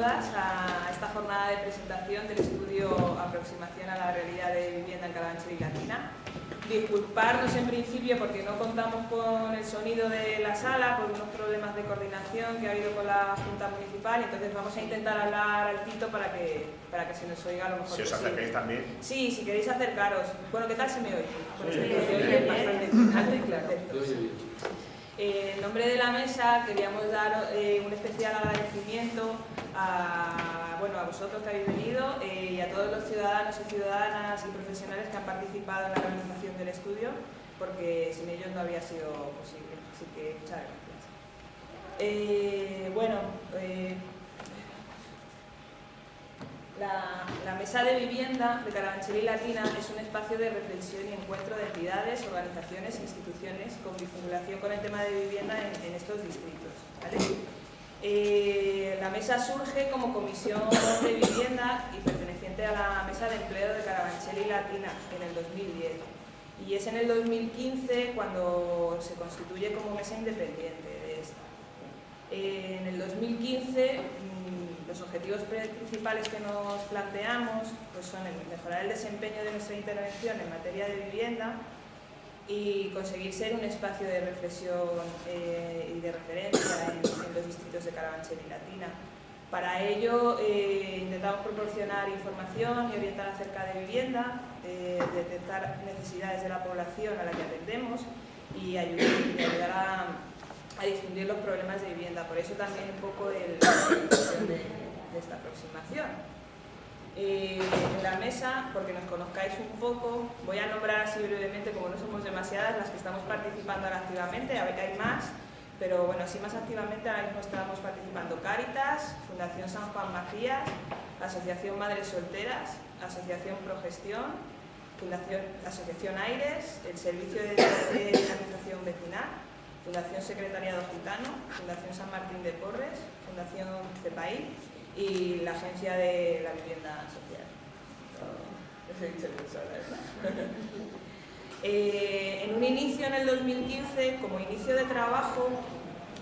todas a esta jornada de presentación del estudio Aproximación a la realidad de vivienda en Carabanchel y Latina. Disculparnos en principio porque no contamos con el sonido de la sala por unos problemas de coordinación que ha habido con la Junta Municipal, entonces vamos a intentar hablar altito para que se nos oiga lo mejor posible. Si os acerquéis también. Sí, si queréis acercaros. Bueno, ¿qué tal se me oye? Bueno, se oye bastante alto y claro. En nombre de la mesa queríamos dar un especial agradecimiento a vosotros que habéis venido y a todos los ciudadanos y ciudadanas y profesionales que han participado en la organización del estudio, porque sin ellos no habría sido posible. Así que muchas gracias. La Mesa de Vivienda de Carabanchel y Latina es un espacio de reflexión y encuentro de entidades, organizaciones e instituciones con vinculación con el tema de vivienda en estos distritos, ¿vale? La mesa surge como comisión de vivienda y perteneciente a la Mesa de Empleo de Carabanchel y Latina en el 2010. Y es en el 2015 cuando se constituye como mesa independiente de esta. En el 2015 los objetivos principales que nos planteamos pues son el mejorar el desempeño de nuestra intervención en materia de vivienda y conseguir ser un espacio de reflexión y de referencia en los distritos de Carabanchel y Latina. Para ello intentamos proporcionar información y orientar acerca de vivienda, detectar necesidades de la población a la que atendemos y ayudar a difundir los problemas de vivienda. Por eso también un poco de esta aproximación. En la mesa, porque nos conozcáis un poco, voy a nombrar así brevemente, como no somos demasiadas las que estamos participando ahora activamente, a ver que hay más, pero bueno, así más activamente ahora mismo estamos participando Cáritas, Fundación San Juan Macías, Asociación Madres Solteras, Asociación Progestión, Asociación Aires, el Servicio de Dinamización Vecinal, Fundación Secretariado Gitano, Fundación San Martín de Porres, Fundación CEPAI y la Agencia de la Vivienda Social. Os he dicho eso, ¿verdad? En un inicio en el 2015, como inicio de trabajo,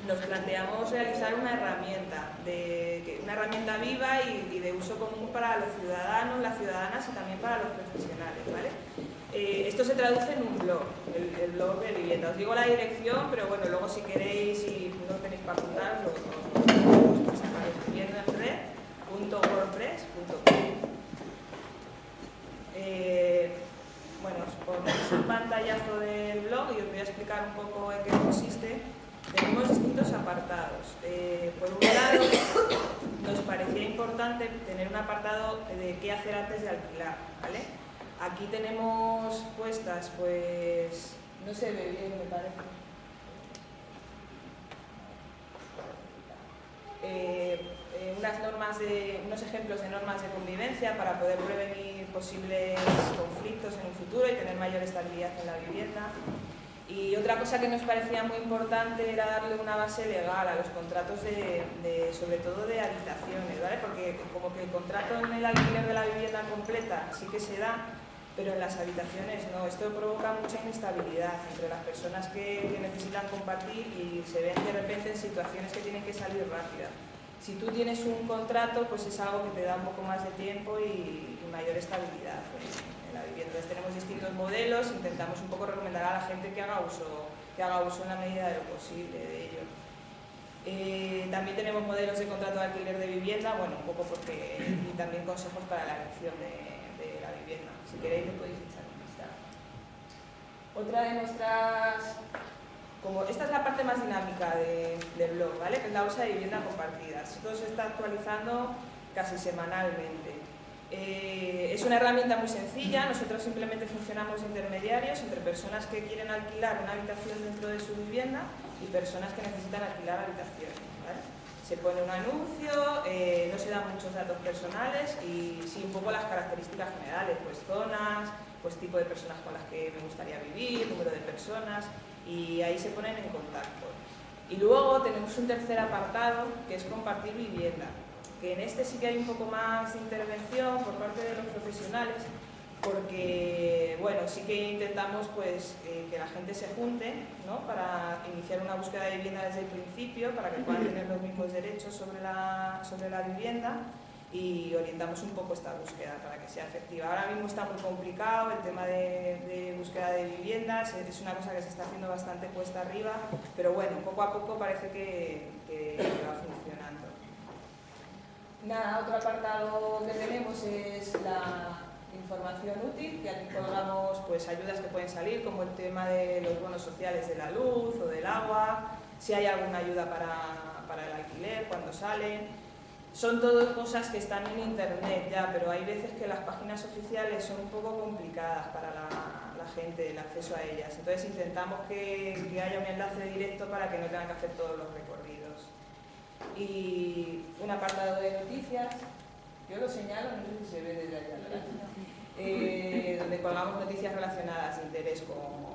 nos planteamos realizar una herramienta viva y de uso común para los ciudadanos, las ciudadanas y también para los profesionales, ¿vale? Esto se traduce en un blog, el blog de vivienda. Os digo la dirección, pero bueno, luego si queréis y no tenéis para apuntar, os pasaré viviendaenred.wordpress.com. Bueno, os ponemos un pantallazo del blog y os voy a explicar un poco en qué consiste. Tenemos distintos apartados. Por un lado, nos parecía importante tener un apartado de qué hacer antes de alquilar, ¿vale? Aquí tenemos puestas, pues, no se ve bien, me parece. Unos ejemplos de normas de convivencia para poder prevenir posibles conflictos en un futuro y tener mayor estabilidad en la vivienda. Y otra cosa que nos parecía muy importante era darle una base legal a los contratos sobre todo de habitaciones, ¿vale? Porque como que el contrato en el alquiler de la vivienda completa sí que se da, pero en las habitaciones no. Esto provoca mucha inestabilidad entre las personas que necesitan compartir y se ven de repente en situaciones que tienen que salir rápidas. Si tú tienes un contrato, pues es algo que te da un poco más de tiempo y mayor estabilidad en la vivienda. Entonces tenemos distintos modelos, intentamos un poco recomendar a la gente que haga uso en la medida de lo posible de ello. También tenemos modelos de contrato de alquiler de vivienda, bueno, un poco y también consejos para la elección de la vivienda. Si queréis, lo podéis echar un vistazo. Otra de nuestras... esta es la parte más dinámica del blog, ¿vale? Que es la bolsa de vivienda compartida. Esto se está actualizando casi semanalmente. Es una herramienta muy sencilla. Nosotros simplemente funcionamos intermediarios entre personas que quieren alquilar una habitación dentro de su vivienda y personas que necesitan alquilar habitaciones, ¿vale? Se pone un anuncio, no se dan muchos datos personales y sí un poco las características generales, pues zonas, pues tipo de personas con las que me gustaría vivir, número de personas, y ahí se ponen en contacto. Y luego tenemos un tercer apartado que es compartir vivienda, que en este sí que hay un poco más de intervención por parte de los profesionales porque, bueno, sí que intentamos pues, que la gente se junte, ¿no?, para iniciar una búsqueda de vivienda desde el principio, para que puedan tener los mismos derechos sobre la vivienda, y orientamos un poco esta búsqueda para que sea efectiva. Ahora mismo está muy complicado el tema de búsqueda de viviendas, es una cosa que se está haciendo bastante cuesta arriba, pero bueno, poco a poco parece que va funcionando. Nada, otro apartado que tenemos es la información útil, que aquí colgamos pues, ayudas que pueden salir, como el tema de los bonos sociales de la luz o del agua, si hay alguna ayuda para el alquiler, cuando salen. Son todas cosas que están en internet ya, pero hay veces que las páginas oficiales son un poco complicadas para la gente, el acceso a ellas. Entonces intentamos que haya un enlace directo para que no tengan que hacer todos los recorridos. Y un apartado de noticias, yo lo señalo, no sé si se ve desde allá atrás, donde colgamos noticias relacionadas de interés con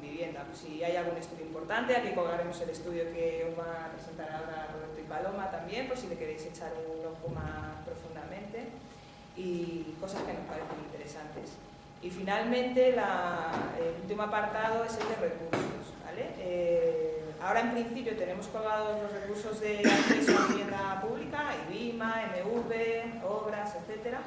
vivienda. Pues si hay algún estudio importante, aquí colgaremos el estudio que os van a presentar ahora Roberto y Paloma también, por si le queréis echar un ojo más profundamente, y cosas que nos parecen interesantes. Y finalmente, el último apartado es el de recursos, ¿vale? Ahora en principio tenemos colgados los recursos de acceso a vivienda pública, IBIMA, MV, obras, etcétera.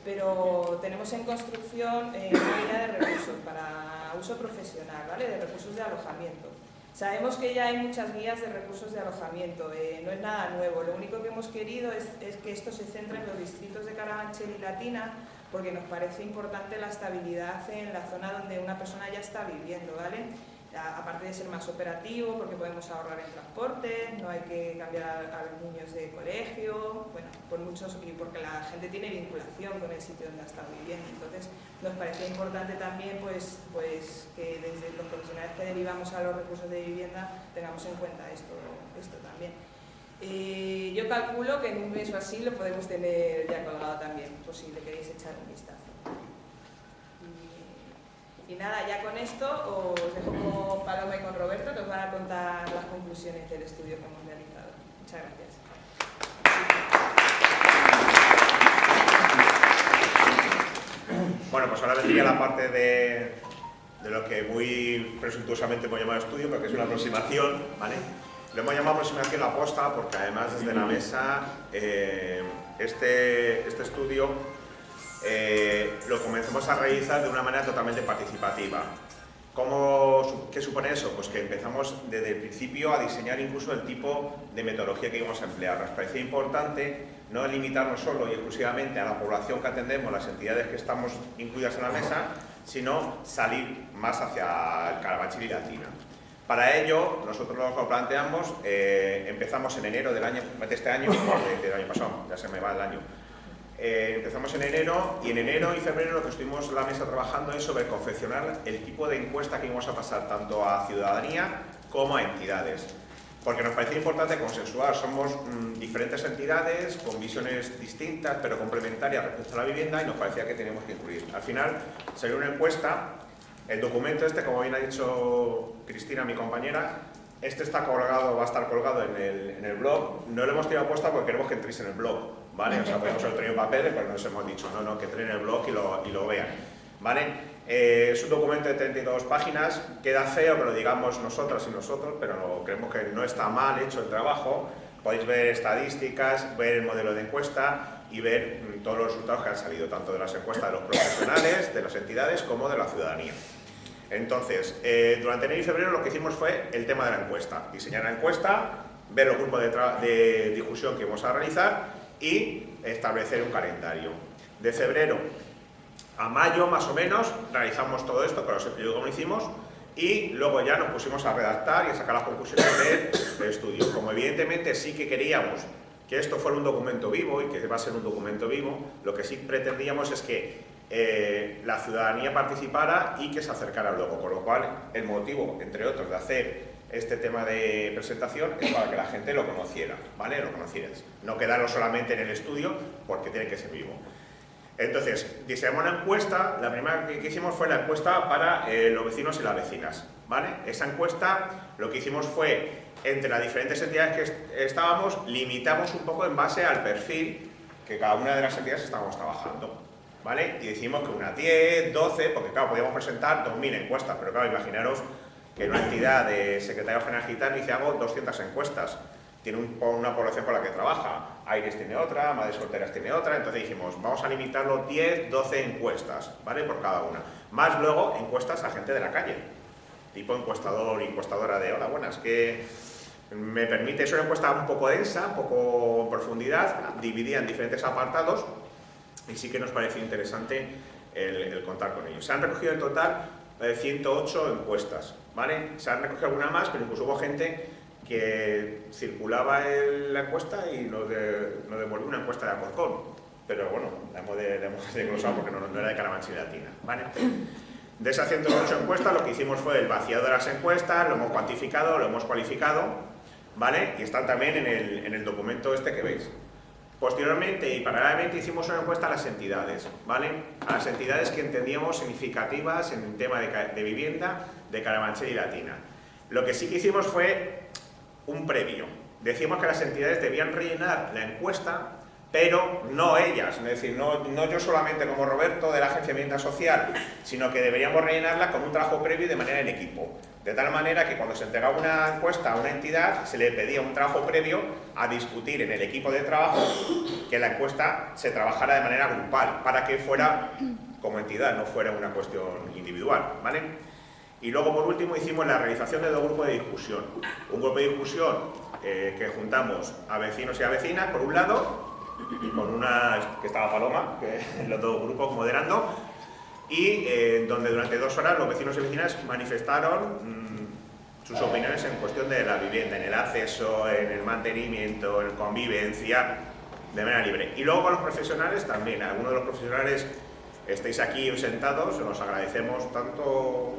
Pero tenemos en construcción una línea de recursos para uso profesional, ¿vale?, de recursos de alojamiento. Sabemos que ya hay muchas guías de recursos de alojamiento, no es nada nuevo, lo único que hemos querido es que esto se centre en los distritos de Carabanchel y Latina, porque nos parece importante la estabilidad en la zona donde una persona ya está viviendo, ¿vale? Aparte de ser más operativo, porque podemos ahorrar en transporte, no hay que cambiar a los niños de colegio, bueno, y porque la gente tiene vinculación con el sitio donde ha estado viviendo. Entonces, nos parecía importante también pues que desde los profesionales que derivamos a los recursos de vivienda tengamos en cuenta esto también. Yo calculo que en un mes o así lo podemos tener ya colgado también, por si le queréis echar un vistazo. Y nada, ya con esto os dejo con Paloma y con Roberto, que os van a contar las conclusiones del estudio que hemos realizado. Muchas gracias. Bueno, pues ahora vendría la parte de lo que muy presuntuosamente hemos llamado estudio, porque es una aproximación, ¿vale? Lo hemos llamado aproximación aposta porque además desde la mesa este estudio lo comenzamos a realizar de una manera totalmente participativa. ¿Qué supone eso? Pues que empezamos desde el principio a diseñar incluso el tipo de metodología que íbamos a emplear. Nos parecía importante no limitarnos solo y exclusivamente a la población que atendemos, las entidades que estamos incluidas en la mesa, sino salir más hacia el Carabanchel y Latina. Para ello, nosotros lo planteamos, empezamos en enero del año pasado, ya se me va el año. Empezamos en enero y en febrero lo que estuvimos en la mesa trabajando es sobre confeccionar el tipo de encuesta que íbamos a pasar tanto a ciudadanía como a entidades. Porque nos parecía importante consensuar, somos diferentes entidades con visiones distintas pero complementarias respecto a la vivienda y nos parecía que teníamos que incluir. Al final salió una encuesta, el documento como bien ha dicho Cristina, mi compañera, está colgado, va a estar colgado en el blog. No lo hemos tirado puesta porque queremos que entréis en el blog, ¿vale? O sea, podemos haber traído papeles, pero nos hemos dicho, no, que entren en el blog y lo vean, ¿vale? Es un documento de 32 páginas, queda feo que lo digamos nosotras y nosotros, pero creemos que no está mal hecho el trabajo. Podéis ver estadísticas, ver el modelo de encuesta y ver todos los resultados que han salido, tanto de las encuestas de los profesionales, de las entidades, como de la ciudadanía. Entonces, durante enero y febrero lo que hicimos fue el tema de la encuesta, diseñar la encuesta, ver los grupos de difusión que íbamos a realizar y establecer un calendario. De febrero a mayo, más o menos, realizamos todo esto, pero os explico cómo lo hicimos, y luego ya nos pusimos a redactar y a sacar las conclusiones del estudio. Como evidentemente sí que queríamos que esto fuera un documento vivo y que va a ser un documento vivo, lo que sí pretendíamos es que la ciudadanía participara y que se acercara luego, con lo cual el motivo, entre otros, de hacer este tema de presentación es para que la gente lo conociera, ¿vale? Lo conocieras, no quedarlo solamente en el estudio porque tiene que ser vivo. Entonces, diseñamos una encuesta, la primera que hicimos fue la encuesta para los vecinos y las vecinas, ¿vale? Esa encuesta lo que hicimos fue, entre las diferentes entidades que estábamos, limitamos un poco en base al perfil que cada una de las entidades estábamos trabajando, ¿vale? Y decimos que unas 10, 12, porque claro, podíamos presentar 2000 encuestas, pero claro, imaginaros que una entidad de secretario general gitano dice hago 200 encuestas. Tiene una población con la que trabaja, Aires tiene otra, Madres Solteras tiene otra, entonces dijimos, vamos a limitarlo 10, 12 encuestas, ¿vale? Por cada una. Más luego encuestas a gente de la calle, tipo encuestador, encuestadora de, hola, buenas, que me permite, es una encuesta un poco densa, un poco en profundidad, dividida en diferentes apartados, y sí que nos pareció interesante el contar con ellos. Se han recogido en total 108 encuestas, ¿vale? Se han recogido alguna más, pero incluso hubo gente que circulaba la encuesta y nos devolvió una encuesta de Alcorcón, pero bueno, la hemos desglosado porque no era de Carabanchel y Latina, ¿vale? De esas 108 encuestas lo que hicimos fue el vaciado de las encuestas, lo hemos cuantificado, lo hemos cualificado, ¿vale? Y están también en el documento este que veis. Posteriormente y paralelamente hicimos una encuesta a las entidades, ¿vale? A las entidades que entendíamos significativas en el tema de vivienda de Carabanchel y Latina. Lo que sí que hicimos fue un previo. Decíamos que las entidades debían rellenar la encuesta, pero no ellas, es decir, no yo solamente como Roberto de la Agencia de Vivienda Social, sino que deberíamos rellenarla con un trabajo previo y de manera en equipo. De tal manera que cuando se entregaba una encuesta a una entidad, se le pedía un trabajo previo a discutir en el equipo de trabajo que la encuesta se trabajara de manera grupal, para que fuera como entidad, no fuera una cuestión individual, ¿vale? Y luego, por último, hicimos la realización de dos grupos de discusión. Un grupo de discusión que juntamos a vecinos y a vecinas, por un lado, y con una que estaba Paloma, que los dos grupos moderando, y donde durante 2 horas los vecinos y vecinas manifestaron sus opiniones en cuestión de la vivienda, en el acceso, en el mantenimiento, en convivencia, de manera libre. Y luego con los profesionales también. Algunos de los profesionales estáis aquí sentados, os agradecemos tanto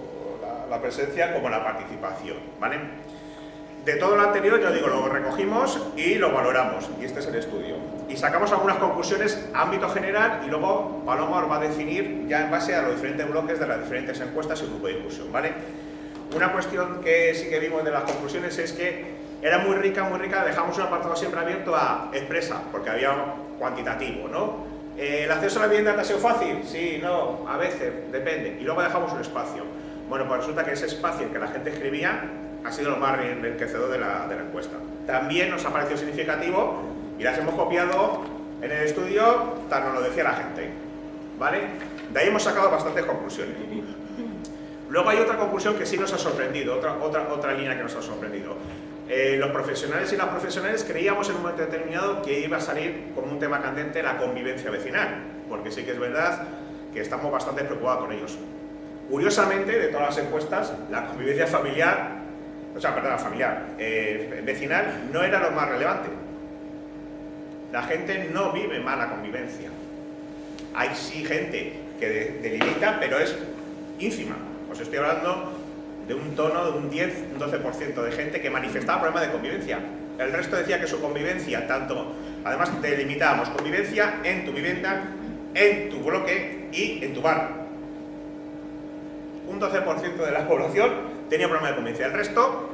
la presencia como la participación, ¿vale? De todo lo anterior, yo digo, lo recogimos y lo valoramos, y este es el estudio. Y sacamos algunas conclusiones a ámbito general y luego Paloma os va a definir ya en base a los diferentes bloques de las diferentes encuestas y grupo de discusión, ¿vale? Una cuestión que sí que vimos de las conclusiones es que era muy rica, dejamos un apartado siempre abierto a expresa, porque había cuantitativo, ¿no? ¿El acceso a la vivienda te ha sido fácil? Sí, no, a veces, depende. Y luego dejamos un espacio. Bueno, pues resulta que ese espacio en que la gente escribía ha sido lo más enriquecedor de la encuesta. También nos ha parecido significativo y las hemos copiado en el estudio, tal nos lo decía la gente, ¿vale? De ahí hemos sacado bastantes conclusiones. Luego hay otra conclusión que sí nos ha sorprendido, otra línea que nos ha sorprendido. Los profesionales y las profesionales creíamos en un momento determinado que iba a salir como un tema candente la convivencia vecinal, porque sí que es verdad que estamos bastante preocupados con ellos. Curiosamente, de todas las encuestas, la convivencia vecinal no era lo más relevante. La gente no vive mal la convivencia. Hay sí gente que delimita, pero es ínfima. Os estoy hablando de un tono de un 10, un 12% de gente que manifestaba problemas de convivencia. El resto decía que su convivencia, además delimitábamos convivencia en tu vivienda, en tu bloque y en tu barrio. Un 12% de la población tenía problemas de convivencia. El resto,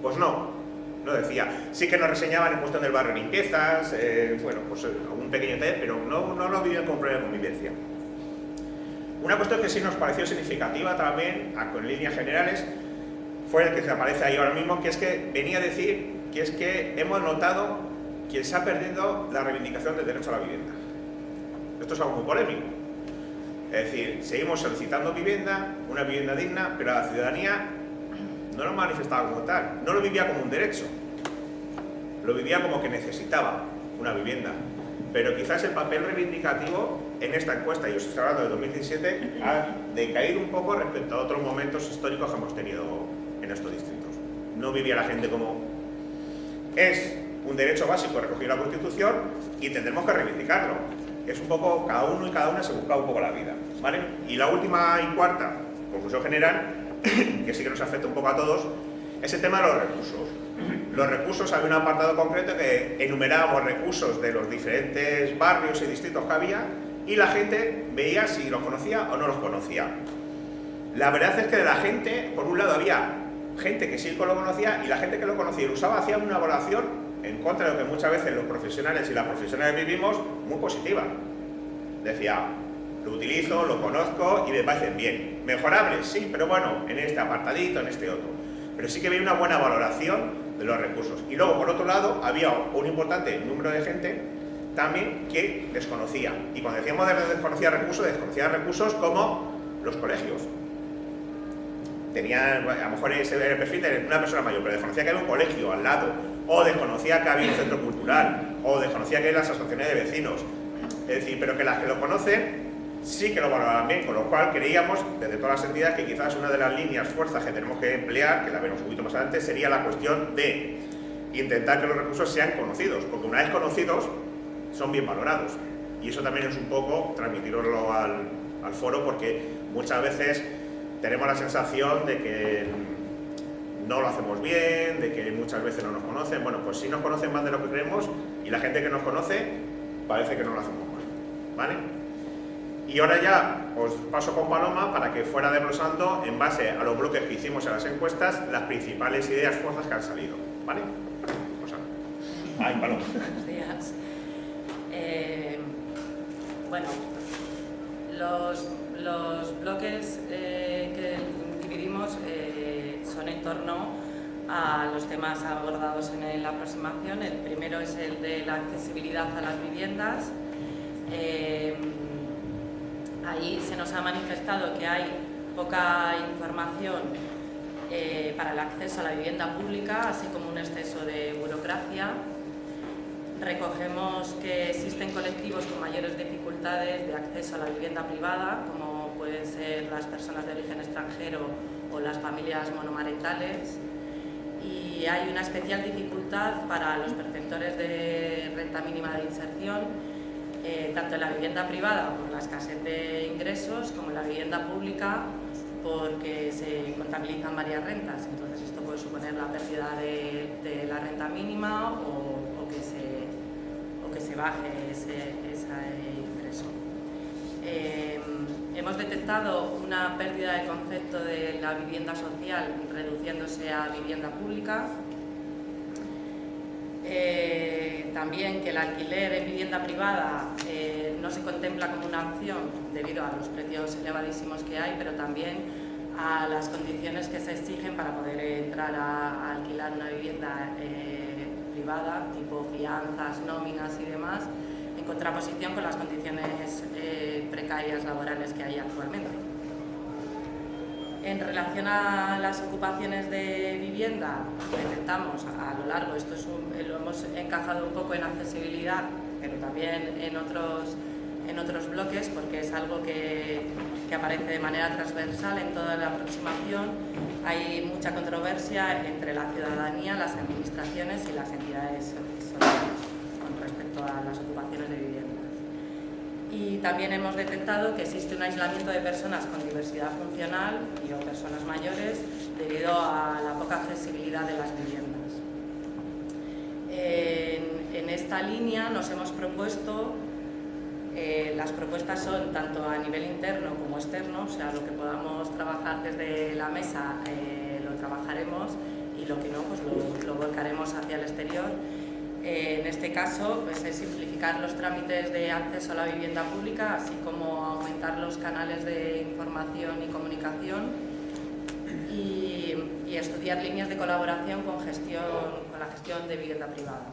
pues no decía. Sí que nos reseñaban en cuestión del barrio limpiezas, bueno, pues un pequeño detalle, pero no lo vivían con problemas de convivencia. Una cuestión que sí nos pareció significativa también, con líneas generales, fue el que se aparece ahí ahora mismo, que es que venía a decir que es que hemos notado que se ha perdido la reivindicación del derecho a la vivienda. Esto es algo muy polémico. Es decir, seguimos solicitando vivienda, una vivienda digna, pero la ciudadanía no lo manifestaba como tal, no lo vivía como un derecho, lo vivía como que necesitaba una vivienda. Pero quizás el papel reivindicativo en esta encuesta, y os estoy hablando de 2017, ha decaído un poco respecto a otros momentos históricos que hemos tenido en estos distritos. No vivía la gente como es un derecho básico recogido en la Constitución y tendremos que reivindicarlo. Es un poco, cada uno y cada una se busca un poco la vida, ¿vale? Y la última y cuarta conclusión general, que sí que nos afecta un poco a todos, es el tema de los recursos. Los recursos, había un apartado concreto que enumerábamos recursos de los diferentes barrios y distritos que había y la gente veía si los conocía o no los conocía. La verdad es que de la gente, por un lado había gente que sí lo conocía y la gente que lo conocía y lo usaba hacía una evaluación en contra de lo que muchas veces los profesionales y las profesionales vivimos, muy positiva. Decía, lo utilizo, lo conozco y me parecen bien. Mejorables, sí, pero bueno, en este apartadito, en este otro. Pero sí que veía una buena valoración de los recursos. Y luego, por otro lado, había un importante número de gente también que desconocía. Y cuando decíamos de desconocía recursos como los colegios. Tenía, a lo mejor ese era el perfil de una persona mayor, pero desconocía que había un colegio al lado, o desconocía que había un centro cultural, o desconocía que había las asociaciones de vecinos. Es decir, pero que las que lo conocen sí que lo valoraban bien, con lo cual creíamos, desde todas las entidades, que quizás una de las líneas fuerzas que tenemos que emplear, que la veremos un poquito más adelante, sería la cuestión de intentar que los recursos sean conocidos, porque una vez conocidos, son bien valorados. Y eso también es un poco transmitirlo al foro, porque muchas veces tenemos la sensación de que no lo hacemos bien, de que muchas veces no nos conocen. Bueno, pues sí nos conocen más de lo que creemos, y la gente que nos conoce parece que no lo hacemos mal, ¿vale? Y ahora ya os paso con Paloma para que fuera desglosando, en base a los bloques que hicimos en las encuestas, las principales ideas fuerzas que han salido, ¿vale? Ay, Paloma. Buenos días. Bueno, los bloques que dividimos son en torno a los temas abordados en la aproximación. El primero es el de la accesibilidad a las viviendas. Ahí se nos ha manifestado que hay poca información para el acceso a la vivienda pública, así como un exceso de burocracia. Recogemos que existen colectivos con mayores dificultades de acceso a la vivienda privada, como pueden ser las personas de origen extranjero o las familias monomarentales, y hay una especial dificultad para los perceptores de renta mínima de inserción, tanto en la vivienda privada por la escasez de ingresos, como en la vivienda pública porque se contabilizan varias rentas. Entonces esto puede suponer la pérdida de la renta mínima o que se baje ese ingreso. Hemos detectado una pérdida de concepto de la vivienda social reduciéndose a vivienda pública. También que el alquiler en vivienda privada no se contempla como una opción debido a los precios elevadísimos que hay, pero también a las condiciones que se exigen para poder entrar a alquilar una vivienda privada, tipo fianzas, nóminas y demás, en contraposición con las condiciones precarias laborales que hay actualmente. En relación a las ocupaciones de vivienda, detectamos a lo largo, lo hemos encajado un poco en accesibilidad, pero también en otros bloques, porque es algo que aparece de manera transversal en toda la aproximación. Hay mucha controversia entre la ciudadanía, las administraciones y las entidades sociales con respecto a las ocupaciones de vivienda. Y también hemos detectado que existe un aislamiento de personas con diversidad funcional y o personas mayores debido a la poca accesibilidad de las viviendas. En esta línea nos hemos propuesto, las propuestas son tanto a nivel interno como externo, o sea, lo que podamos trabajar desde la mesa lo trabajaremos y lo que no, pues lo volcaremos hacia el exterior. En este caso, pues, es simplificar los trámites de acceso a la vivienda pública, así como aumentar los canales de información y comunicación y estudiar líneas de colaboración con la gestión de vivienda privada.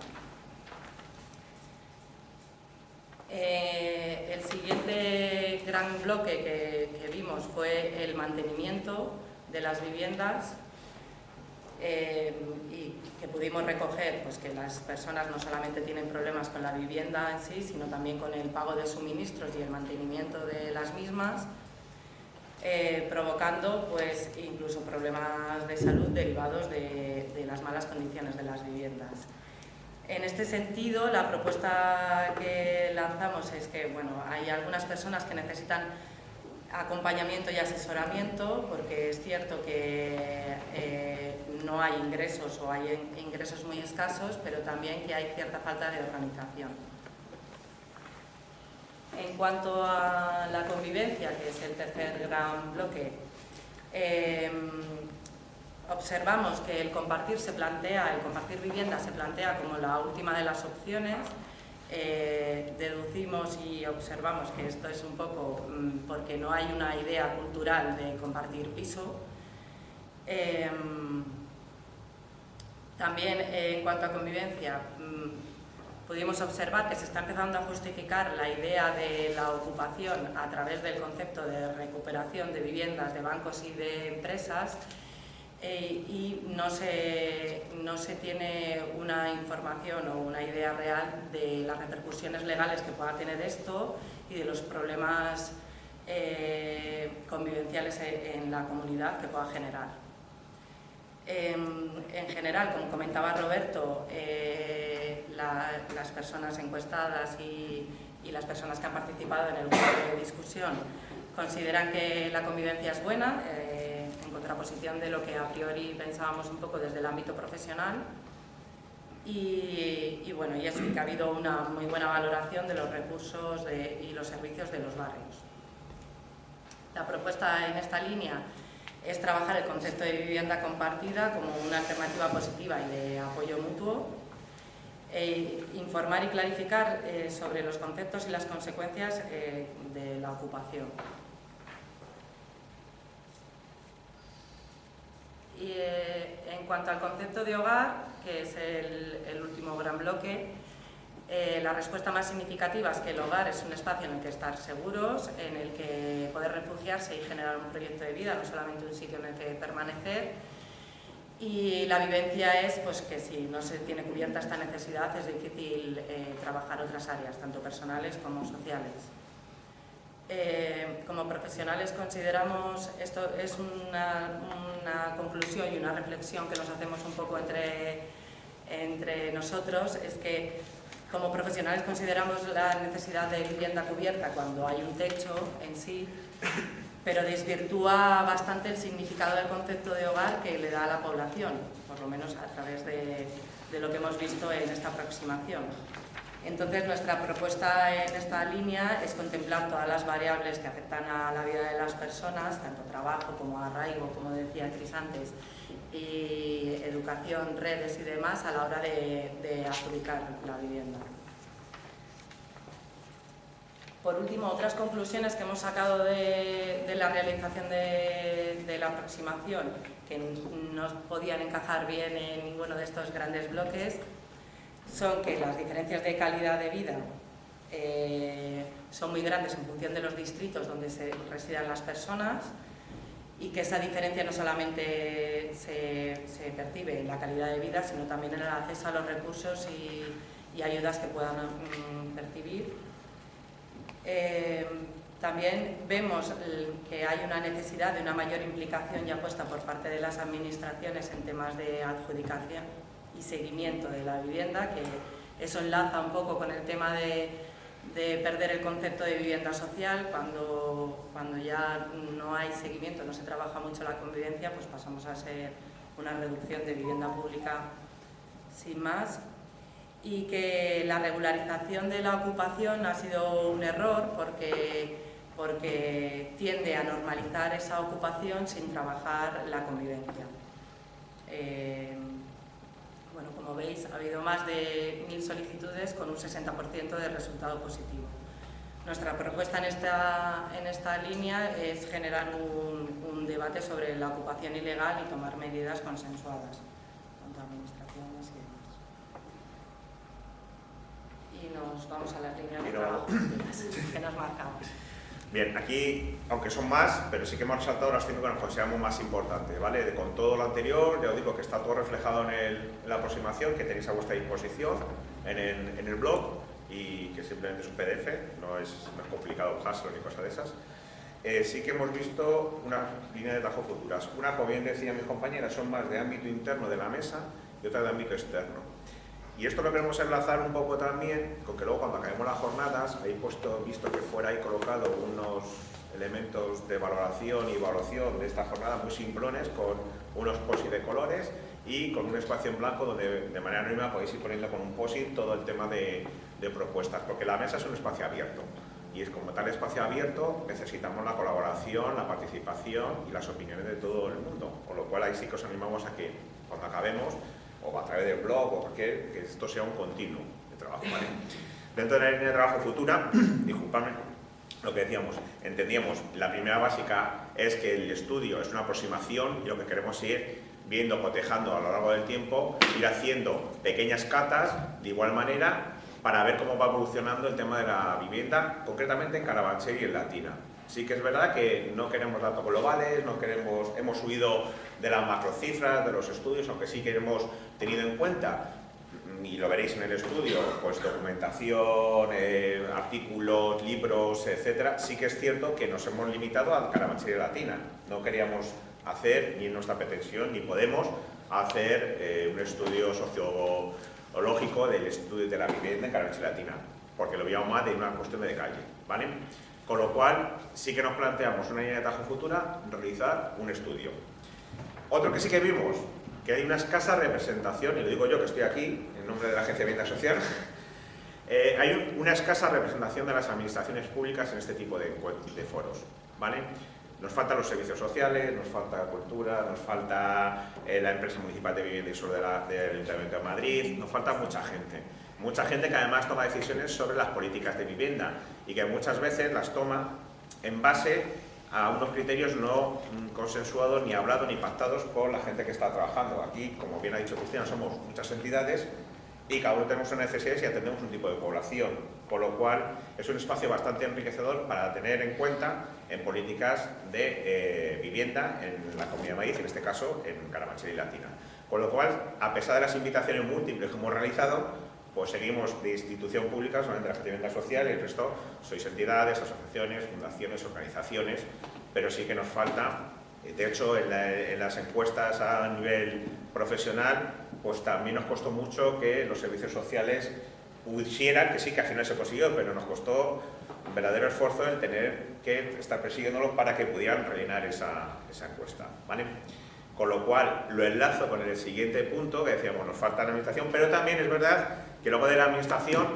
El siguiente gran bloque que vimos fue el mantenimiento de las viviendas. Y que pudimos recoger pues, que las personas no solamente tienen problemas con la vivienda en sí, sino también con el pago de suministros y el mantenimiento de las mismas, provocando pues, incluso problemas de salud derivados de las malas condiciones de las viviendas. En este sentido, la propuesta que lanzamos es que bueno, hay algunas personas que necesitan acompañamiento y asesoramiento, porque es cierto que no hay ingresos o hay ingresos muy escasos, pero también que hay cierta falta de organización. En cuanto a la convivencia, que es el tercer gran bloque, observamos que el compartir vivienda se plantea como la última de las opciones deducimos y observamos que esto es un poco porque no hay una idea cultural de compartir piso. También en cuanto a convivencia, pudimos observar que se está empezando a justificar la idea de la ocupación a través del concepto de recuperación de viviendas de bancos y de empresas, y no se tiene una información o una idea real de las repercusiones legales que pueda tener esto y de los problemas convivenciales en la comunidad que pueda generar. En general, como comentaba Roberto, las personas encuestadas y las personas que han participado en el grupo de discusión consideran que la convivencia es buena, en contraposición de lo que a priori pensábamos un poco desde el ámbito profesional, y bueno, y eso, que ha habido una muy buena valoración de los recursos y los servicios de los barrios. La propuesta en esta línea es trabajar el concepto de vivienda compartida como una alternativa positiva y de apoyo mutuo, informar y clarificar sobre los conceptos y las consecuencias de la ocupación. Y en cuanto al concepto de hogar, que es el último gran bloque, la respuesta más significativa es que el hogar es un espacio en el que estar seguros, en el que poder refugiarse y generar un proyecto de vida, no solamente un sitio en el que permanecer. Y la vivencia es pues, que si no se tiene cubierta esta necesidad es difícil trabajar otras áreas, tanto personales como sociales. Como profesionales consideramos, esto es una conclusión y una reflexión que nos hacemos un poco entre nosotros, es que como profesionales consideramos la necesidad de vivienda cubierta cuando hay un techo en sí, pero desvirtúa bastante el significado del concepto de hogar que le da a la población, por lo menos a través de lo que hemos visto en esta aproximación. Entonces, nuestra propuesta en esta línea es contemplar todas las variables que afectan a la vida de las personas, tanto trabajo como arraigo, como decía Cris antes, y educación, redes y demás a la hora de adjudicar la vivienda. Por último, otras conclusiones que hemos sacado de la realización de la aproximación, que no podían encajar bien en ninguno de estos grandes bloques, son que las diferencias de calidad de vida son muy grandes en función de los distritos donde residan las personas, y que esa diferencia no solamente se percibe en la calidad de vida, sino también en el acceso a los recursos y ayudas que puedan percibir. También vemos que hay una necesidad de una mayor implicación y apuesta por parte de las administraciones en temas de adjudicación y seguimiento de la vivienda, que eso enlaza un poco con el tema de perder el concepto de vivienda social. Cuando ya no hay seguimiento, no se trabaja mucho la convivencia, pues pasamos a ser una reducción de vivienda pública sin más. Y que la regularización de la ocupación ha sido un error porque tiende a normalizar esa ocupación sin trabajar la convivencia. Bueno, como veis, ha habido más de 1000 solicitudes con un 60% de resultado positivo. Nuestra propuesta en esta línea es generar un debate sobre la ocupación ilegal y tomar medidas consensuadas tanto administraciones y demás. Y nos vamos a las líneas de trabajo que nos marcamos. Bien, aquí, aunque son más, pero sí que hemos resaltado las 5 que nos consideramos más importantes, ¿vale? Con todo lo anterior, ya os digo que está todo reflejado en la aproximación que tenéis a vuestra disposición en el blog, y que simplemente es un PDF, no es complicado bajárselo ni cosas de esas. Sí que hemos visto una línea de trabajo futuras. Una, como bien decían mis compañeras, son más de ámbito interno de la mesa y otra de ámbito externo. Y esto lo queremos enlazar un poco también con que luego cuando acabemos las jornadas habéis visto que fuera ahí colocado unos elementos de valoración y evaluación de esta jornada muy simplones, con unos post-it de colores y con un espacio en blanco donde de manera anónima podéis ir poniendo con un post-it todo el tema de propuestas, porque la mesa es un espacio abierto y es como tal espacio abierto necesitamos la colaboración, la participación y las opiniones de todo el mundo, con lo cual ahí sí que os animamos a que cuando acabemos o a través del blog o cualquier, que esto sea un continuo de trabajo, ¿vale? Dentro de la línea de trabajo futura, disculpadme, lo que decíamos, entendíamos, la primera básica es que el estudio es una aproximación y lo que queremos ir viendo, cotejando a lo largo del tiempo, ir haciendo pequeñas catas de igual manera para ver cómo va evolucionando el tema de la vivienda, concretamente en Carabanchel y en Latina. Sí que es verdad que no queremos datos globales, hemos huido de las macrocifras, de los estudios, aunque sí que hemos tenido en cuenta, y lo veréis en el estudio, pues documentación, artículos, libros, etcétera. Sí que es cierto que nos hemos limitado a Carabanchel y Latina. No queríamos hacer, ni en nuestra pretensión, ni podemos hacer un estudio sociológico del estudio de la vivienda en Carabanchel y Latina, porque lo veíamos más de una cuestión de calle, ¿vale? Con lo cual, sí que nos planteamos una línea de trabajo futura, realizar un estudio. Otro que sí que vimos, que hay una escasa representación, y lo digo yo que estoy aquí, en nombre de la Agencia de Vivienda Social, hay una escasa representación de las administraciones públicas en este tipo de foros, ¿vale? Nos faltan los servicios sociales, nos falta cultura, nos falta la empresa municipal de vivienda y suelo del Ayuntamiento de Madrid, nos falta mucha gente que además toma decisiones sobre las políticas de vivienda y que muchas veces las toma en base a unos criterios no consensuados, ni hablados, ni pactados con la gente que está trabajando. Aquí, como bien ha dicho Cristina, somos muchas entidades y cada uno tenemos unas necesidades y atendemos un tipo de población, con lo cual es un espacio bastante enriquecedor para tener en cuenta en políticas de vivienda en la Comunidad de Madrid, en este caso en Carabanchel y Latina. Con lo cual, a pesar de las invitaciones múltiples que hemos realizado, pues seguimos de institución pública, solamente la Agencia de Vivienda Social, y el resto sois entidades, asociaciones, fundaciones, organizaciones, pero sí que nos falta. De hecho, en las encuestas a nivel profesional, pues también nos costó mucho que los servicios sociales pusieran, que sí, que al final se consiguió, pero nos costó un verdadero esfuerzo el tener que estar persiguiéndolos para que pudieran rellenar esa encuesta, ¿vale? Con lo cual, lo enlazo con el siguiente punto, que decíamos, nos falta la administración, pero también es verdad que luego de la administración,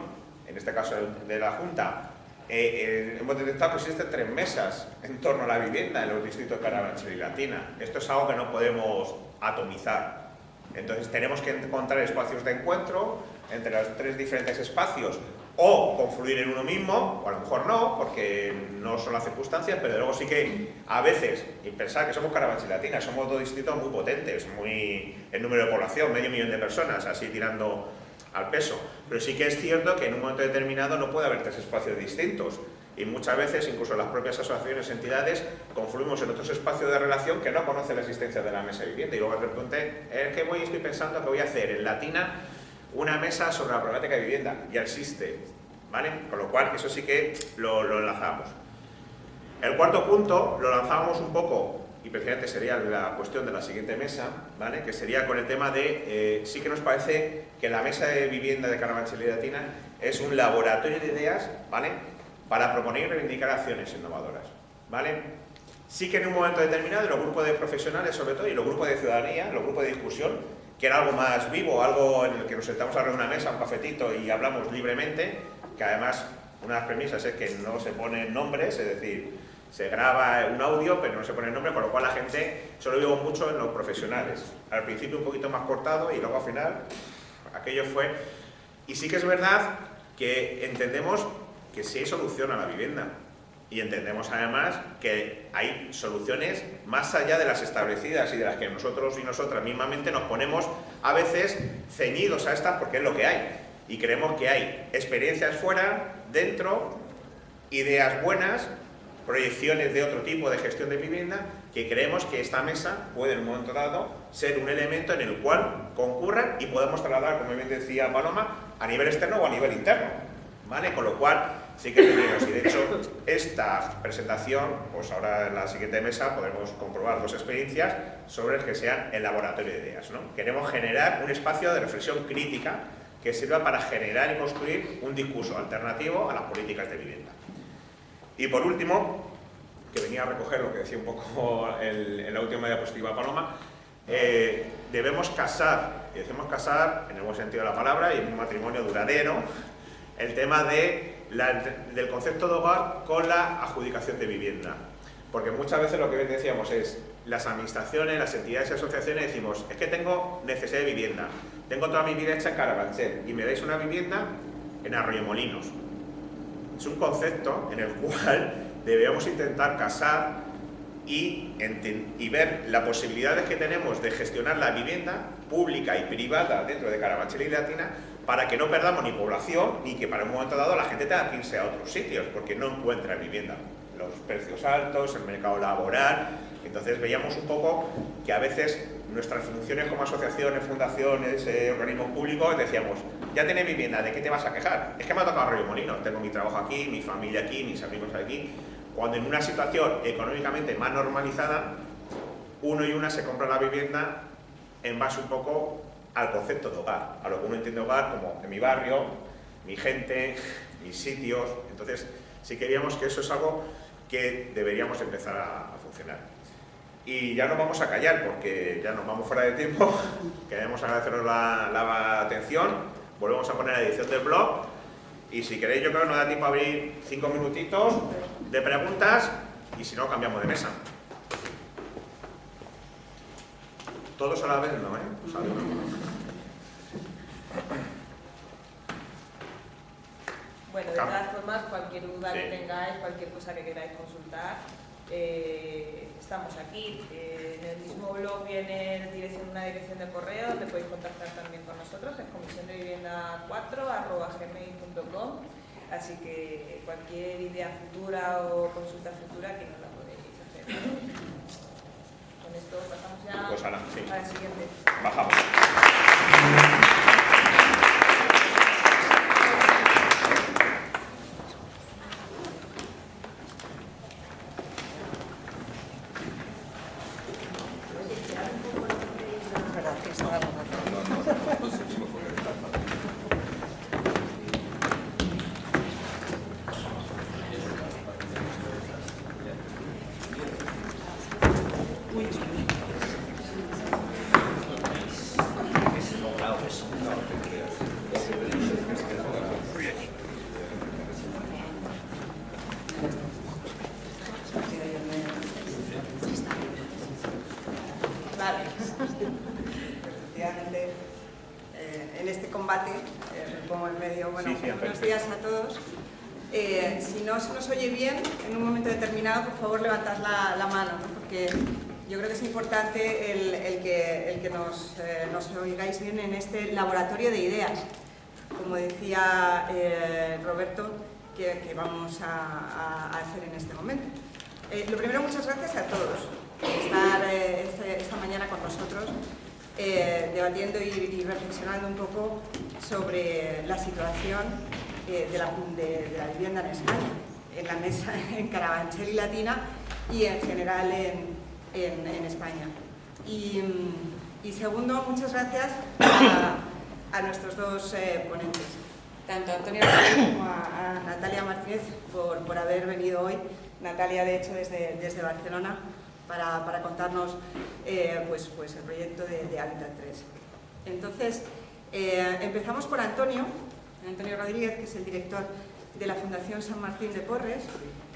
en este caso de la Junta, hemos detectado que existen 3 mesas en torno a la vivienda en los distritos de Carabanchel y Latina. Esto es algo que no podemos atomizar. Entonces tenemos que encontrar espacios de encuentro entre los 3 diferentes espacios, o confluir en uno mismo, o a lo mejor no, porque no son las circunstancias, pero luego sí que a veces, y pensar que somos Carabanchel y Latina, somos 2 distritos muy potentes, el número de población, 500.000 de personas, así tirando al peso, pero sí que es cierto que en un momento determinado no puede haber 3 espacios distintos, y muchas veces, incluso las propias asociaciones, entidades, confluimos en otros espacios de relación que no conocen la existencia de la mesa de vivienda, y luego de repente, es que estoy pensando que voy a hacer en Latina una mesa sobre la problemática de vivienda, ya existe, ¿vale? Con lo cual, eso sí que lo enlazamos. El cuarto punto lo lanzábamos un poco, y precisamente sería la cuestión de la siguiente mesa, ¿vale? Que sería con el tema de, sí que nos parece que la mesa de vivienda de Carabanchel y Latina es un laboratorio de ideas, ¿vale? Para proponer y reivindicar acciones innovadoras, ¿vale? Sí que en un momento determinado, los grupos de profesionales, sobre todo, y los grupos de ciudadanía, los grupos de discusión, que era algo más vivo, algo en el que nos sentamos a una mesa, un cafetito y hablamos libremente, que además una de las premisas es que no se ponen nombres, es decir, se graba un audio pero no se pone nombre, con lo cual la gente, eso lo digo mucho en los profesionales, al principio un poquito más cortado y luego al final aquello fue. Y sí que es verdad que entendemos que sí hay solución a la vivienda. Y entendemos además que hay soluciones más allá de las establecidas y de las que nosotros y nosotras mismamente nos ponemos a veces ceñidos a estas porque es lo que hay. Y creemos que hay experiencias fuera, dentro, ideas buenas, proyecciones de otro tipo de gestión de vivienda, que creemos que esta mesa puede en un momento dado ser un elemento en el cual concurran y podemos trasladar, como bien decía Paloma, a nivel externo o a nivel interno, ¿vale? Con lo cual sí que tenemos, y de hecho esta presentación, pues ahora en la siguiente mesa podremos comprobar 2 experiencias sobre el que sean el laboratorio de ideas, ¿no? Queremos generar un espacio de reflexión crítica que sirva para generar y construir un discurso alternativo a las políticas de vivienda. Y por último, que venía a recoger lo que decía un poco en la última diapositiva Paloma, debemos casar, y decimos casar en el buen sentido de la palabra y en un matrimonio duradero, el tema del concepto de hogar con la adjudicación de vivienda. Porque muchas veces lo que decíamos es, las administraciones, las entidades y asociaciones decimos, es que tengo necesidad de vivienda, tengo toda mi vida hecha en Carabanchel y me dais una vivienda en Arroyomolinos. Es un concepto en el cual debemos intentar casar y ver las posibilidades que tenemos de gestionar la vivienda pública y privada dentro de Carabanchel y Latina, para que no perdamos ni población ni que para un momento dado la gente tenga que irse a otros sitios porque no encuentra vivienda. Los precios altos, el mercado laboral. Entonces veíamos un poco que a veces nuestras funciones como asociaciones, fundaciones, organismos públicos, decíamos, ya tienes vivienda, ¿de qué te vas a quejar? Es que me ha tocado Arroyomolinos, tengo mi trabajo aquí, mi familia aquí, mis amigos aquí. Cuando en una situación económicamente más normalizada, uno y una se compra la vivienda en base un poco al concepto de hogar, a lo que uno entiende hogar como en mi barrio, mi gente, mis sitios. Entonces sí que veíamos que eso es algo que deberíamos empezar a funcionar. Y ya nos vamos a callar porque ya nos vamos fuera de tiempo. Queremos agradeceros la atención. Volvemos a poner la edición del blog. Y si queréis, yo creo que nos da tiempo a abrir 5 minutitos de preguntas y si no, cambiamos de mesa. Todos a la vez, ¿no? Bueno, de todas formas, cualquier duda que tengáis, cualquier cosa que queráis consultar, estamos aquí. En el mismo blog viene una dirección de correo donde podéis contactar también con nosotros, es comisiondevivienda4@gmail.com, así que cualquier idea futura o consulta futura que nos la podéis hacer. Con esto pasamos ya pues a la siguiente. Bajamos. Efectivamente, en este combate, me pongo en medio, bueno, buenos días a todos. Si no se nos oye bien, en un momento determinado, por favor, levantad la mano, ¿no? Porque yo creo que es importante el que nos oigáis bien en este laboratorio de ideas, como decía Roberto, que vamos a hacer en este momento. Lo primero, muchas gracias a todos por estar esta mañana con nosotros, debatiendo y reflexionando un poco sobre la situación de la vivienda en España, en la mesa en Carabanchel y Latina y en general en España. Y segundo, muchas gracias a nuestros dos ponentes, tanto a Antonio Rodríguez como a Natalia Martínez por haber venido hoy. Natalia, de hecho, desde Barcelona, para contarnos pues el proyecto de Hábitat 3. Entonces, empezamos por Antonio Rodríguez, que es el director de la Fundación San Martín de Porres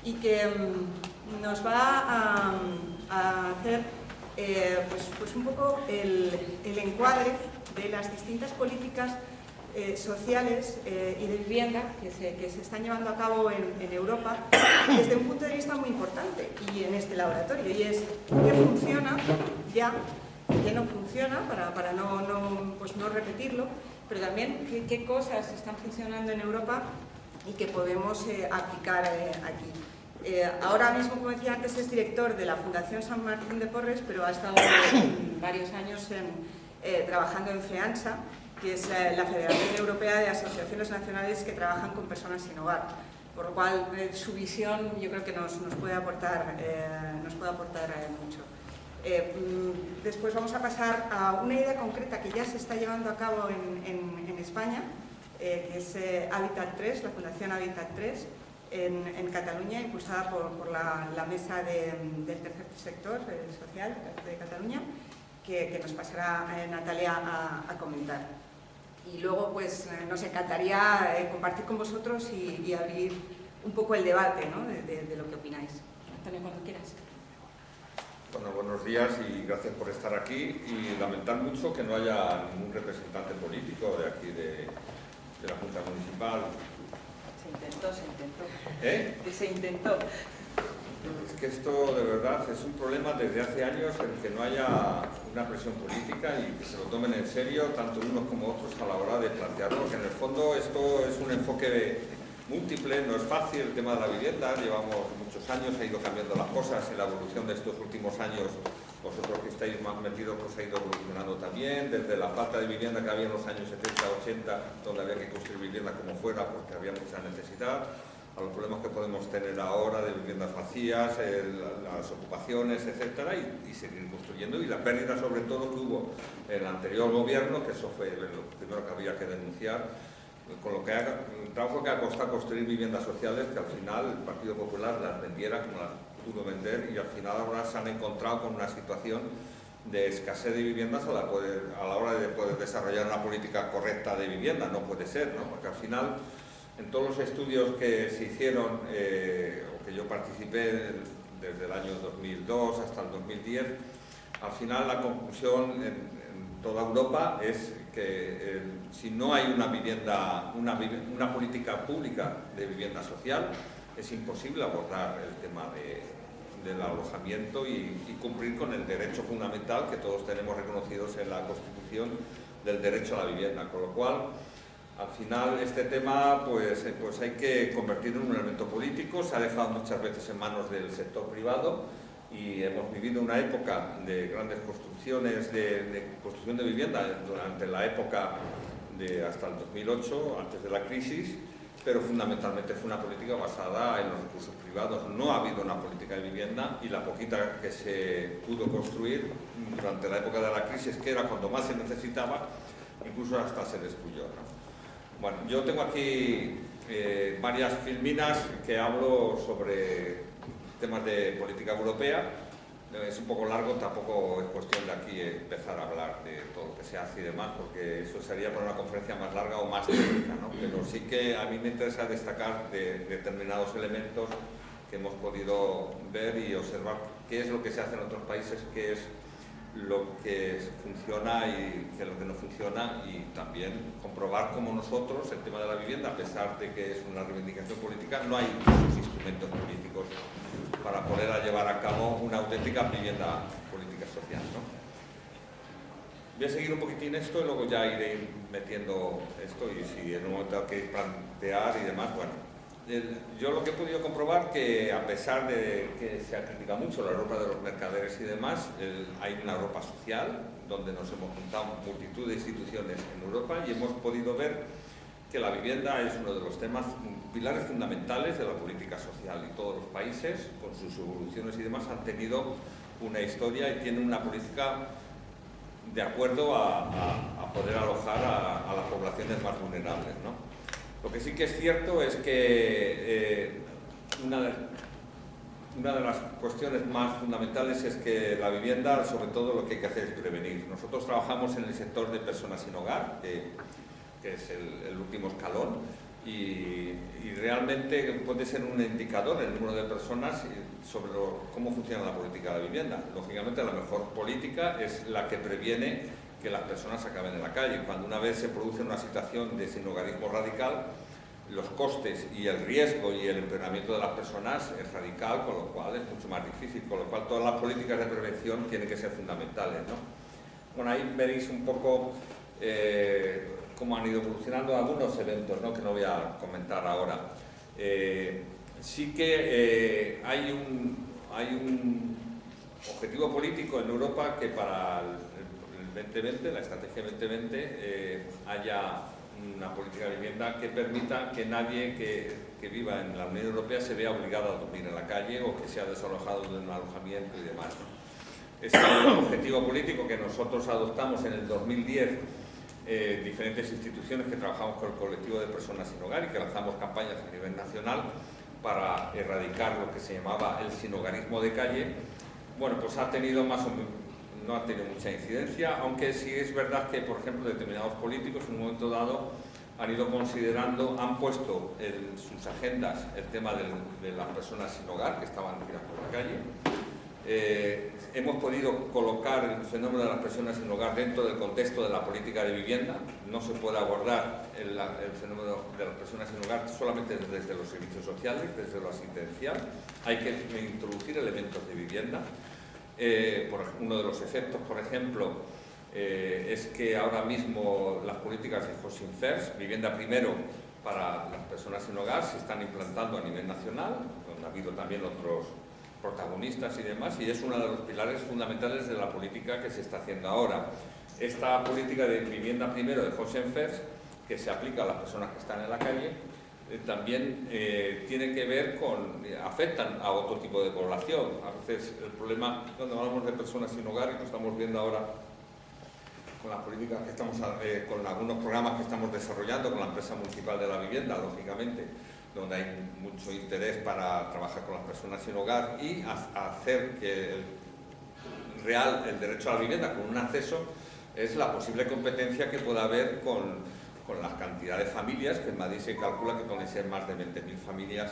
y que nos va a hacer pues un poco el encuadre de las distintas políticas sociales y de vivienda que se están llevando a cabo en Europa desde un punto de vista muy importante y en este laboratorio, y es qué funciona ya, qué no funciona para no repetirlo, pero también qué cosas están funcionando en Europa y que podemos aplicar aquí. Ahora mismo, como decía antes, es director de la Fundación San Martín de Porres, pero ha estado varios años trabajando en FEANSA, que es la Federación Europea de Asociaciones Nacionales que trabajan con personas sin hogar, por lo cual su visión yo creo que nos puede aportar mucho. Después vamos a pasar a una idea concreta que ya se está llevando a cabo en España, que es Hábitat 3, la Fundación Hábitat 3, en Cataluña, impulsada por la Mesa del Tercer Sector Social de Cataluña, que nos pasará Natalia a comentar. Y luego pues nos encantaría compartir con vosotros y abrir un poco el debate, ¿no? de lo que opináis. Antonio, cuando quieras. Bueno, buenos días y gracias por estar aquí, y lamentar mucho que no haya ningún representante político de aquí de de la Junta Municipal. Se intentó. ¿Eh? Se intentó. Es que esto de verdad es un problema desde hace años, el que no haya una presión política y que se lo tomen en serio tanto unos como otros a la hora de plantearlo, porque en el fondo esto es un enfoque múltiple, no es fácil el tema de la vivienda, llevamos muchos años, ha ido cambiando las cosas, en la evolución de estos últimos años, vosotros que estáis más metidos, pues ha ido evolucionando también, desde la falta de vivienda que había en los años 70, 80, donde había que construir vivienda como fuera porque había mucha necesidad, a los problemas que podemos tener ahora de viviendas vacías, las ocupaciones, etcétera, y seguir construyendo, y la pérdida sobre todo que hubo en el anterior gobierno, que eso fue lo primero que había que denunciar, con lo que el trabajo que ha costado construir viviendas sociales, que al final el Partido Popular las vendiera como las pudo vender, y al final ahora se han encontrado con una situación de escasez de viviendas a la hora de poder desarrollar una política correcta de vivienda. No puede ser, ¿no? Porque al final, en todos los estudios que se hicieron, o que yo participé desde el año 2002 hasta el 2010, al final la conclusión en toda Europa es que si no hay una política pública de vivienda social, es imposible abordar el tema del alojamiento y cumplir con el derecho fundamental que todos tenemos reconocidos en la Constitución del derecho a la vivienda. Con lo cual, al final, este tema pues hay que convertirlo en un elemento político. Se ha dejado muchas veces en manos del sector privado y hemos vivido una época de grandes construcciones, de construcción de vivienda durante la época de hasta el 2008, antes de la crisis, pero fundamentalmente fue una política basada en los recursos privados. No ha habido una política de vivienda, y la poquita que se pudo construir durante la época de la crisis, que era cuando más se necesitaba, incluso hasta se destruyó, ¿no? Bueno, yo tengo aquí varias filminas que hablo sobre temas de política europea. Es un poco largo, tampoco es cuestión de aquí empezar a hablar de todo lo que se hace y demás, porque eso sería para una conferencia más larga o más técnica, ¿no? Pero sí que a mí me interesa destacar de determinados elementos que hemos podido ver y observar qué es lo que se hace en otros países, qué es lo que funciona y qué es lo que no funciona, y también comprobar cómo nosotros, el tema de la vivienda, a pesar de que es una reivindicación política, no hay muchos instrumentos políticos para poder llevar a cabo una auténtica vivienda política social, ¿no? Voy a seguir un poquitín esto y luego ya iré metiendo esto, y si en un momento hay que plantear y demás, bueno. Yo lo que he podido comprobar que, a pesar de que se ha criticado mucho la Europa de los mercaderes y demás, hay una Europa social donde nos hemos juntado multitud de instituciones en Europa y hemos podido ver que la vivienda es uno de los temas, pilares fundamentales de la política social, y todos los países, con sus evoluciones y demás, han tenido una historia y tienen una política de acuerdo a poder alojar a las poblaciones más vulnerables, ¿no? Lo que sí que es cierto es que una de las cuestiones más fundamentales es que la vivienda, sobre todo, lo que hay que hacer es prevenir. Nosotros trabajamos en el sector de personas sin hogar, que es el último escalón, y realmente puede ser un indicador el número de personas sobre cómo funciona la política de la vivienda. Lógicamente, la mejor política es la que previene que las personas acaben en la calle. Cuando una vez se produce una situación de sinhogarismo radical, los costes y el riesgo y el empeoramiento de las personas es radical, con lo cual es mucho más difícil, con lo cual todas las políticas de prevención tienen que ser fundamentales, ¿no? Bueno, ahí veréis un poco cómo han ido evolucionando algunos eventos, ¿no?, que no voy a comentar ahora. Sí que hay un objetivo político en Europa que para el 2020, la estrategia 2020, haya una política de vivienda que permita que nadie que viva en la Unión Europea se vea obligado a dormir en la calle o que sea desalojado de un alojamiento y demás, ¿no? Este objetivo político que nosotros adoptamos en el 2010, diferentes instituciones que trabajamos con el colectivo de personas sin hogar y que lanzamos campañas a nivel nacional para erradicar lo que se llamaba el sinhogarismo de calle. Bueno, pues ha tenido más o menos, no ha tenido mucha incidencia, aunque sí es verdad que, por ejemplo, determinados políticos en un momento dado han ido considerando, han puesto en sus agendas el tema de las personas sin hogar que estaban tiradas por la calle, hemos podido colocar el fenómeno de las personas sin hogar dentro del contexto de la política de vivienda. No se puede abordar el fenómeno de las personas sin hogar solamente desde los servicios sociales, desde lo asistencial. Hay que introducir elementos de vivienda. Uno de los efectos, por ejemplo, es que ahora mismo las políticas de Housing First, vivienda primero para las personas sin hogar, se están implantando a nivel nacional, donde ha habido también otros protagonistas y demás, y es uno de los pilares fundamentales de la política que se está haciendo ahora. Esta política de vivienda primero de Housing First, que se aplica a las personas que están en la calle, también tiene que ver con, afectan a otro tipo de población. A veces el problema, cuando hablamos de personas sin hogar, y lo estamos viendo ahora con las políticas que estamos, con algunos programas que estamos desarrollando con la empresa municipal de la vivienda, lógicamente, donde hay mucho interés para trabajar con las personas sin hogar y hacer que el derecho a la vivienda con un acceso es la posible competencia que pueda haber con la cantidad de familias, que en Madrid se calcula que pueden ser más de 20.000 familias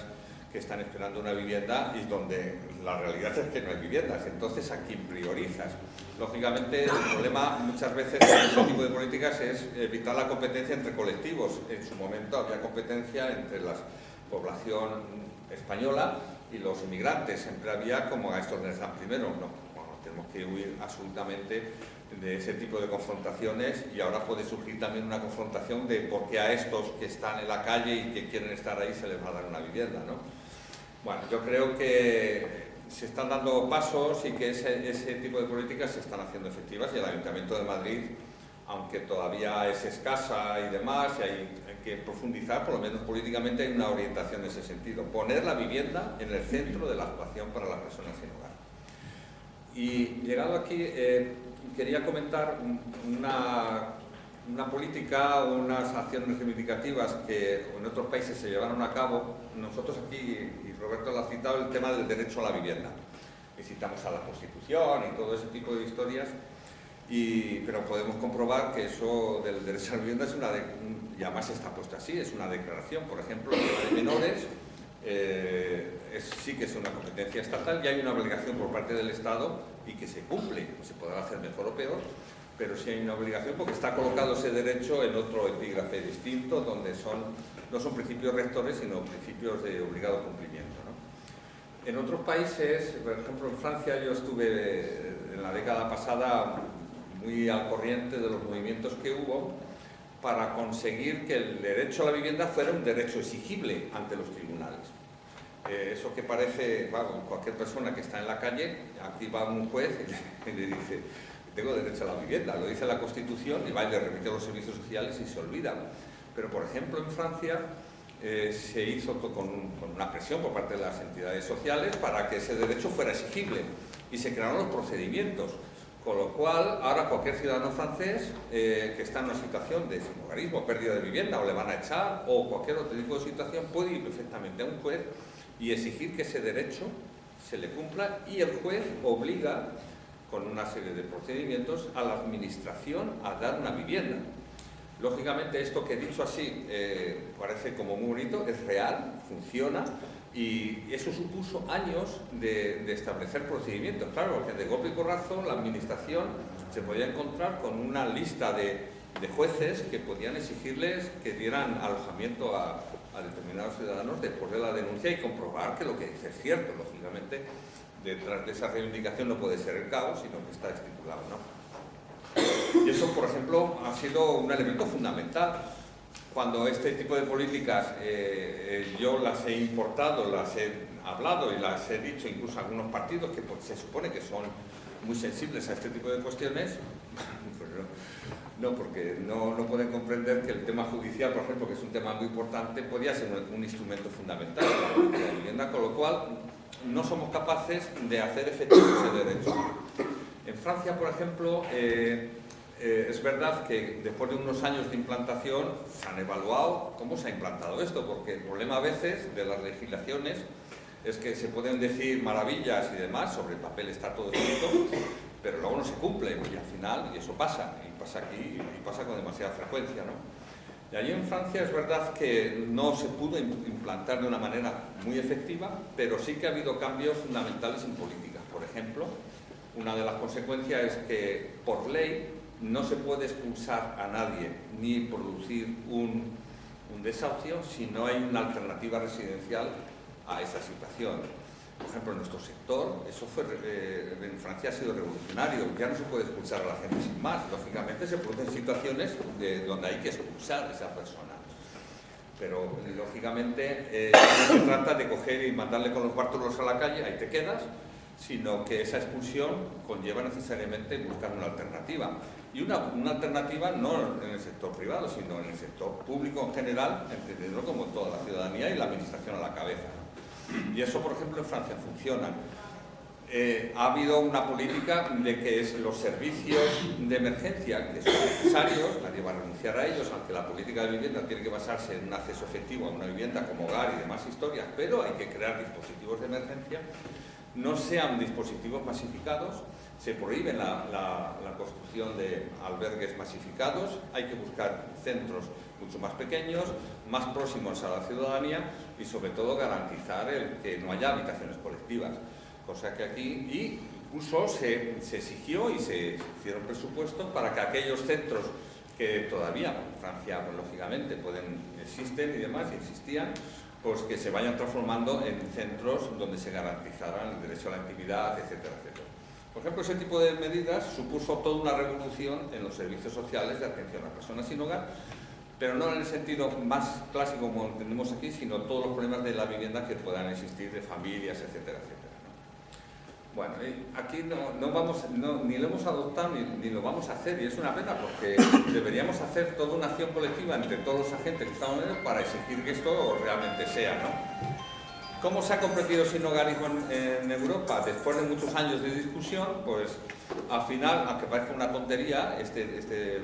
que están esperando una vivienda y donde la realidad es que no hay viviendas. Entonces, ¿a quién priorizas? Lógicamente, el problema muchas veces en este tipo de políticas es evitar la competencia entre colectivos. En su momento había competencia entre la población española y los inmigrantes. Siempre había como a estos les dan primero. No, bueno, tenemos que huir absolutamente de ese tipo de confrontaciones, y ahora puede surgir también una confrontación de por qué a estos que están en la calle y que quieren estar ahí se les va a dar una vivienda, ¿no? Bueno, yo creo que se están dando pasos y que ese tipo de políticas se están haciendo efectivas, y el Ayuntamiento de Madrid, aunque todavía es escasa y demás, y hay que profundizar, por lo menos políticamente hay una orientación en ese sentido, poner la vivienda en el centro de la actuación para las personas sin hogar. Y llegado aquí, quería comentar una política, unas acciones reivindicativas que en otros países se llevaron a cabo. Nosotros aquí, y Roberto lo ha citado, el tema del derecho a la vivienda. Visitamos a la Constitución y todo ese tipo de historias, pero podemos comprobar que eso del derecho a la vivienda es y además está puesto así, es una declaración. Por ejemplo, el tema de menores sí que es una competencia estatal y hay una obligación por parte del Estado y que se cumple. Se podrá hacer mejor o peor, pero sí hay una obligación porque está colocado ese derecho en otro epígrafe distinto, donde no son principios rectores, sino principios de obligado cumplimiento, ¿no? En otros países, por ejemplo en Francia, yo estuve en la década pasada muy al corriente de los movimientos que hubo para conseguir que el derecho a la vivienda fuera un derecho exigible ante los tribunales. Eso que parece, bueno, cualquier persona que está en la calle, aquí va un juez y le dice: tengo derecho a la vivienda, lo dice la Constitución, y va y le remite a los servicios sociales y se olvida. Pero, por ejemplo, en Francia se hizo con una presión por parte de las entidades sociales para que ese derecho fuera exigible, y se crearon los procedimientos, con lo cual ahora cualquier ciudadano francés que está en una situación de sinhogarismo, pérdida de vivienda, o le van a echar, o cualquier otro tipo de situación, puede ir perfectamente a un juez y exigir que ese derecho se le cumpla, y el juez obliga con una serie de procedimientos a la administración a dar una vivienda. Lógicamente, esto que he dicho así parece como muy bonito, es real, funciona, y eso supuso años de establecer procedimientos. Claro, porque de golpe y porrazo la administración se podía encontrar con una lista de jueces que podían exigirles que dieran alojamiento a determinados ciudadanos después de la denuncia, y comprobar que lo que dice es cierto. Lógicamente, detrás de esa reivindicación no puede ser el caos, sino que está estipulado, ¿no? Y eso, por ejemplo, ha sido un elemento fundamental. Cuando este tipo de políticas yo las he importado, las he hablado y las he dicho incluso a algunos partidos que se supone que son muy sensibles a este tipo de cuestiones, pues no, porque no pueden comprender que el tema judicial, por ejemplo, que es un tema muy importante, podría ser un instrumento fundamental para la política de vivienda, con lo cual no somos capaces de hacer efectivo ese derecho. En Francia, por ejemplo, es verdad que después de unos años de implantación se han evaluado cómo se ha implantado esto, porque el problema a veces de las legislaciones es que se pueden decir maravillas y demás, sobre el papel está todo escrito, pero luego no se cumple, y al final, y eso pasa, y pasa aquí, y pasa con demasiada frecuencia, ¿no? Y allí en Francia es verdad que no se pudo implantar de una manera muy efectiva, pero sí que ha habido cambios fundamentales en políticas. Por ejemplo, una de las consecuencias es que por ley no se puede expulsar a nadie ni producir un desahucio si no hay una alternativa residencial a esa situación. Por ejemplo, en nuestro sector, eso en Francia ha sido revolucionario. Ya no se puede expulsar a la gente sin más. Lógicamente se producen situaciones donde hay que expulsar a esa persona. Pero, lógicamente, no se trata de coger y mandarle con los bártulos a la calle, ahí te quedas, sino que esa expulsión conlleva necesariamente buscar una alternativa. Y una alternativa no en el sector privado, sino en el sector público en general, entendiendo como toda la ciudadanía y la administración a la cabeza. Y eso, por ejemplo, en Francia funciona. Ha habido una política de que los servicios de emergencia, que son necesarios, nadie va a renunciar a ellos, aunque la política de vivienda tiene que basarse en un acceso efectivo a una vivienda como hogar y demás historias, pero hay que crear dispositivos de emergencia, no sean dispositivos masificados, se prohíbe la construcción de albergues masificados, hay que buscar centros mucho más pequeños, más próximos a la ciudadanía y sobre todo garantizar que no haya habitaciones colectivas. Cosa que aquí incluso se exigió y se hicieron presupuestos para que aquellos centros que todavía en Francia, pues, lógicamente, existen y demás, y existían, pues que se vayan transformando en centros donde se garantizaran el derecho a la intimidad, etcétera, etcétera. Por ejemplo, ese tipo de medidas supuso toda una revolución en los servicios sociales de atención a personas sin hogar, pero no en el sentido más clásico como entendemos aquí, sino todos los problemas de la vivienda que puedan existir, de familias, etcétera, etcétera. Bueno, aquí ni lo hemos adoptado ni lo vamos a hacer, y es una pena porque deberíamos hacer toda una acción colectiva entre todos los agentes que estamos en ello para exigir que esto realmente sea, ¿no? ¿Cómo se ha comprendido sin hogarismo en Europa? Después de muchos años de discusión, pues al final, aunque parezca una tontería este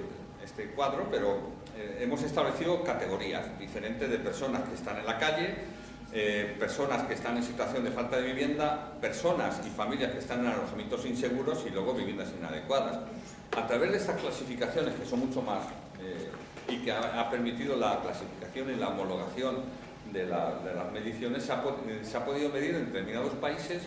cuadro, pero hemos establecido categorías diferentes de personas que están en la calle, personas que están en situación de falta de vivienda, personas y familias que están en alojamientos inseguros y luego viviendas inadecuadas. A través de estas clasificaciones, que son mucho más, y que ha permitido la clasificación y la homologación de las mediciones, se ha podido medir en determinados países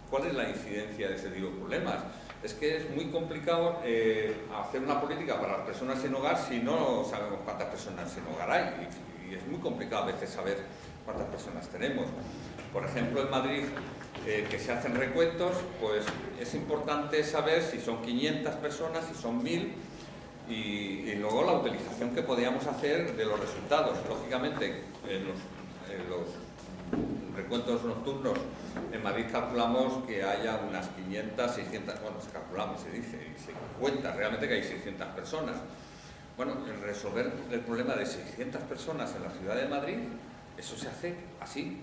cuál es la incidencia de este tipo de problemas. Es que es muy complicado hacer una política para las personas sin hogar si no sabemos cuántas personas sin hogar hay, y es muy complicado a veces saber cuántas personas tenemos. Por ejemplo, en Madrid, que se hacen recuentos, pues es importante saber si son 500 personas, si son 1000, y luego la utilización que podíamos hacer de los resultados. Lógicamente, en los recuentos nocturnos en Madrid calculamos que haya unas 500, 600, bueno, se dice, y se cuenta realmente que hay 600 personas. Bueno, en resolver el problema de 600 personas en la ciudad de Madrid, eso se hace así.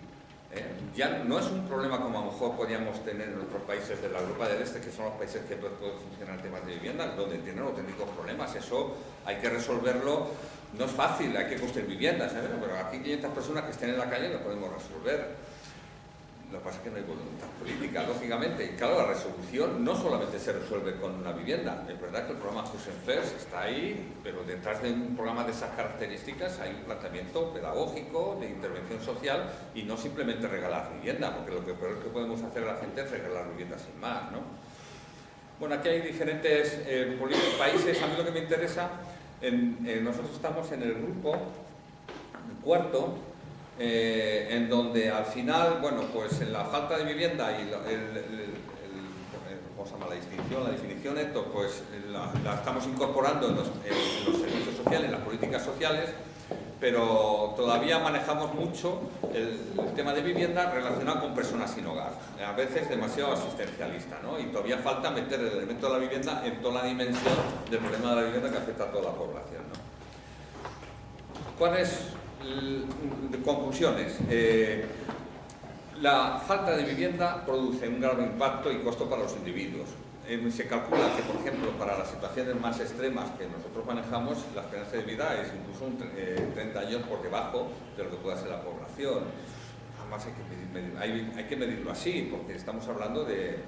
Ya no es un problema como a lo mejor podríamos tener en otros países de la Europa del Este, que son los países que pueden funcionar temas de vivienda, donde tienen auténticos problemas. Eso hay que resolverlo, no es fácil, hay que construir viviendas, ¿sabes? Pero aquí 500 personas que estén en la calle lo podemos resolver. Lo que pasa es que no hay voluntad política, lógicamente. Y claro, la resolución no solamente se resuelve con una vivienda. Es verdad que el programa Husen First está ahí, pero detrás de un programa de esas características hay un planteamiento pedagógico, de intervención social, y no simplemente regalar vivienda, porque lo que peor que podemos hacer a la gente es regalar vivienda sin más, ¿no? Bueno, aquí hay diferentes países. A mí lo que me interesa, nosotros estamos en el grupo cuarto, en donde al final, bueno, pues en la falta de vivienda y ¿cómo se llama? La distinción, la definición, esto, pues la estamos incorporando en los servicios sociales, en las políticas sociales, pero todavía manejamos mucho el tema de vivienda relacionado con personas sin hogar, a veces demasiado asistencialista, ¿no? Y todavía falta meter el elemento de la vivienda en toda la dimensión del problema de la vivienda que afecta a toda la población, ¿no? ¿Cuáles conclusiones? La falta de vivienda produce un grave impacto y costo para los individuos. Se calcula que, por ejemplo, para las situaciones más extremas que nosotros manejamos, la esperanza de vida es incluso 30 años por debajo de lo que pueda ser la población. Además hay que medirlo así, porque estamos hablando de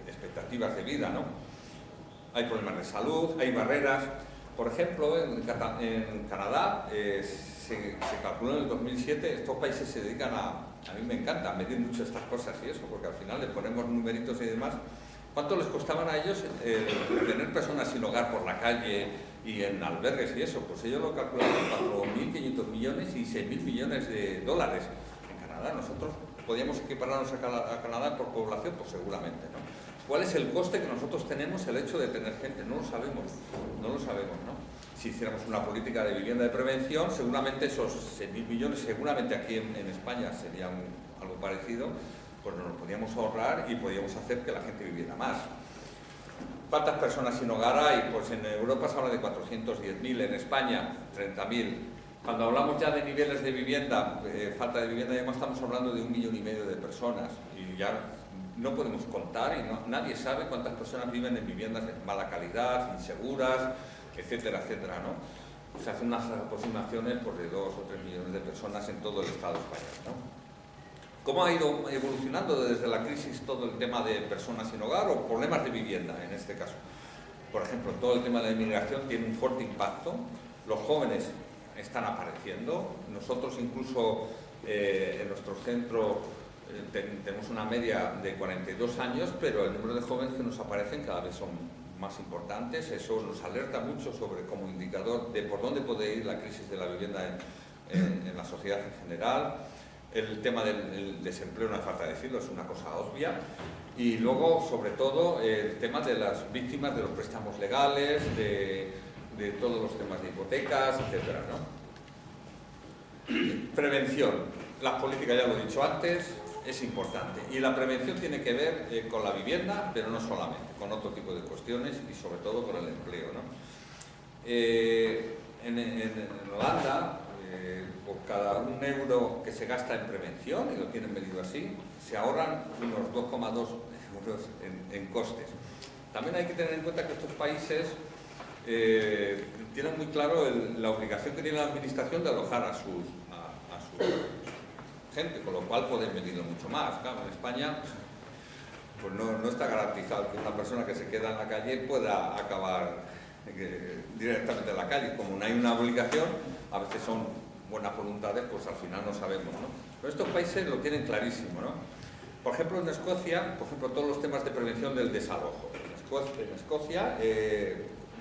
expectativas de vida, ¿no? Hay problemas de salud, hay barreras. Por ejemplo, en Canadá se calculó en el 2007, estos países se dedican a mí me encanta medir mucho estas cosas y eso, porque al final les ponemos numeritos y demás. ¿Cuánto les costaban a ellos tener personas sin hogar por la calle y en albergues y eso? Pues ellos lo calculaban 4.500 millones y 6.000 millones de dólares. En Canadá, nosotros podíamos equipararnos a Canadá por población, pues seguramente, ¿no? ¿Cuál es el coste que nosotros tenemos el hecho de tener gente? No lo sabemos, ¿no? Si hiciéramos una política de vivienda de prevención, seguramente esos 6.000 millones, seguramente aquí en España sería algo parecido, pues nos lo podíamos ahorrar y podíamos hacer que la gente viviera más. ¿Cuántas personas sin hogar hay? Pues en Europa se habla de 410.000, en España 30.000. Cuando hablamos ya de niveles de vivienda, falta de vivienda, ya estamos hablando de 1,5 millones de personas y ya no podemos contar y nadie sabe cuántas personas viven en viviendas de mala calidad, inseguras, etcétera, etcétera, ¿no? Se hacen unas aproximaciones pues, de 2 o 3 millones de personas en todo el Estado español, ¿no? ¿Cómo ha ido evolucionando desde la crisis todo el tema de personas sin hogar o problemas de vivienda en este caso? Por ejemplo, todo el tema de la inmigración tiene un fuerte impacto, los jóvenes están apareciendo, nosotros incluso en nuestro centro tenemos una media de 42 años, pero el número de jóvenes que nos aparecen cada vez son más importantes, eso nos alerta mucho sobre como indicador de por dónde puede ir la crisis de la vivienda en la sociedad en general. El tema del desempleo, no hace falta decirlo, es una cosa obvia. Y luego, sobre todo, el tema de las víctimas de los préstamos legales, de todos los temas de hipotecas, etcétera, ¿no? Prevención. Las políticas, ya lo he dicho antes, es importante. Y la prevención tiene que ver con la vivienda, pero no solamente, con otro tipo de cuestiones y sobre todo con el empleo, ¿no? En Holanda, por cada €1 que se gasta en prevención, y lo tienen medido así, se ahorran unos 2,2 euros en costes. También hay que tener en cuenta que estos países tienen muy claro la obligación que tiene la administración de alojar a su gente, con lo cual pueden medirlo mucho más. Claro, en España pues no está garantizado que una persona que se queda en la calle pueda acabar directamente en la calle. Como no hay una obligación, a veces son buenas voluntades, pues al final no sabemos, ¿no? Pero estos países lo tienen clarísimo, ¿no? Por ejemplo, en Escocia, todos los temas de prevención del desalojo. En Escocia,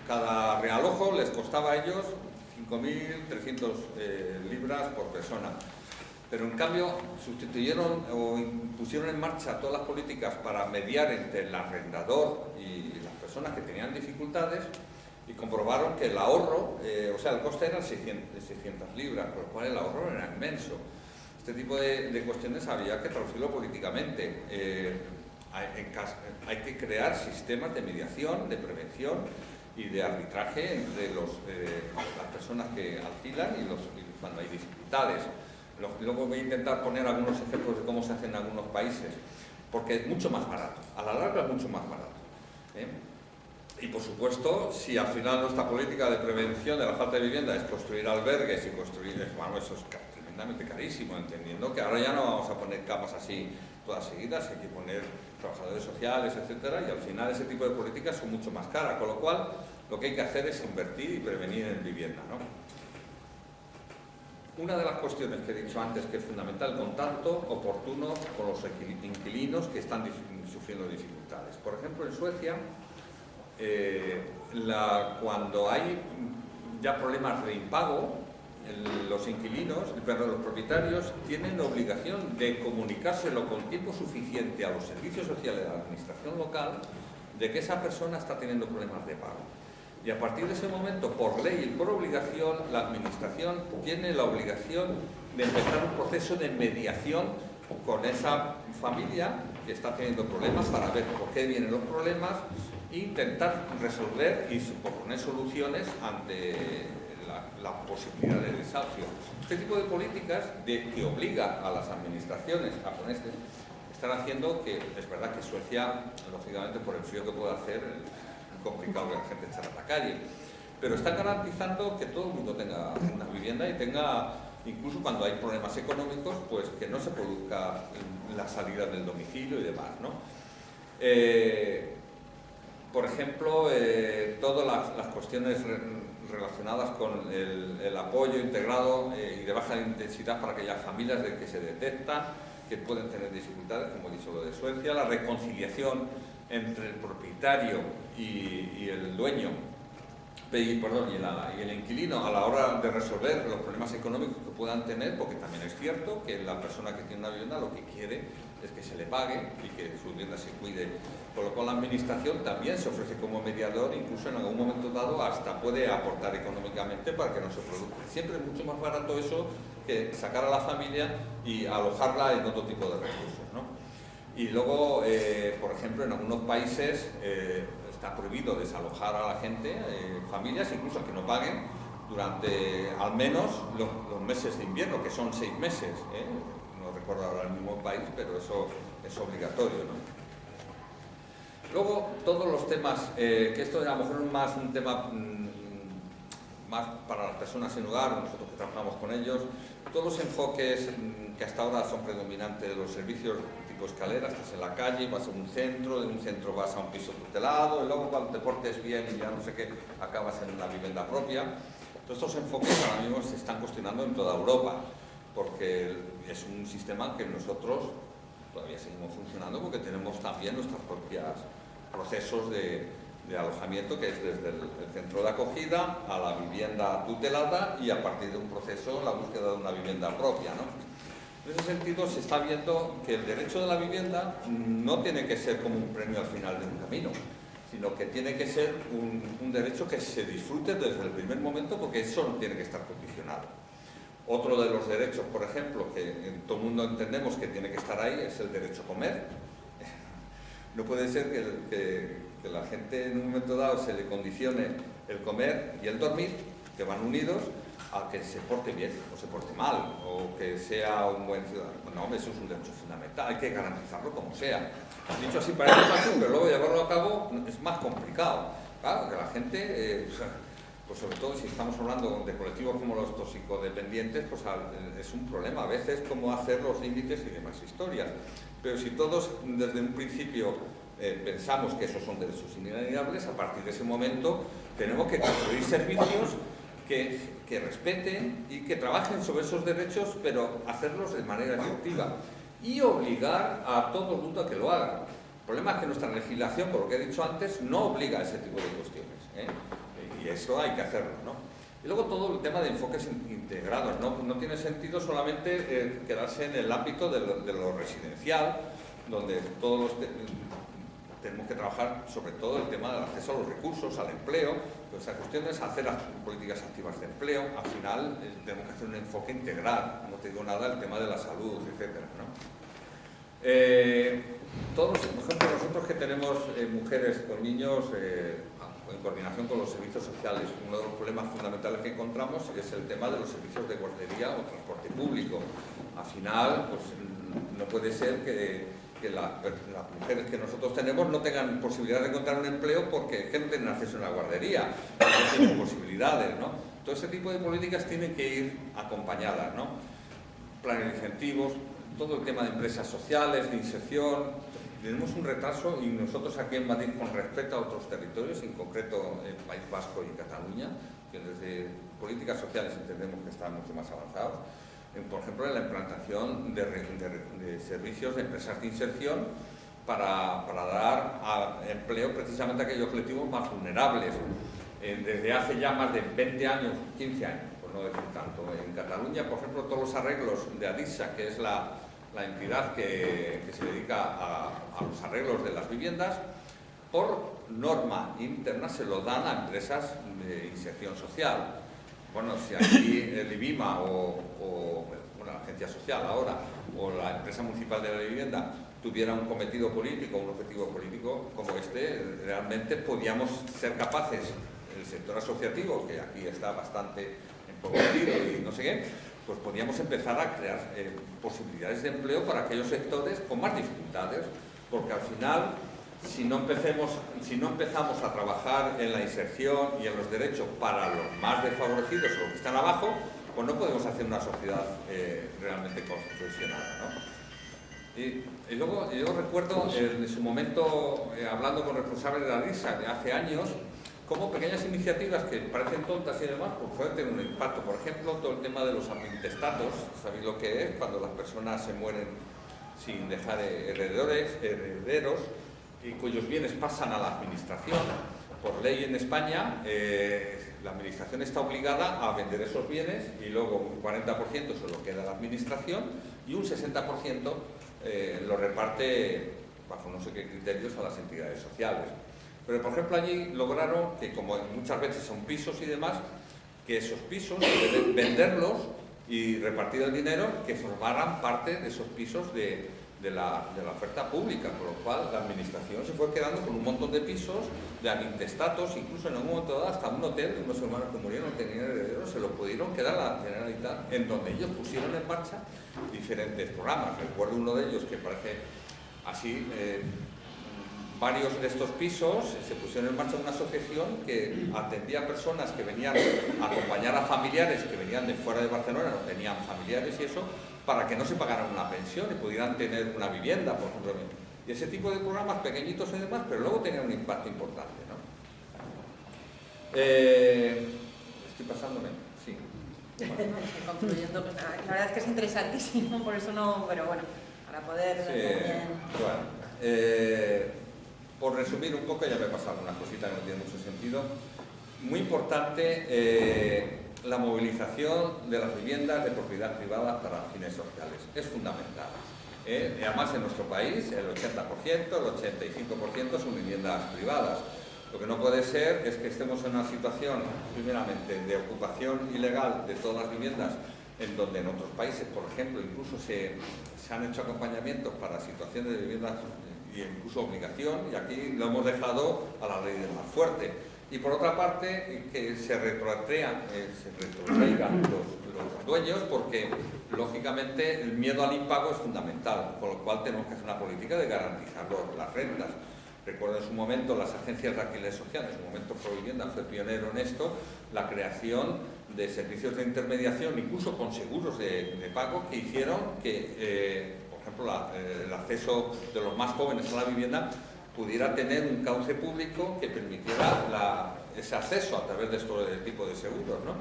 cada realojo les costaba a ellos 5.300 libras por persona. Pero en cambio sustituyeron o pusieron en marcha todas las políticas para mediar entre el arrendador y las personas que tenían dificultades y comprobaron que el ahorro, o sea, el coste era 600 libras, por lo cual el ahorro era inmenso. Este tipo de cuestiones había que traducirlo políticamente. Hay que crear sistemas de mediación, de prevención y de arbitraje entre las personas que alquilan y cuando hay dificultades. Luego voy a intentar poner algunos ejemplos de cómo se hace en algunos países, porque es mucho más barato, a la larga es mucho más barato. Y por supuesto, si al final nuestra política de prevención de la falta de vivienda es construir albergues y construir, bueno, eso es tremendamente carísimo, entendiendo que ahora ya no vamos a poner camas así todas seguidas, hay que poner trabajadores sociales, etcétera, y al final ese tipo de políticas son mucho más caras, con lo cual lo que hay que hacer es invertir y prevenir en vivienda, ¿no? Una de las cuestiones que he dicho antes que es fundamental, el contacto oportuno con los inquilinos que están sufriendo dificultades. Por ejemplo, en Suecia, cuando hay ya problemas de impago, los propietarios tienen obligación de comunicárselo con tiempo suficiente a los servicios sociales de la administración local de que esa persona está teniendo problemas de pago. Y a partir de ese momento, por ley y por obligación, la administración tiene la obligación de empezar un proceso de mediación con esa familia que está teniendo problemas para ver por qué vienen los problemas e intentar resolver y proponer soluciones ante la posibilidad de desahucio. Este tipo de políticas que obliga a las administraciones a ponerse están haciendo que, es verdad que Suecia, lógicamente por el frío que puede hacer, es complicado que la gente esté en la calle, pero están garantizando que todo el mundo tenga una vivienda y tenga, incluso cuando hay problemas económicos, pues que no se produzca la salida del domicilio y demás, ¿no? Por ejemplo, todas las cuestiones relacionadas con el apoyo integrado y de baja intensidad para aquellas familias de que se detecta que pueden tener dificultades, como he dicho lo de Suecia, la reconciliación entre el propietario y el dueño, perdón, y el inquilino a la hora de resolver los problemas económicos que puedan tener, porque también es cierto que la persona que tiene una vivienda lo que quiere es que se le pague y que su vivienda se cuide. Con lo cual la administración también se ofrece como mediador, incluso en algún momento dado hasta puede aportar económicamente para que no se produzca. Siempre es mucho más barato eso que sacar a la familia y alojarla en otro tipo de recursos, ¿no? Y luego, por ejemplo, en algunos países está prohibido desalojar a la gente, familias, incluso que no paguen, durante al menos los meses de invierno, que son 6 meses. No recuerdo ahora el mismo país, pero eso es obligatorio, ¿no? Luego, todos los temas, que esto a lo mejor es más un tema más para las personas sin hogar, nosotros que trabajamos con ellos, todos los enfoques que hasta ahora son predominantes de los servicios tipo escalera, estás en la calle, vas a un centro, de un centro vas a un piso tutelado, y luego cuando te portes bien y ya no sé qué, acabas en una vivienda propia. Todos estos enfoques ahora mismo se están cuestionando en toda Europa, porque es un sistema que nosotros todavía seguimos funcionando porque tenemos también nuestros propios procesos de alojamiento, que es desde el centro de acogida a la vivienda tutelada y a partir de un proceso la búsqueda de una vivienda propia, ¿no? En ese sentido se está viendo que el derecho de la vivienda no tiene que ser como un premio al final de un camino, sino que tiene que ser un derecho que se disfrute desde el primer momento, porque eso no tiene que estar condicionado. Otro de los derechos, por ejemplo, que todo el mundo entendemos que tiene que estar ahí, es el derecho a comer. No puede ser que la gente en un momento dado se le condicione el comer y el dormir, que van unidos, a que se porte bien o se porte mal, o que sea un buen ciudadano. No, eso es un derecho fundamental, hay que garantizarlo como sea. Dicho así parece fácil, pero luego llevarlo a cabo es más complicado. Claro, que la gente, pues sobre todo si estamos hablando de colectivos como los toxicodependientes, pues es un problema a veces cómo hacer los límites y demás historias. Pero si todos desde un principio pensamos que esos son derechos inalienables, a partir de ese momento tenemos que construir servicios que respeten y que trabajen sobre esos derechos, pero hacerlos de manera efectiva y obligar a todo el mundo a que lo haga. El problema es que nuestra legislación, por lo que he dicho antes, no obliga a ese tipo de cuestiones, y eso hay que hacerlo, ¿no? Y luego todo el tema de enfoques integrados, no tiene sentido solamente quedarse en el ámbito de lo residencial, donde todos tenemos que trabajar sobre todo el tema del acceso a los recursos, al empleo. Pues la cuestión es hacer las políticas activas de empleo. Al final tenemos que hacer un enfoque integral, no te digo nada el tema de la salud, etcétera, ¿no? Todos, por ejemplo, nosotros que tenemos mujeres con niños, en coordinación con los servicios sociales, uno de los problemas fundamentales que encontramos es el tema de los servicios de guardería o transporte público. Al final, pues no puede ser que las mujeres que nosotros tenemos no tengan posibilidad de encontrar un empleo porque es que no tienen acceso a una guardería, no tienen posibilidades, ¿no? Todo ese tipo de políticas tienen que ir acompañadas, ¿no? Planes de incentivos, todo el tema de empresas sociales, de inserción. Tenemos un retraso y nosotros aquí en Madrid, con respecto a otros territorios, en concreto el País Vasco y Cataluña, que desde políticas sociales entendemos que están mucho más avanzados, por ejemplo, en la implantación de servicios de empresas de inserción para dar empleo precisamente a aquellos colectivos más vulnerables. Desde hace ya más de 20 años, 15 años, por no decir tanto. En Cataluña, por ejemplo, todos los arreglos de Adisa, que es la entidad que se dedica a los arreglos de las viviendas, por norma interna se lo dan a empresas de inserción social. Bueno, si aquí el IBIMA o la Agencia Social ahora, o la empresa municipal de la vivienda tuviera un cometido político, un objetivo político como este, realmente podíamos ser capaces, el sector asociativo, que aquí está bastante empobrecido y no sé qué, pues podíamos empezar a crear posibilidades de empleo para aquellos sectores con más dificultades, porque al final, si no empezamos a trabajar en la inserción y en los derechos para los más desfavorecidos o los que están abajo, pues no podemos hacer una sociedad realmente cohesionada, ¿no? Y luego yo recuerdo en su momento, hablando con responsables de la DISA de hace años, como pequeñas iniciativas que parecen tontas y demás, pues pueden tener un impacto. Por ejemplo, todo el tema de los intestatos, ¿sabéis lo que es? Cuando las personas se mueren sin dejar herederos y cuyos bienes pasan a la administración. Por ley en España, la administración está obligada a vender esos bienes y luego un 40% se lo queda a la administración y un 60% lo reparte bajo no sé qué criterios a las entidades sociales. Pero, por ejemplo, allí lograron que, como muchas veces son pisos y demás, que esos pisos, venderlos y repartir el dinero, que formaran parte de esos pisos de la oferta pública, con lo cual la administración se fue quedando con un montón de pisos, de intestatos, incluso en un momento dado hasta un hotel de unos hermanos que murieron, tenían herederos, se lo pudieron quedar a la Generalitat, en donde ellos pusieron en marcha diferentes programas. Recuerdo uno de ellos que parece así, varios de estos pisos se pusieron en marcha una asociación que atendía a personas que venían a acompañar a familiares que venían de fuera de Barcelona, no tenían familiares y eso, para que no se pagaran una pensión y pudieran tener una vivienda, por ejemplo. Y ese tipo de programas pequeñitos y demás, pero luego tenían un impacto importante, ¿no? ¿Estoy pasándome? Sí. Bueno, concluyendo, pues, la verdad es que es interesantísimo, por eso no, pero bueno, para poder también... Bueno, por resumir un poco, ya me he pasado una cosita que no tiene mucho sentido. Muy importante la movilización de las viviendas de propiedad privada para fines sociales. Es fundamental. Además, en nuestro país, el 80%, el 85% son viviendas privadas. Lo que no puede ser es que estemos en una situación, primeramente, de ocupación ilegal de todas las viviendas, en donde en otros países, por ejemplo, incluso se han hecho acompañamientos para situaciones de viviendas y incluso obligación, y aquí lo hemos dejado a la ley del más fuerte. Y por otra parte, que se retrotraigan los dueños, porque lógicamente el miedo al impago es fundamental, con lo cual tenemos que hacer una política de garantizar las rentas. Recuerdo en su momento las agencias de alquiler social, en su momento Provivienda fue pionero en esto, la creación de servicios de intermediación, incluso con seguros de pago, que hicieron que, por ejemplo, el acceso de los más jóvenes a la vivienda pudiera tener un cauce público que permitiera ese acceso a través de este tipo de seguros, ¿no?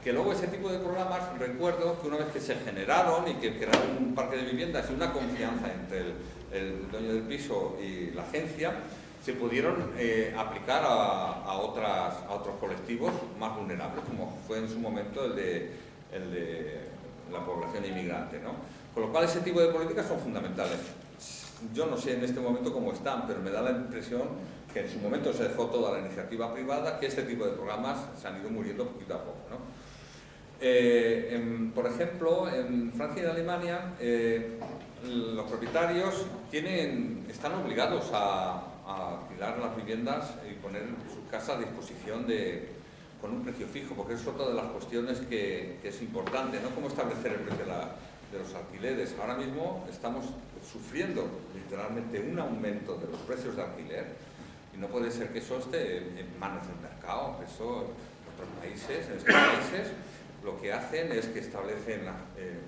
Que luego ese tipo de programas, recuerdo que una vez que se generaron y que crearon un parque de viviendas y una confianza entre el dueño del piso y la agencia, se pudieron aplicar a otros colectivos más vulnerables, como fue en su momento el de la población inmigrante, ¿no? Con lo cual ese tipo de políticas son fundamentales. Yo no sé en este momento cómo están, pero me da la impresión que en su momento se dejó toda la iniciativa privada, que este tipo de programas se han ido muriendo poquito a poco, ¿no? Por ejemplo, en Francia y en Alemania, los propietarios están obligados a alquilar las viviendas y poner su casa a disposición con un precio fijo, porque es otra de las cuestiones que es importante, ¿no? Cómo establecer el precio de los alquileres. Ahora mismo estamos sufriendo literalmente un aumento de los precios de alquiler y no puede ser que eso esté en manos del mercado. Eso en estos países lo que hacen es que establecen,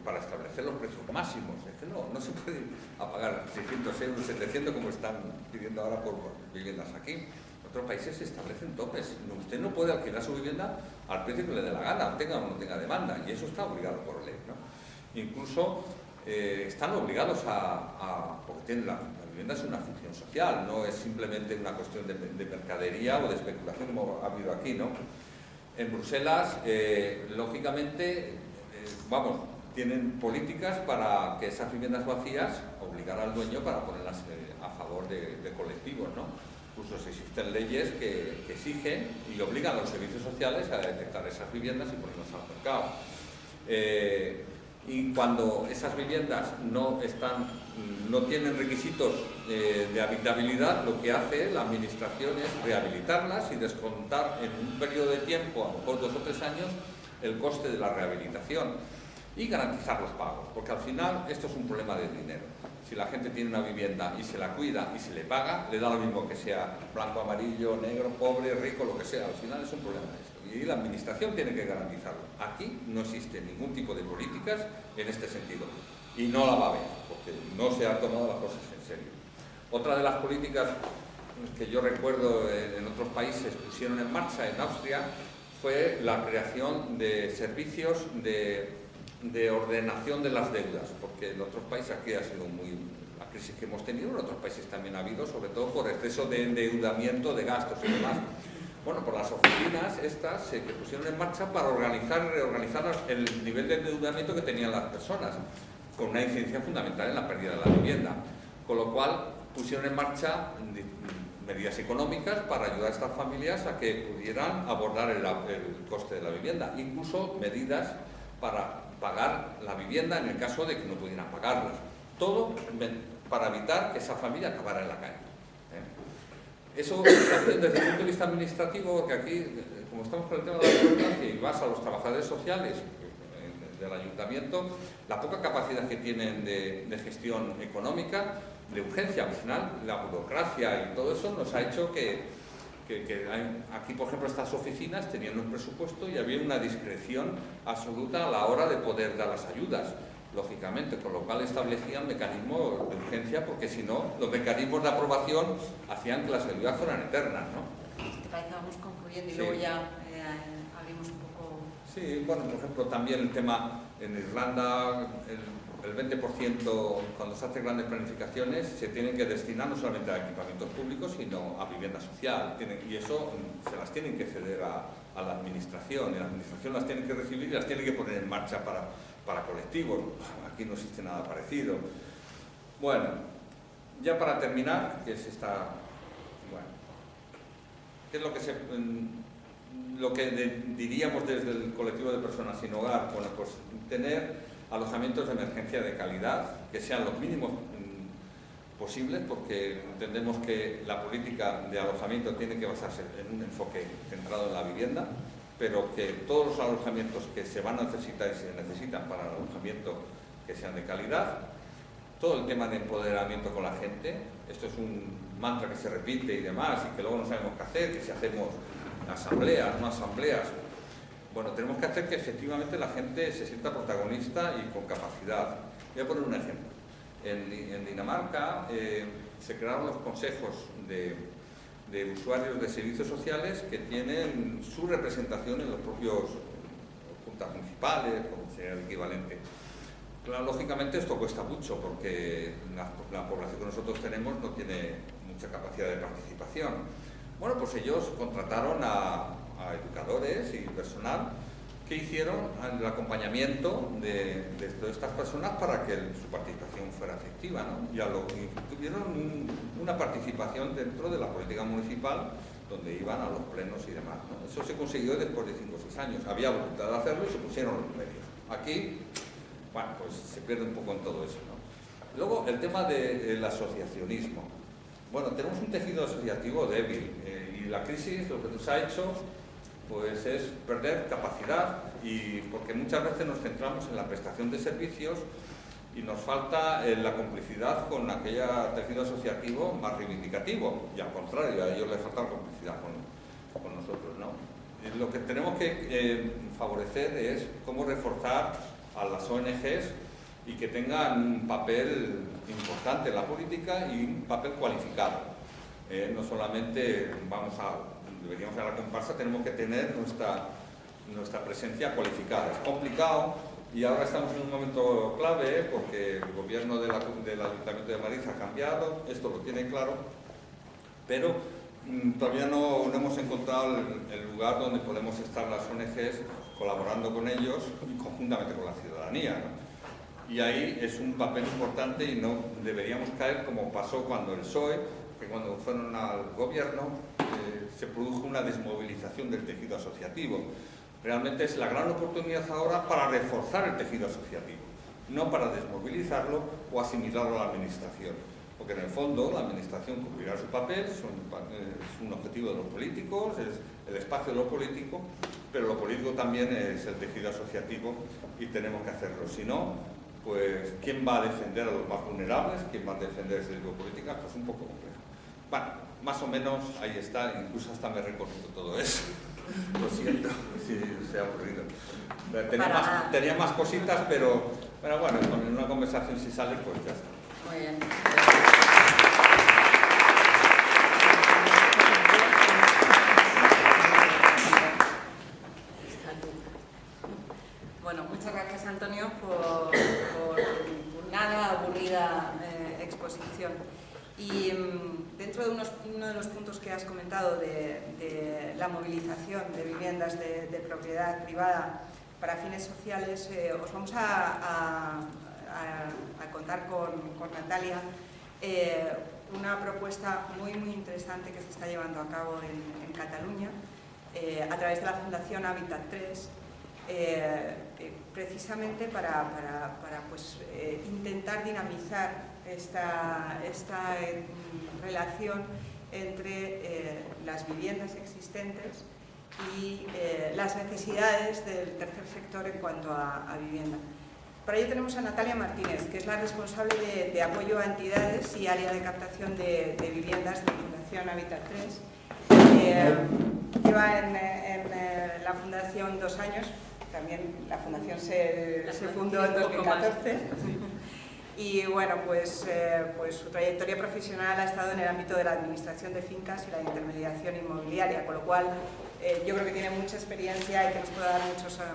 para establecer los precios máximos, es que no se puede pagar 600 euros, 700 como están pidiendo ahora por viviendas aquí. En otros países se establecen topes. Usted no puede alquilar su vivienda al precio que le dé la gana, tenga o no tenga demanda, y eso está obligado por ley, ¿no? Incluso están obligados porque la vivienda es una función social, no es simplemente una cuestión de mercadería o de especulación como ha habido aquí, ¿no? En Bruselas, lógicamente, tienen políticas para que esas viviendas vacías obligar al dueño para ponerlas a favor de colectivos, ¿no? Incluso existen leyes que exigen y obligan a los servicios sociales a detectar esas viviendas y ponerlas al mercado. Y cuando esas viviendas no tienen requisitos de habitabilidad, lo que hace la administración es rehabilitarlas y descontar en un periodo de tiempo, a lo mejor 2 o 3 años, el coste de la rehabilitación y garantizar los pagos, porque al final esto es un problema de dinero. Si la gente tiene una vivienda y se la cuida y se le paga, le da lo mismo que sea blanco, amarillo, negro, pobre, rico, lo que sea. Al final es un problema de esto. Y la administración tiene que garantizarlo. Aquí no existe ningún tipo de políticas en este sentido. Y no la va a haber, porque no se han tomado las cosas en serio. Otra de las políticas que yo recuerdo en otros países pusieron en marcha, en Austria, fue la creación de servicios de ordenación de las deudas, porque en otros países aquí ha sido la crisis que hemos tenido, en otros países también ha habido, sobre todo por exceso de endeudamiento, de gastos y demás. Bueno, por las oficinas estas que pusieron en marcha para reorganizar el nivel de endeudamiento que tenían las personas, con una incidencia fundamental en la pérdida de la vivienda, con lo cual pusieron en marcha medidas económicas para ayudar a estas familias a que pudieran abordar el coste de la vivienda, incluso medidas para pagar la vivienda en el caso de que no pudieran pagarlas. Todo para evitar que esa familia acabara en la calle. Eso desde el punto de vista administrativo, porque aquí, como estamos con el tema de la burocracia y vas a los trabajadores sociales del ayuntamiento, la poca capacidad que tienen de gestión económica, de urgencia, al final, la burocracia y todo eso nos ha hecho que aquí, por ejemplo, estas oficinas tenían un presupuesto y había una discreción absoluta a la hora de poder dar las ayudas, lógicamente, con lo cual establecían mecanismos de urgencia, porque si no, los mecanismos de aprobación hacían que las ayudas fueran eternas, ¿no? Si te parece, vamos concluyendo y Sí. luego ya abrimos un poco... Sí, bueno, por ejemplo, también el tema en Irlanda, el 20%, cuando se hacen grandes planificaciones, se tienen que destinar no solamente a equipamientos públicos, sino a vivienda social. Y eso se las tienen que ceder a la administración, y la administración las tiene que recibir y las tiene que poner en marcha para colectivos. Aquí no existe nada parecido. Bueno, ya para terminar, ¿qué es esta? Bueno, ¿qué es lo que diríamos desde el colectivo de personas sin hogar? Bueno, pues tener alojamientos de emergencia de calidad, que sean los mínimos posibles, porque entendemos que la política de alojamiento tiene que basarse en un enfoque centrado en la vivienda, pero que todos los alojamientos que se van a necesitar y se necesitan para el alojamiento que sean de calidad. Todo el tema de empoderamiento con la gente, esto es un mantra que se repite y demás, y que luego no sabemos qué hacer, que si hacemos asambleas, no asambleas. Bueno, tenemos que hacer que efectivamente la gente se sienta protagonista y con capacidad. Voy a poner un ejemplo. En Dinamarca se crearon los consejos de usuarios de servicios sociales que tienen su representación en los propios juntas municipales, como sea el equivalente. Claro, lógicamente esto cuesta mucho porque la población que nosotros tenemos no tiene mucha capacidad de participación. Bueno, pues ellos contrataron a educadores y personal que hicieron el acompañamiento de todas estas personas para que su participación fuera efectiva, ¿no? Y tuvieron una participación dentro de la política municipal, donde iban a los plenos y demás, ¿no? Eso se consiguió después de 5 o 6 años. Había voluntad de hacerlo y se pusieron los medios. Aquí, bueno, pues se pierde un poco en todo eso, ¿no? Luego, el tema del asociacionismo. Bueno, tenemos un tejido asociativo débil y la crisis lo que nos ha hecho pues es perder capacidad, y porque muchas veces nos centramos en la prestación de servicios y nos falta la complicidad con aquel tejido asociativo más reivindicativo, y al contrario, a ellos les falta la complicidad con nosotros, ¿no? Lo que tenemos que favorecer es cómo reforzar a las ONGs y que tengan un papel importante en la política y un papel cualificado. No solamente deberíamos a la comparsa, tenemos que tener nuestra presencia cualificada. Es complicado y ahora estamos en un momento clave porque el gobierno del Ayuntamiento de Madrid ha cambiado, esto lo tiene claro, pero todavía no hemos encontrado el lugar donde podemos estar las ONGs colaborando con ellos y conjuntamente con la ciudadanía, ¿no? Y ahí es un papel importante y no deberíamos caer como pasó cuando el PSOE, que cuando fueron al gobierno se produjo una desmovilización del tejido asociativo. Realmente es la gran oportunidad ahora para reforzar el tejido asociativo, no para desmovilizarlo o asimilarlo a la administración, porque en el fondo la administración cumplirá su papel, es un objetivo de los políticos, es el espacio de lo político, pero lo político también es el tejido asociativo y tenemos que hacerlo. Si no, pues ¿quién va a defender a los más vulnerables? ¿Quién va a defender ese tipo de política? Pues un poco complejo. Bueno, más o menos ahí está, incluso hasta me he recorrido todo eso. Lo siento si se ha ocurrido. Tenía más cositas, pero bueno, en una conversación si sale, pues ya está. Muy bien. todo uno de los puntos que has comentado de la movilización de viviendas de propiedad privada para fines sociales, os vamos a contar con Natalia una propuesta muy interesante que se está llevando a cabo en Cataluña a través de la Fundación Habitat 3, precisamente para pues, intentar dinamizar esta relación entre las viviendas existentes y las necesidades del tercer sector en cuanto a vivienda. Para ello tenemos a Natalia Martínez, que es la responsable de apoyo a entidades y área de captación de viviendas de Fundación Habitat 3. Lleva en la Fundación 2 años, también la Fundación se fundó en 2014. Y bueno, pues su trayectoria profesional ha estado en el ámbito de la administración de fincas y la intermediación inmobiliaria, con lo cual yo creo que tiene mucha experiencia y que nos puede dar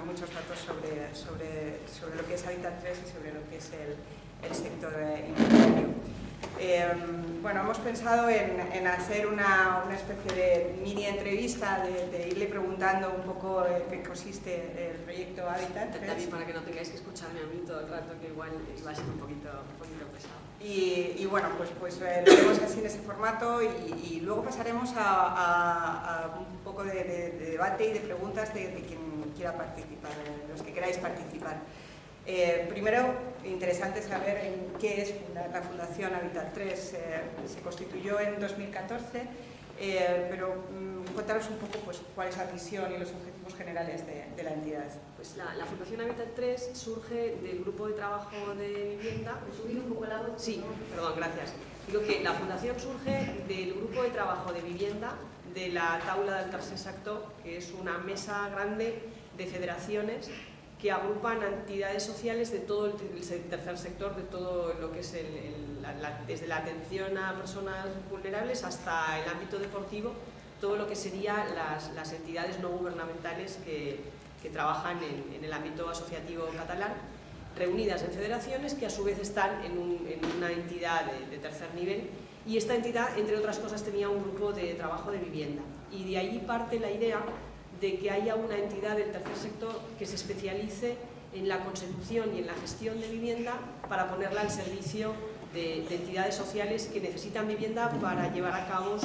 muchos datos sobre lo que es Habitat 3 y sobre lo que es el sector inmobiliario. Bueno, hemos pensado en hacer una especie de mini entrevista, de irle preguntando un poco en qué consiste el proyecto Habitat 3. También para que no tengáis que escucharme a mí todo el rato, que igual iba a ser un poquito pesado. Y bueno, pues lo haremos así en ese formato y luego pasaremos a un poco de debate y de preguntas de quien quiera participar, de los que queráis participar. Primero, interesante saber en qué es la Fundación Habitat 3. Se constituyó en 2014, pero cuéntanos un poco pues, cuál es la visión y los objetivos generales de la entidad. Pues la Fundación Habitat 3 surge del grupo de trabajo de vivienda. ¿Me subí un poco el audio? Sí, perdón, gracias. Digo que la Fundación surge del grupo de trabajo de vivienda de la Taula del Tercer Sector, que es una mesa grande de federaciones que agrupan entidades sociales de todo el tercer sector, de todo lo que es desde la atención a personas vulnerables hasta el ámbito deportivo, todo lo que serían las entidades no gubernamentales que trabajan en el ámbito asociativo catalán, reunidas en federaciones que a su vez están en una entidad de tercer nivel, y esta entidad, entre otras cosas, tenía un grupo de trabajo de vivienda, y de ahí parte la idea de que haya una entidad del tercer sector que se especialice en la consecución y en la gestión de vivienda para ponerla al servicio de entidades sociales que necesitan vivienda para llevar a cabo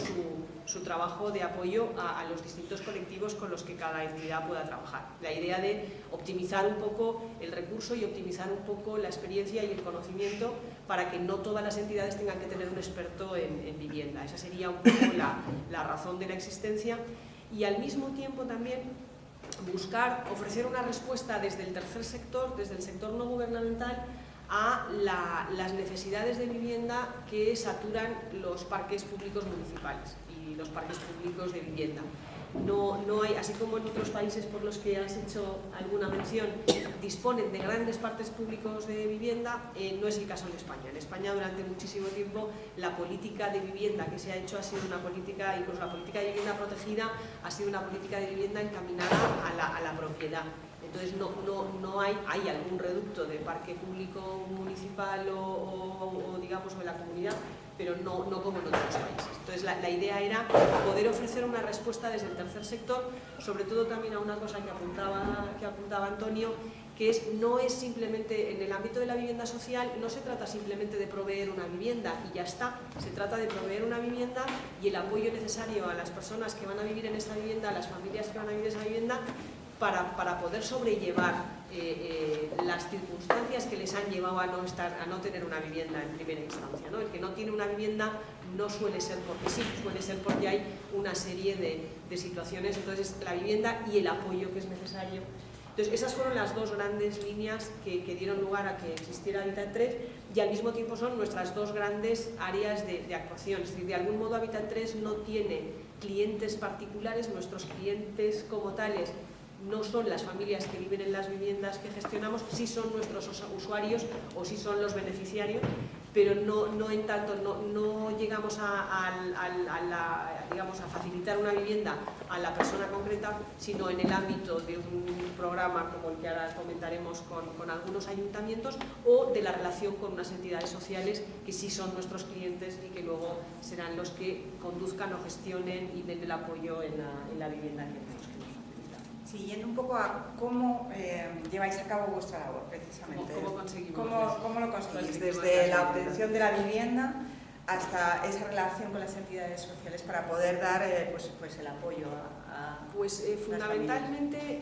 su trabajo de apoyo a los distintos colectivos con los que cada entidad pueda trabajar. La idea de optimizar un poco el recurso y optimizar un poco la experiencia y el conocimiento para que no todas las entidades tengan que tener un experto en vivienda. Esa sería un poco la razón de la existencia. Y al mismo tiempo también buscar ofrecer una respuesta desde el tercer sector, desde el sector no gubernamental, a las necesidades de vivienda que saturan los parques públicos municipales y los parques públicos de vivienda. No hay, así como en otros países por los que has hecho alguna mención, disponen de grandes parques públicos de vivienda, no es el caso en España. En España durante muchísimo tiempo la política de vivienda que se ha hecho ha sido una política, incluso la política de vivienda protegida, ha sido una política de vivienda encaminada a la propiedad. Entonces no hay algún reducto de parque público municipal o digamos de la comunidad, pero no como en otros países. Entonces la idea era poder ofrecer una respuesta desde el tercer sector, sobre todo también a una cosa que apuntaba Antonio, que no es simplemente en el ámbito de la vivienda social, no se trata simplemente de proveer una vivienda y ya está, se trata de proveer una vivienda y el apoyo necesario a las personas que van a vivir en esa vivienda, a las familias que van a vivir en esa vivienda, para poder sobrellevar las circunstancias que les han llevado a no tener una vivienda en primera instancia, ¿no? El que no tiene una vivienda no suele ser porque sí, suele ser porque hay una serie de situaciones. Entonces la vivienda y el apoyo que es necesario. Entonces esas fueron las dos grandes líneas que dieron lugar a que existiera Habitat 3 y al mismo tiempo son nuestras dos grandes áreas de actuación. Es decir, de algún modo Habitat 3 no tiene clientes particulares, nuestros clientes como tales no son las familias que viven en las viviendas que gestionamos, sí son nuestros usuarios o sí son los beneficiarios, pero no en tanto, no llegamos digamos, a facilitar una vivienda a la persona concreta, sino en el ámbito de un programa como el que ahora comentaremos con algunos ayuntamientos, o de la relación con unas entidades sociales que sí son nuestros clientes y que luego serán los que conduzcan o gestionen y den el apoyo en la vivienda que nos facilita. Sí, yendo un poco a cómo lleváis a cabo vuestra labor, precisamente. ¿Cómo conseguimos? ¿Cómo lo conseguís? Desde la obtención de la vivienda hasta esa relación con las entidades sociales para poder dar pues el apoyo a Pues fundamentalmente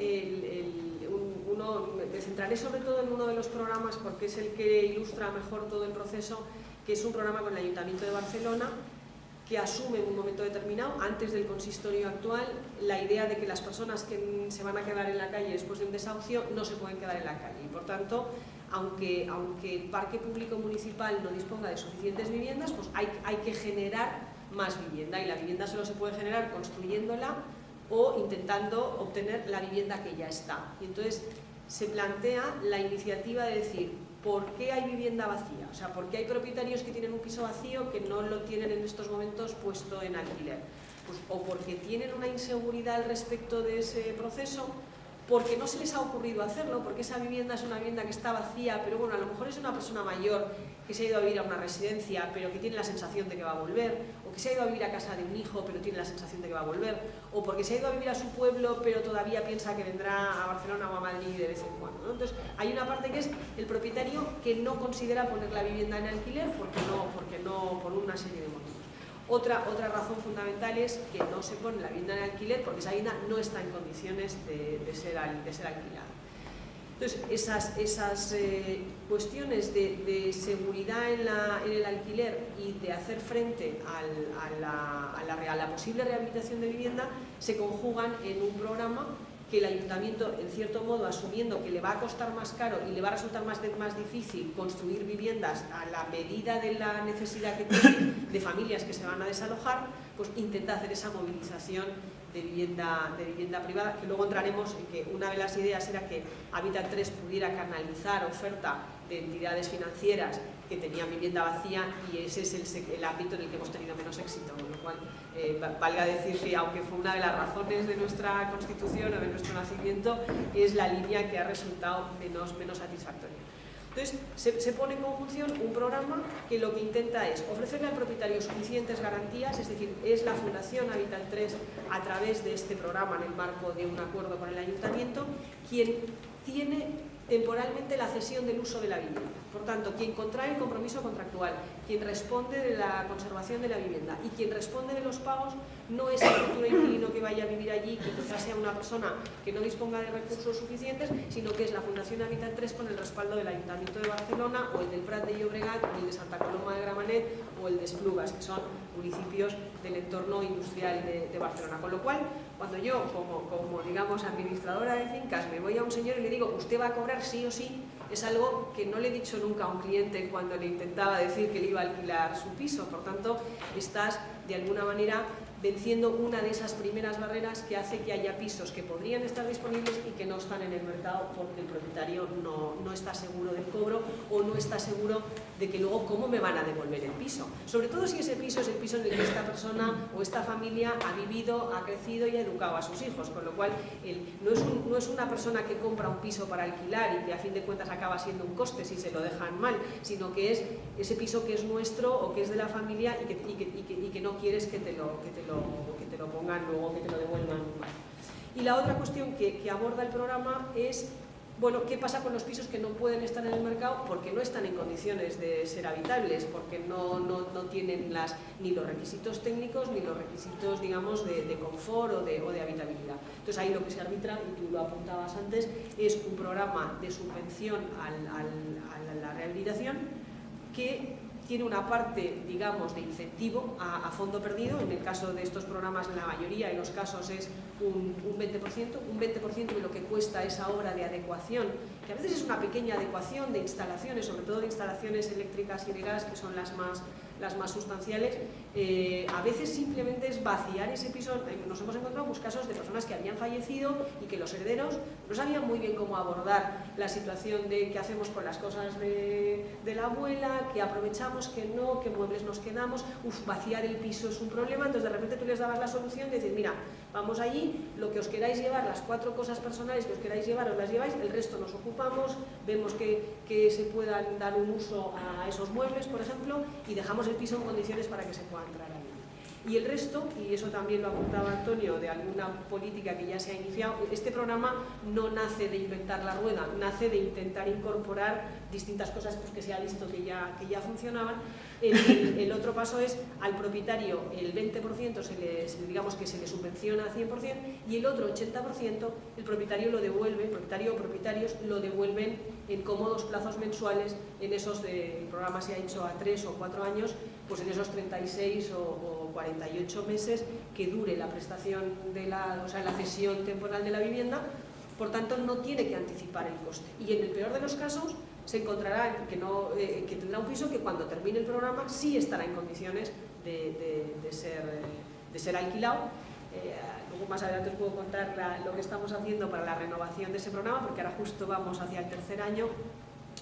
me centraré sobre todo en uno de los programas porque es el que ilustra mejor todo el proceso, que es un programa con el Ayuntamiento de Barcelona, que asume en un momento determinado, antes del consistorio actual, la idea de que las personas que se van a quedar en la calle después de un desahucio no se pueden quedar en la calle. Y por tanto, aunque el parque público municipal no disponga de suficientes viviendas, pues hay que generar más vivienda, y la vivienda solo se puede generar construyéndola o intentando obtener la vivienda que ya está. Y entonces se plantea la iniciativa de decir, ¿por qué hay vivienda vacía? O sea, ¿por qué hay propietarios que tienen un piso vacío que no lo tienen en estos momentos puesto en alquiler? Pues o porque tienen una inseguridad al respecto de ese proceso, porque no se les ha ocurrido hacerlo, porque esa vivienda es una vivienda que está vacía, pero bueno, a lo mejor es una persona mayor que se ha ido a vivir a una residencia, pero que tiene la sensación de que va a volver, o que se ha ido a vivir a casa de un hijo, pero tiene la sensación de que va a volver, o porque se ha ido a vivir a su pueblo, pero todavía piensa que vendrá a Barcelona o a Madrid de vez en cuando, ¿no? Entonces, hay una parte que es el propietario que no considera poner la vivienda en alquiler porque no, por una serie de motivos. Otra razón fundamental es que no se pone la vivienda en alquiler porque esa vivienda no está en condiciones de ser alquilada. Entonces, esas cuestiones de seguridad en el alquiler y de hacer frente a la posible rehabilitación de vivienda se conjugan en un programa que el ayuntamiento, en cierto modo, asumiendo que le va a costar más caro y le va a resultar más difícil construir viviendas a la medida de la necesidad que tiene de familias que se van a desalojar, pues intenta hacer esa movilización de vivienda privada, que luego entraremos en que una de las ideas era que Habitat 3 pudiera canalizar oferta de entidades financieras que tenían vivienda vacía, y ese es el ámbito en el que hemos tenido menos éxito, con lo cual valga decir que, aunque fue una de las razones de nuestra constitución o de nuestro nacimiento, es la línea que ha resultado menos satisfactoria. Entonces, se pone en conjunción un programa que lo que intenta es ofrecerle al propietario suficientes garantías, es decir, es la Fundación Habitat 3, a través de este programa, en el marco de un acuerdo con el ayuntamiento, quien tiene temporalmente la cesión del uso de la vivienda. Por tanto, quien contrae el compromiso contractual, quien responde de la conservación de la vivienda y quien responde de los pagos no es el futuro inquilino que vaya a vivir allí, que quizás sea una persona que no disponga de recursos suficientes, sino que es la Fundación Habitat 3 con el respaldo del Ayuntamiento de Barcelona, o el del Prat de Llobregat, o el de Santa Coloma de Gramenet, o el de Esplugas, que son municipios del entorno industrial de Barcelona. Con lo cual, cuando yo, como digamos, administradora de fincas, me voy a un señor y le digo, usted va a cobrar sí o sí, es algo que no le he dicho nunca a un cliente cuando le intentaba decir que le iba a alquilar su piso. Por tanto, estás, de alguna manera, venciendo una de esas primeras barreras que hace que haya pisos que podrían estar disponibles y que no están en el mercado porque el propietario no está seguro del cobro, o no está seguro de que luego cómo me van a devolver el piso. Sobre todo si ese piso es el piso en el que esta persona o esta familia ha vivido, ha crecido y ha educado a sus hijos, con lo cual no es una persona que compra un piso para alquilar y que a fin de cuentas acaba siendo un coste si se lo dejan mal, sino que es ese piso que es nuestro o que es de la familia y que no quieres que te lo pongan luego, que te lo devuelvan mal. Y la otra cuestión que aborda el programa es, bueno, ¿qué pasa con los pisos que no pueden estar en el mercado porque no están en condiciones de ser habitables, porque no tienen ni los requisitos técnicos ni los requisitos, digamos, de confort o de habitabilidad? Entonces ahí lo que se arbitra, y tú lo apuntabas antes, es un programa de subvención a la rehabilitación que tiene una parte, digamos, de incentivo a fondo perdido. En el caso de estos programas, en la mayoría de los casos es un 20% de lo que cuesta esa obra de adecuación, que a veces es una pequeña adecuación de instalaciones, sobre todo de instalaciones eléctricas y de gas, que son las más las más sustanciales, a veces simplemente es vaciar ese piso. Nos hemos encontrado pues, casos de personas que habían fallecido y que los herederos no sabían muy bien cómo abordar la situación de qué hacemos con las cosas de la abuela, qué aprovechamos, qué no, qué muebles nos quedamos. Vaciar el piso es un problema, entonces de repente tú les dabas la solución de decir, mira, vamos allí, lo que os queráis llevar, las 4 cosas personales que os queráis llevar, os las lleváis, el resto nos ocupamos, vemos que se puedan dar un uso a esos muebles, por ejemplo, y dejamos el piso en condiciones para que se pueda entrar ahí. Y el resto, y eso también lo apuntaba Antonio, de alguna política que ya se ha iniciado, este programa no nace de inventar la rueda, nace de intentar incorporar distintas cosas pues, que se ha visto que ya funcionaban. El otro paso es al propietario el 20% digamos que se le subvenciona al 100% y el otro 80% el propietario lo devuelve, el propietario o propietarios lo devuelven en cómodos plazos mensuales en esos, el programa se ha hecho a 3 o 4 años, pues en esos 36 o 48 meses que dure la prestación o sea, la cesión temporal de la vivienda, por tanto no tiene que anticipar el coste. Y en el peor de los casos se encontrará que tendrá un piso que cuando termine el programa sí estará en condiciones de ser alquilado. Luego más adelante os puedo contar lo que estamos haciendo para la renovación de ese programa, porque ahora justo vamos hacia el 3er año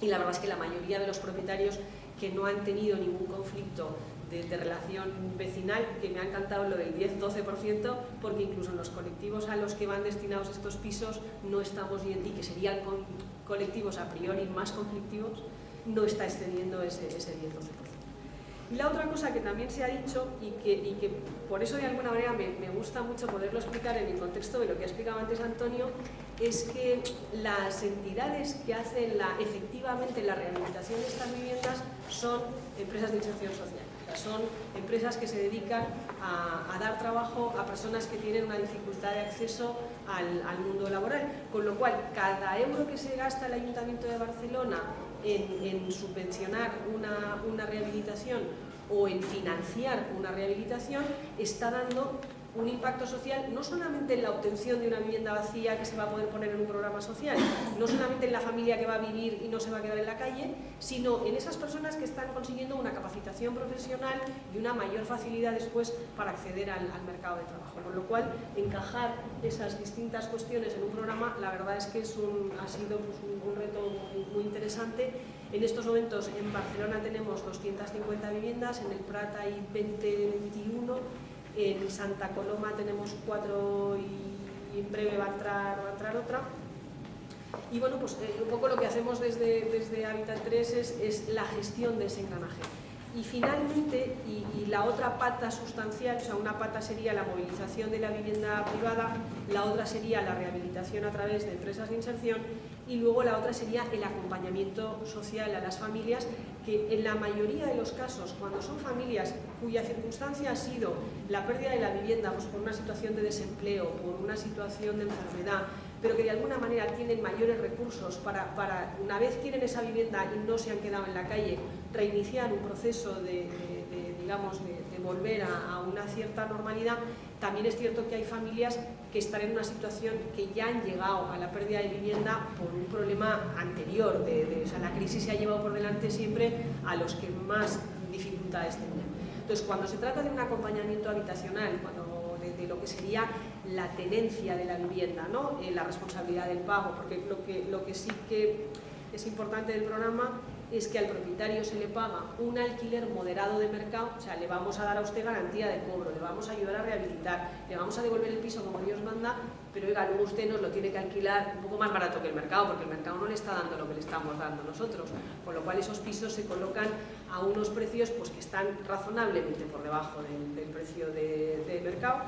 y la verdad es que la mayoría de los propietarios que no han tenido ningún conflicto de relación vecinal, que me ha encantado lo del 10-12%, porque incluso en los colectivos a los que van destinados estos pisos no estamos viendo, y que serían colectivos a priori más conflictivos, no está excediendo ese 10-12%. Y la otra cosa que también se ha dicho, y que por eso de alguna manera me gusta mucho poderlo explicar en el contexto de lo que ha explicado antes Antonio, es que las entidades que hacen efectivamente la rehabilitación de estas viviendas son empresas de inserción social. Son empresas que se dedican a dar trabajo a personas que tienen una dificultad de acceso al mundo laboral, con lo cual cada euro que se gasta el Ayuntamiento de Barcelona en subvencionar una rehabilitación o en financiar una rehabilitación está dando un impacto social no solamente en la obtención de una vivienda vacía que se va a poder poner en un programa social, no solamente en la familia que va a vivir y no se va a quedar en la calle, sino en esas personas que están consiguiendo una capacitación profesional y una mayor facilidad después para acceder al mercado de trabajo. Con lo cual, encajar esas distintas cuestiones en un programa, la verdad es que ha sido pues, un reto muy interesante. En estos momentos en Barcelona tenemos 250 viviendas, en el Prat hay 20-21, en Santa Coloma tenemos 4 y en breve va a entrar otra. Y bueno, pues un poco lo que hacemos desde Hábitat 3 es la gestión de ese engranaje. Y finalmente, y la otra pata sustancial, o sea, una pata sería la movilización de la vivienda privada, la otra sería la rehabilitación a través de empresas de inserción y luego la otra sería el acompañamiento social a las familias, que en la mayoría de los casos, cuando son familias cuya circunstancia ha sido la pérdida de la vivienda pues por una situación de desempleo, por una situación de enfermedad, pero que de alguna manera tienen mayores recursos para una vez tienen esa vivienda y no se han quedado en la calle, reiniciar un proceso de volver a una cierta normalidad. También es cierto que hay familias que están en una situación que ya han llegado a la pérdida de vivienda por un problema anterior, o sea, la crisis se ha llevado por delante siempre a los que más dificultades tenían. Entonces, cuando se trata de un acompañamiento habitacional, de lo que sería la tenencia de la vivienda, ¿no? La responsabilidad del pago, porque lo que sí que es importante del programa es que al propietario se le paga un alquiler moderado de mercado, o sea, le vamos a dar a usted garantía de cobro, le vamos a ayudar a rehabilitar, le vamos a devolver el piso como Dios manda, pero oiga, luego usted nos lo tiene que alquilar un poco más barato que el mercado, porque el mercado no le está dando lo que le estamos dando nosotros, con lo cual esos pisos se colocan a unos precios pues, que están razonablemente por debajo del precio de mercado.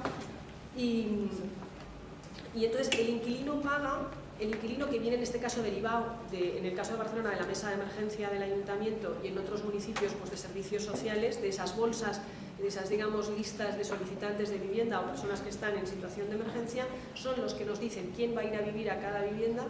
Y entonces el inquilino paga. El inquilino que viene en este caso derivado, en el caso de Barcelona, de la mesa de emergencia del ayuntamiento y en otros municipios pues, de servicios sociales, de esas bolsas, de esas digamos listas de solicitantes de vivienda o personas que están en situación de emergencia, son los que nos dicen quién va a ir a vivir a cada vivienda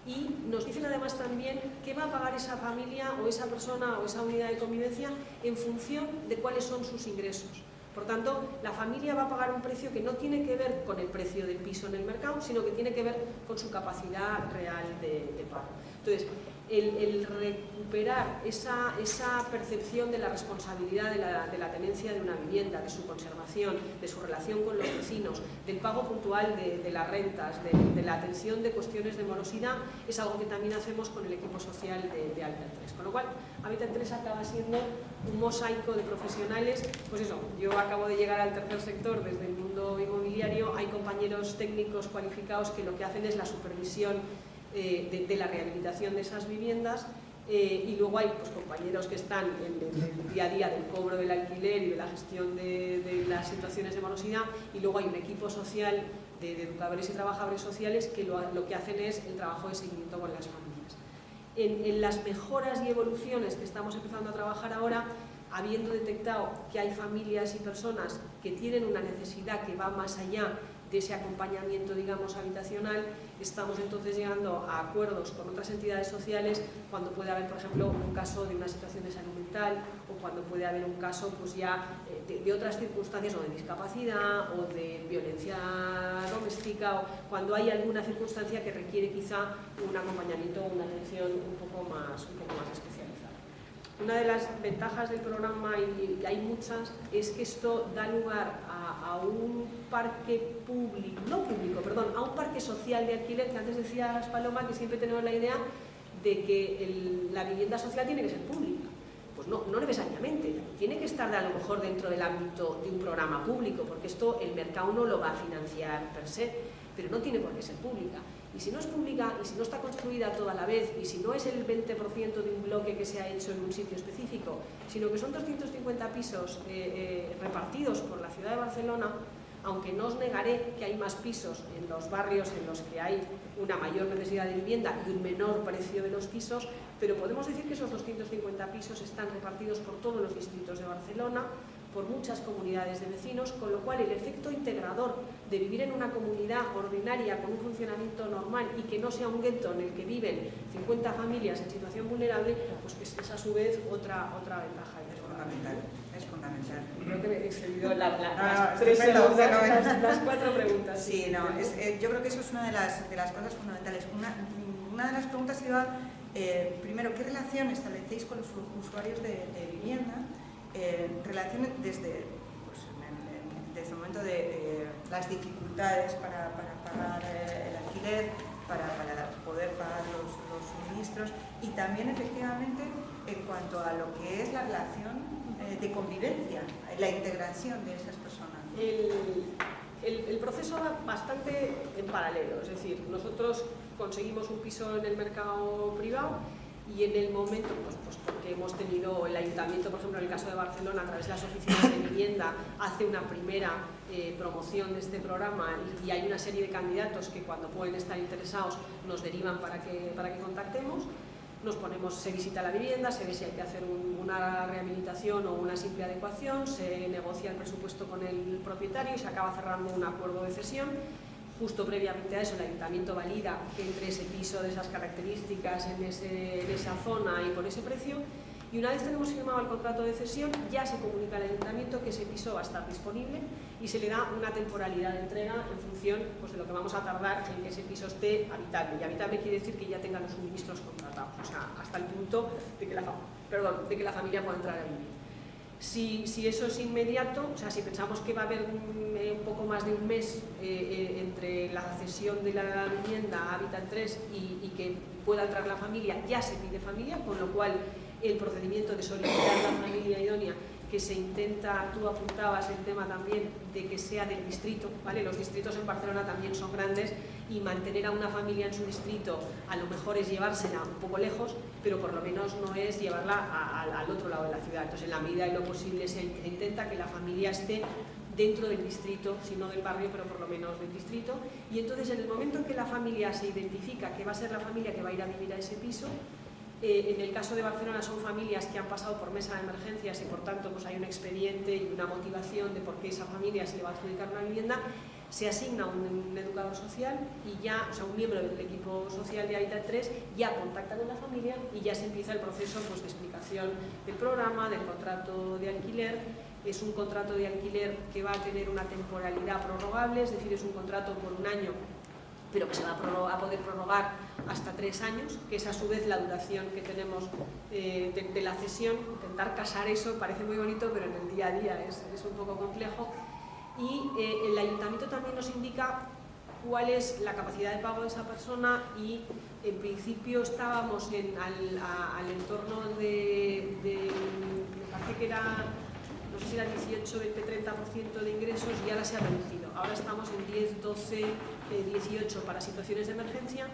y nos dicen además también qué va a pagar esa familia o esa persona o esa unidad de convivencia en función de cuáles son sus ingresos. Por tanto, la familia va a pagar un precio que no tiene que ver con el precio del piso en el mercado, sino que tiene que ver con su capacidad real de pago. Entonces, el recuperar esa percepción de la responsabilidad de la tenencia de una vivienda, de su conservación, de su relación con los vecinos, del pago puntual de las rentas, de la atención de cuestiones de morosidad, es algo que también hacemos con el equipo social de Hábitat 3. Con lo cual, Hábitat 3 acaba siendo un mosaico de profesionales. Pues eso, yo acabo de llegar al tercer sector desde el mundo inmobiliario, hay compañeros técnicos cualificados que lo que hacen es la supervisión de la rehabilitación de esas viviendas, y luego hay pues, compañeros que están en el día a día del cobro del alquiler y de la gestión de las situaciones de morosidad, y luego hay un equipo social de educadores y trabajadores sociales que lo que hacen es el trabajo de seguimiento con las familias. En las mejoras y evoluciones que estamos empezando a trabajar ahora, habiendo detectado que hay familias y personas que tienen una necesidad que va más allá de ese acompañamiento, digamos, habitacional, estamos entonces llegando a acuerdos con otras entidades sociales cuando puede haber, por ejemplo, un caso de una situación de salud mental, o cuando puede haber un caso pues ya de otras circunstancias, o de discapacidad, o de violencia doméstica, o cuando hay alguna circunstancia que requiere quizá un acompañamiento o una atención un poco más especializada. Una de las ventajas del programa, y hay muchas, es que esto da lugar a un parque público, a un parque social de alquiler, que antes decías, Paloma, que siempre tenemos la idea de que la vivienda social tiene que ser pública. Pues no necesariamente, tiene que estar a lo mejor dentro del ámbito de un programa público, porque esto el mercado no lo va a financiar per se, pero no tiene por qué ser pública. Y si no es pública, y si no está construida toda la vez, y si no es el 20% de un bloque que se ha hecho en un sitio específico, sino que son 250 pisos repartidos por la ciudad de Barcelona, aunque no os negaré que hay más pisos en los barrios en los que hay una mayor necesidad de vivienda y un menor precio de los pisos, pero podemos decir que esos 250 pisos están repartidos por todos los distritos de Barcelona, por muchas comunidades de vecinos, con lo cual el efecto integrador de vivir en una comunidad ordinaria con un funcionamiento normal y que no sea un gueto en el que viven 50 familias en situación vulnerable, pues es a su vez otra ventaja. Es fundamental. Creo que me he excedido las 4 preguntas. Sí, no, yo creo que eso es una de las cosas fundamentales. Una de las preguntas iba, primero, ¿qué relación establecéis con los usuarios de vivienda? Relaciones desde el momento de las dificultades para pagar el alquiler, para poder pagar los suministros, y también efectivamente en cuanto a lo que es la relación de convivencia, la integración de esas personas. El proceso va bastante en paralelo, es decir, nosotros conseguimos un piso en el mercado privado, y en el momento, pues porque hemos tenido el ayuntamiento, por ejemplo, en el caso de Barcelona, a través de las oficinas de vivienda, hace una primera promoción de este programa, y hay una serie de candidatos que cuando pueden estar interesados nos derivan para que contactemos. Se visita la vivienda, se ve si hay que hacer una rehabilitación o una simple adecuación, se negocia el presupuesto con el propietario y se acaba cerrando un acuerdo de cesión. Justo previamente a eso, el ayuntamiento valida que entre ese piso de esas características en esa zona y por ese precio, y una vez tenemos firmado el contrato de cesión, ya se comunica al ayuntamiento que ese piso va a estar disponible y se le da una temporalidad de entrega en función pues, de lo que vamos a tardar en que ese piso esté habitable. Y habitable quiere decir que ya tenga los suministros contratados, o sea, hasta el punto de que la familia pueda entrar a vivir. Si eso es inmediato, o sea, si pensamos que va a haber un poco más de un mes entre la cesión de la vivienda a Hábitat 3 y que pueda entrar la familia, ya se pide familia, con lo cual el procedimiento de solicitar la familia idónea que se intenta, tú apuntabas el tema también de que sea del distrito, ¿vale? Los distritos en Barcelona también son grandes y mantener a una familia en su distrito a lo mejor es llevársela un poco lejos, pero por lo menos no es llevarla al otro lado de la ciudad. Entonces, en la medida de lo posible se intenta que la familia esté dentro del distrito, si no del barrio, pero por lo menos del distrito. Y entonces, en el momento en que la familia se identifica que va a ser la familia que va a ir a vivir a ese piso, en el caso de Barcelona son familias que han pasado por mesa de emergencias y por tanto pues hay un expediente y una motivación de por qué esa familia se le va a adjudicar una vivienda. Se asigna un educador social y ya, o sea, un miembro del equipo social de Hábitat 3 ya contacta con la familia y ya se empieza el proceso pues, de explicación del programa, del contrato de alquiler. Es un contrato de alquiler que va a tener una temporalidad prorrogable, es decir, es un contrato por un año pero que se va a poder prorrogar hasta 3 años, que es a su vez la duración que tenemos de la cesión. Intentar casar eso parece muy bonito, pero en el día a día es un poco complejo. Y el ayuntamiento también nos indica cuál es la capacidad de pago de esa persona y en principio estábamos al entorno de me parece que era, no sé si era 18, 20, 30% de ingresos y ahora se ha reducido. Ahora estamos en 10, 12, 18 para situaciones de emergencia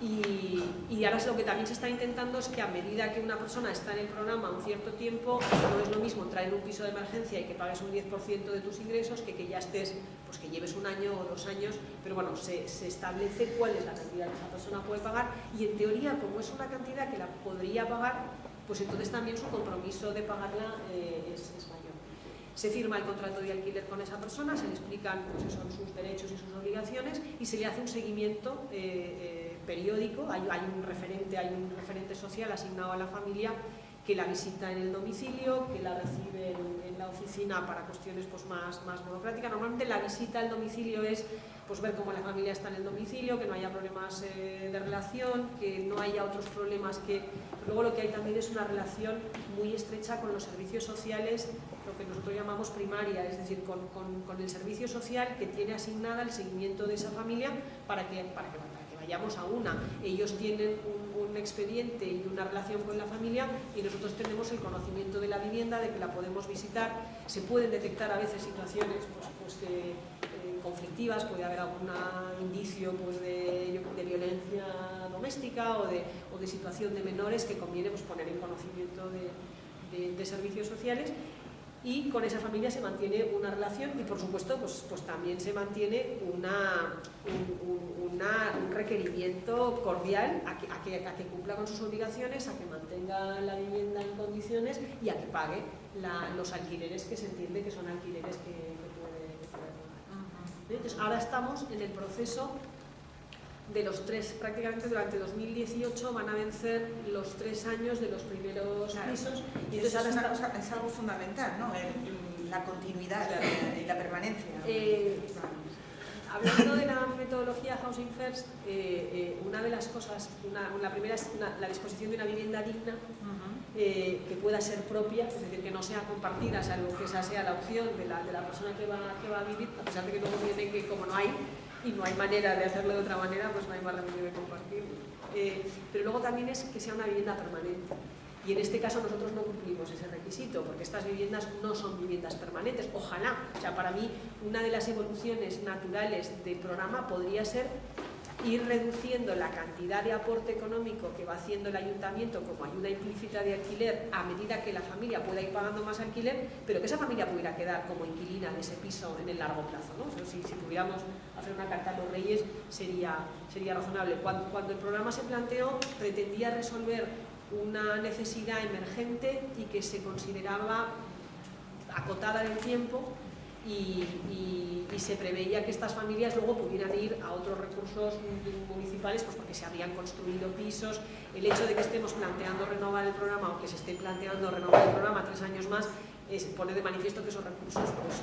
y ahora lo que también se está intentando es que a medida que una persona está en el programa un cierto tiempo, no es lo mismo entrar en un piso de emergencia y que pagues un 10% de tus ingresos que ya estés, pues que lleves 1 año o 2 años, pero bueno, se establece cuál es la cantidad que esa persona puede pagar y en teoría como es una cantidad que la podría pagar, pues entonces también su compromiso de pagarla es mayor. Se firma el contrato de alquiler con esa persona, se le explican pues, son sus derechos y sus obligaciones y se le hace un seguimiento periódico. Hay un referente social asignado a la familia que la visita en el domicilio, que la recibe en la oficina para cuestiones pues, más burocráticas. Normalmente la visita al domicilio es pues, ver cómo la familia está en el domicilio, que no haya problemas de relación, que no haya otros problemas que... Luego lo que hay también es una relación muy estrecha con los servicios sociales, lo que nosotros llamamos primaria, es decir, con el servicio social que tiene asignada el seguimiento de esa familia para que vayamos a una. Ellos tienen un expediente y una relación con la familia y nosotros tenemos el conocimiento de la vivienda, de que la podemos visitar. Se pueden detectar a veces situaciones conflictivas, puede haber algún indicio pues, de violencia doméstica o de situación de menores que conviene pues, poner en conocimiento de servicios sociales. Y con esa familia se mantiene una relación y por supuesto pues también se mantiene un requerimiento cordial a que cumpla con sus obligaciones, a que mantenga la vivienda en condiciones y a que pague los alquileres que se entiende que son alquileres que puede pagar. Entonces ahora estamos en el proceso de los 3, prácticamente durante 2018 van a vencer los 3 años de los primeros pisos. Y entonces ahora es algo fundamental, ¿no? La continuidad y la permanencia. Hablando de la metodología Housing First, una de las cosas, la primera es la disposición de una vivienda digna, que pueda ser propia, es decir, que no sea compartida, salvo que esa sea la opción de la persona que va a vivir, a pesar de que luego viene que como no hay, y no hay manera de hacerlo de otra manera, pues no hay más remedio de compartirlo. Pero luego también es que sea una vivienda permanente. Y en este caso nosotros no cumplimos ese requisito, porque estas viviendas no son viviendas permanentes. Ojalá. O sea, para mí, una de las evoluciones naturales del programa podría ser ir reduciendo la cantidad de aporte económico que va haciendo el ayuntamiento como ayuda implícita de alquiler a medida que la familia pueda ir pagando más alquiler, pero que esa familia pudiera quedar como inquilina de ese piso en el largo plazo, ¿no? O sea, si pudiéramos hacer una carta a los Reyes sería razonable. Cuando el programa se planteó, pretendía resolver una necesidad emergente y que se consideraba acotada en el tiempo y se preveía que estas familias luego pudieran ir a otros recursos municipales pues porque se habían construido pisos. El hecho de que estemos planteando renovar el programa o que se esté planteando renovar el programa 3 años más pone de manifiesto que esos recursos pues,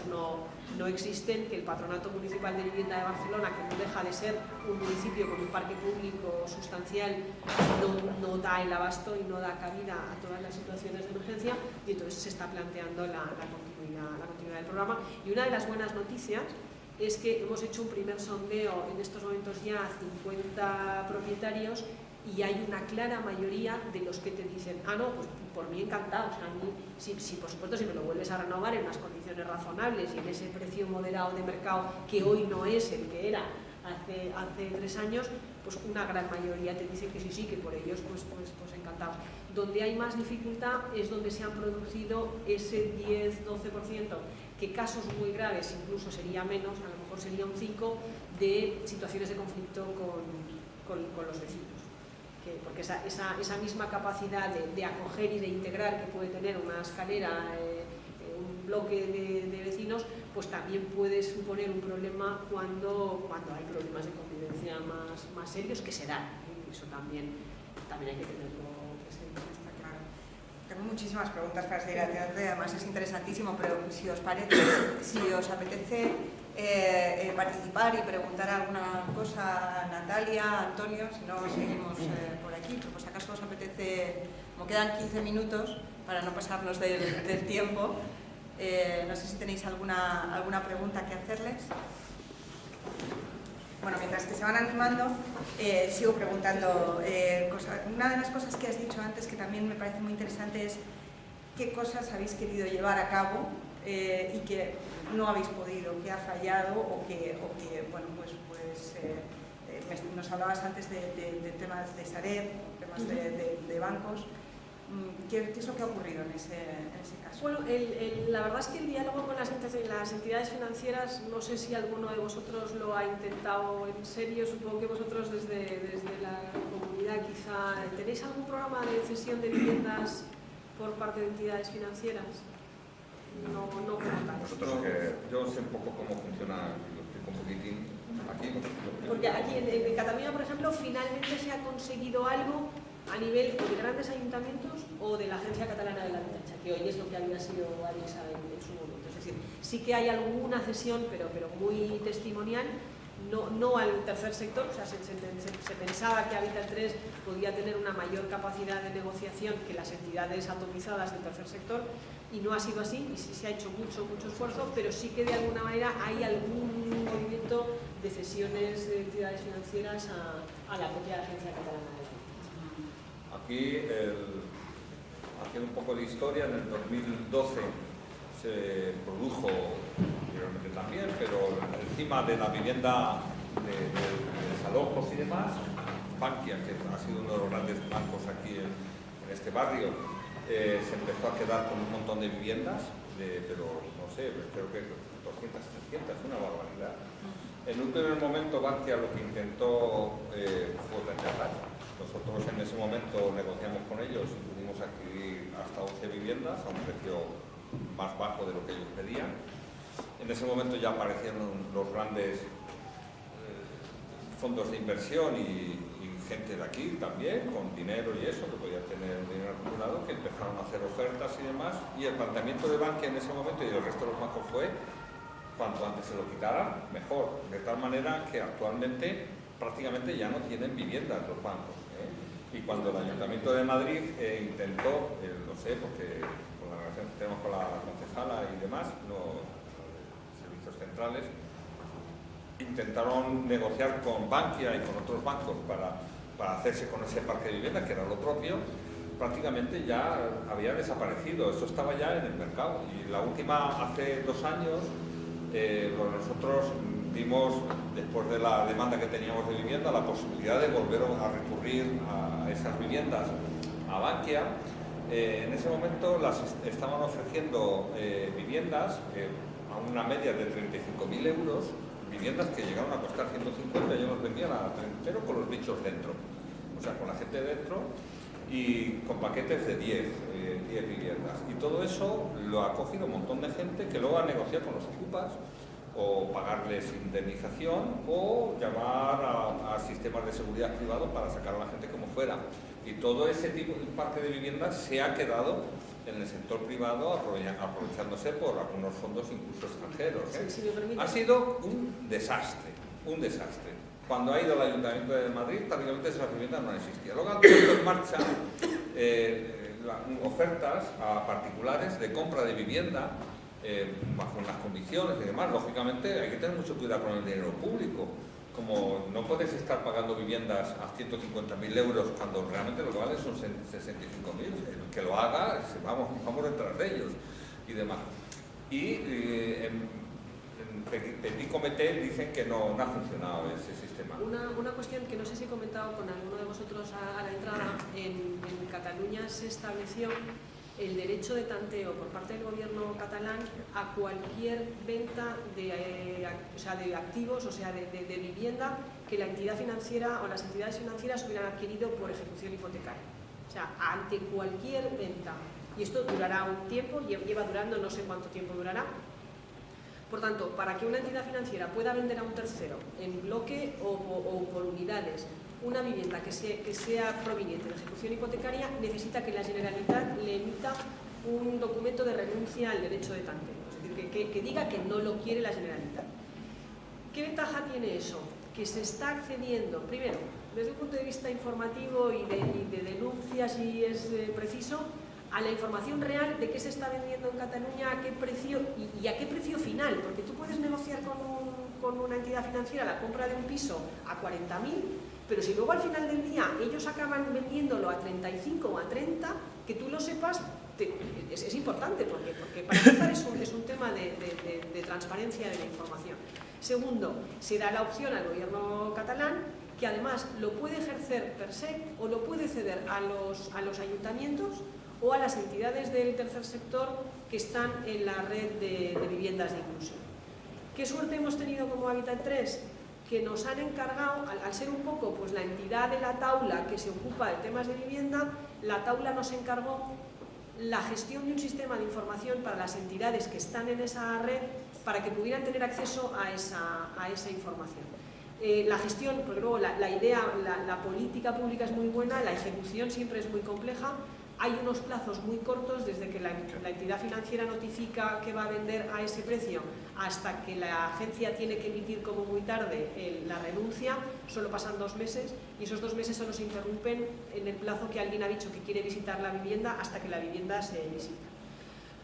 no existen, que el Patronato Municipal de Vivienda de Barcelona, que no deja de ser un municipio con un parque público sustancial, no da el abasto y no da cabida a todas las situaciones de emergencia y entonces se está planteando la continuidad del programa. Y una de las buenas noticias es que hemos hecho un primer sondeo en estos momentos ya a 50 propietarios y hay una clara mayoría de los que te dicen, no, pues por mí encantado, o sea, a mí, si por supuesto si me lo vuelves a renovar en unas condiciones razonables y en ese precio moderado de mercado que hoy no es el que era hace 3 años, pues una gran mayoría te dice que sí, que por ellos pues encantados. Donde hay más dificultad es donde se han producido ese 10-12%, que casos muy graves incluso sería menos, a lo mejor sería un 5%, de situaciones de conflicto con los vecinos. Porque esa misma capacidad de acoger y de integrar que puede tener una escalera, un bloque de vecinos, pues también puede suponer un problema cuando hay problemas de convivencia más serios que se dan. Eso también hay que tenerlo presente. Está claro. Tengo muchísimas preguntas para seguir haciendo, además es interesantísimo, pero si os apetece, participar y preguntar alguna cosa a Natalia, a Antonio, si no seguimos por aquí, pero por si acaso os apetece, como quedan 15 minutos para no pasarnos del tiempo, no sé si tenéis alguna pregunta que hacerles. Bueno, mientras que se van animando, sigo preguntando cosas. Una de las cosas que has dicho antes que también me parece muy interesante es qué cosas habéis querido llevar a cabo y que no habéis podido, que ha fallado o que bueno, pues nos hablabas antes de temas de Sareb, temas de bancos. ¿Qué es lo que ha ocurrido en ese caso? Bueno, la verdad es que el diálogo con las entidades financieras, no sé si alguno de vosotros lo ha intentado en serio, supongo que vosotros desde la comunidad quizá. ¿Tenéis algún programa de cesión de viviendas por parte de entidades financieras? No como tal. Yo sé un poco cómo funciona, lo explico un poquitín aquí. Porque aquí en Cataluña, por ejemplo, finalmente se ha conseguido algo a nivel o de grandes ayuntamientos o de la Agencia Catalana de la Vivienda, que hoy es lo que había sido ARISA en su momento. Es decir, sí que hay alguna cesión, pero muy testimonial, no al tercer sector. O sea, se pensaba que Habitat 3 podía tener una mayor capacidad de negociación que las entidades atomizadas del tercer sector, y no ha sido así, y sí se ha hecho mucho esfuerzo, pero sí que de alguna manera hay algún movimiento de cesiones de entidades financieras a la propia Agencia Catalana de la Vivienda. Aquí, haciendo un poco de historia, en el 2012 se produjo, anteriormente también, pero encima de la vivienda de desalojos y demás, Bankia, que ha sido uno de los grandes bancos aquí en este barrio, se empezó a quedar con un montón de viviendas, pero no sé, creo que 200, 300, una barbaridad. En un primer momento Bankia lo que intentó fue venderlas. Nosotros en ese momento negociamos con ellos y pudimos adquirir hasta 11 viviendas a un precio más bajo de lo que ellos pedían. En ese momento ya aparecieron los grandes fondos de inversión y gente de aquí también, con dinero y eso, que podía tener dinero acumulado, que empezaron a hacer ofertas y demás, y el planteamiento de Bankia en ese momento y del resto de los bancos fue: cuanto antes se lo quitaran, mejor, de tal manera que actualmente prácticamente ya no tienen viviendas los bancos. Y cuando el Ayuntamiento de Madrid intentó, lo sé, porque con la relación que tenemos con la concejala y demás, los servicios centrales, intentaron negociar con Bankia y con otros bancos para hacerse con ese parque de vivienda, que era lo propio, prácticamente ya había desaparecido. Eso estaba ya en el mercado. Y la última, hace 2 años, nosotros dimos, después de la demanda que teníamos de vivienda, la posibilidad de volver a recurrir a esas viviendas a Bankia. En ese momento las estaban ofreciendo viviendas a una media de 35.000 euros, viviendas que llegaron a costar 150, yo nos vendían a 30 con los bichos dentro, o sea, con la gente dentro, y con paquetes de 10 viviendas. Y todo eso lo ha cogido un montón de gente que luego ha negociado con los ocupas, o pagarles indemnización, o llamar a sistemas de seguridad privados para sacar a la gente como fuera. Y todo ese tipo de parque de viviendas se ha quedado en el sector privado, aprovechándose por algunos fondos incluso extranjeros. Sí, si me permite. Ha sido un desastre, un desastre. Cuando ha ido el Ayuntamiento de Madrid, prácticamente esas viviendas no existían. Luego han puesto en marcha ofertas a particulares de compra de vivienda bajo unas condiciones y demás. Lógicamente hay que tener mucho cuidado con el dinero público. Como no puedes estar pagando viviendas a 150.000 euros cuando realmente lo que vale son 65.000. El que lo haga, vamos detrás de ellos y demás. Y en Petit Comité dicen que no ha funcionado ese sistema. Una cuestión que no sé si he comentado con alguno de vosotros a la entrada. En Cataluña se estableció el derecho de tanteo por parte del gobierno catalán a cualquier venta de activos, o sea, de vivienda que la entidad financiera o las entidades financieras hubieran adquirido por ejecución hipotecaria. O sea, ante cualquier venta. Y esto durará un tiempo, lleva durando, no sé cuánto tiempo durará. Por tanto, para que una entidad financiera pueda vender a un tercero en bloque o por unidades una vivienda que sea proveniente de ejecución hipotecaria, necesita que la Generalitat le emita un documento de renuncia al derecho de tanteo, es decir, que diga que no lo quiere la Generalitat. ventaja tiene eso? Que se está accediendo, primero, desde un punto de vista informativo y de denuncia, si es preciso, a la información real de qué se está vendiendo en Cataluña, a qué precio y a qué precio final, porque tú puedes negociar con una entidad financiera la compra de un piso a 40.000, pero si luego al final del día ellos acaban vendiéndolo a 35 o a 30, que tú lo sepas, es importante, porque para empezar es un tema de transparencia de la información. Segundo, se da la opción al gobierno catalán, que además lo puede ejercer per se o lo puede ceder a los ayuntamientos o a las entidades del tercer sector que están en la red de viviendas de inclusión. ¿Qué suerte hemos tenido como Hábitat 3? Que nos han encargado, al ser un poco pues, la entidad de la taula que se ocupa de temas de vivienda, la taula nos encargó la gestión de un sistema de información para las entidades que están en esa red para que pudieran tener acceso a esa información. La gestión, porque luego la idea, la política pública es muy buena, la ejecución siempre es muy compleja. Hay unos plazos muy cortos desde que la entidad financiera notifica que va a vender a ese precio hasta que la agencia tiene que emitir como muy tarde la renuncia, solo pasan 2 meses y esos 2 meses solo se interrumpen en el plazo que alguien ha dicho que quiere visitar la vivienda hasta que la vivienda se visita.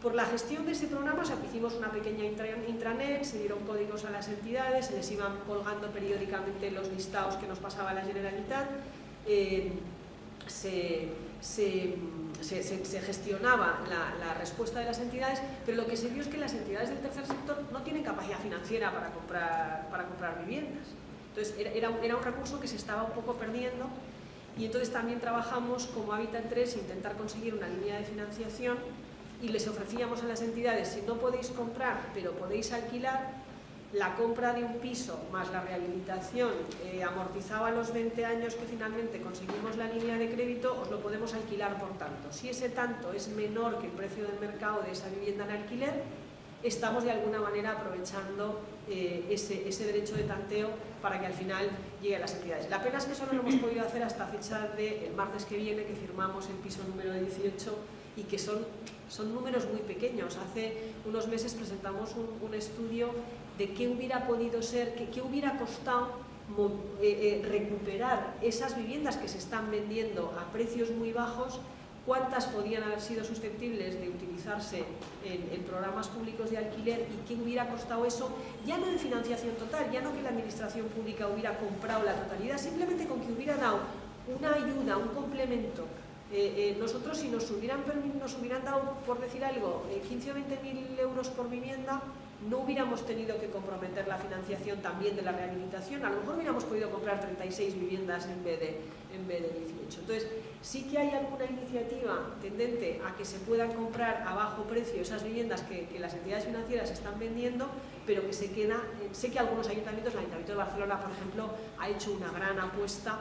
Por la gestión de ese programa hicimos una pequeña intranet, se dieron códigos a las entidades, se les iban colgando periódicamente los listados que nos pasaba la Generalitat, se gestionaba la respuesta de las entidades, pero lo que se vio es que las entidades del tercer sector no tienen capacidad financiera para comprar viviendas. Entonces era un recurso que se estaba un poco perdiendo y entonces también trabajamos como Hábitat 3 intentar conseguir una línea de financiación y les ofrecíamos a las entidades, si no podéis comprar pero podéis alquilar, la compra de un piso más la rehabilitación amortizaba los 20 años que finalmente conseguimos la línea de crédito, os lo podemos alquilar por tanto. Si ese tanto es menor que el precio del mercado de esa vivienda en alquiler, estamos de alguna manera aprovechando ese derecho de tanteo para que al final llegue a las entidades. La pena es que solo lo hemos podido hacer hasta fecha del martes que viene, que firmamos el piso número 18 y que son números muy pequeños. Hace unos meses presentamos un estudio de qué hubiera podido ser, qué hubiera costado recuperar esas viviendas que se están vendiendo a precios muy bajos, cuántas podían haber sido susceptibles de utilizarse en programas públicos de alquiler y qué hubiera costado eso, ya no en financiación total, ya no que la administración pública hubiera comprado la totalidad, simplemente con que hubiera dado una ayuda, un complemento. Nosotros si nos hubieran dado, por decir algo, 15 o 20.000 euros por vivienda, no hubiéramos tenido que comprometer la financiación también de la rehabilitación, a lo mejor hubiéramos podido comprar 36 viviendas en vez de 18. Entonces, sí que hay alguna iniciativa tendente a que se puedan comprar a bajo precio esas viviendas que las entidades financieras están vendiendo, pero que se queda, sé que algunos ayuntamientos, el Ayuntamiento de Barcelona, por ejemplo, ha hecho una gran apuesta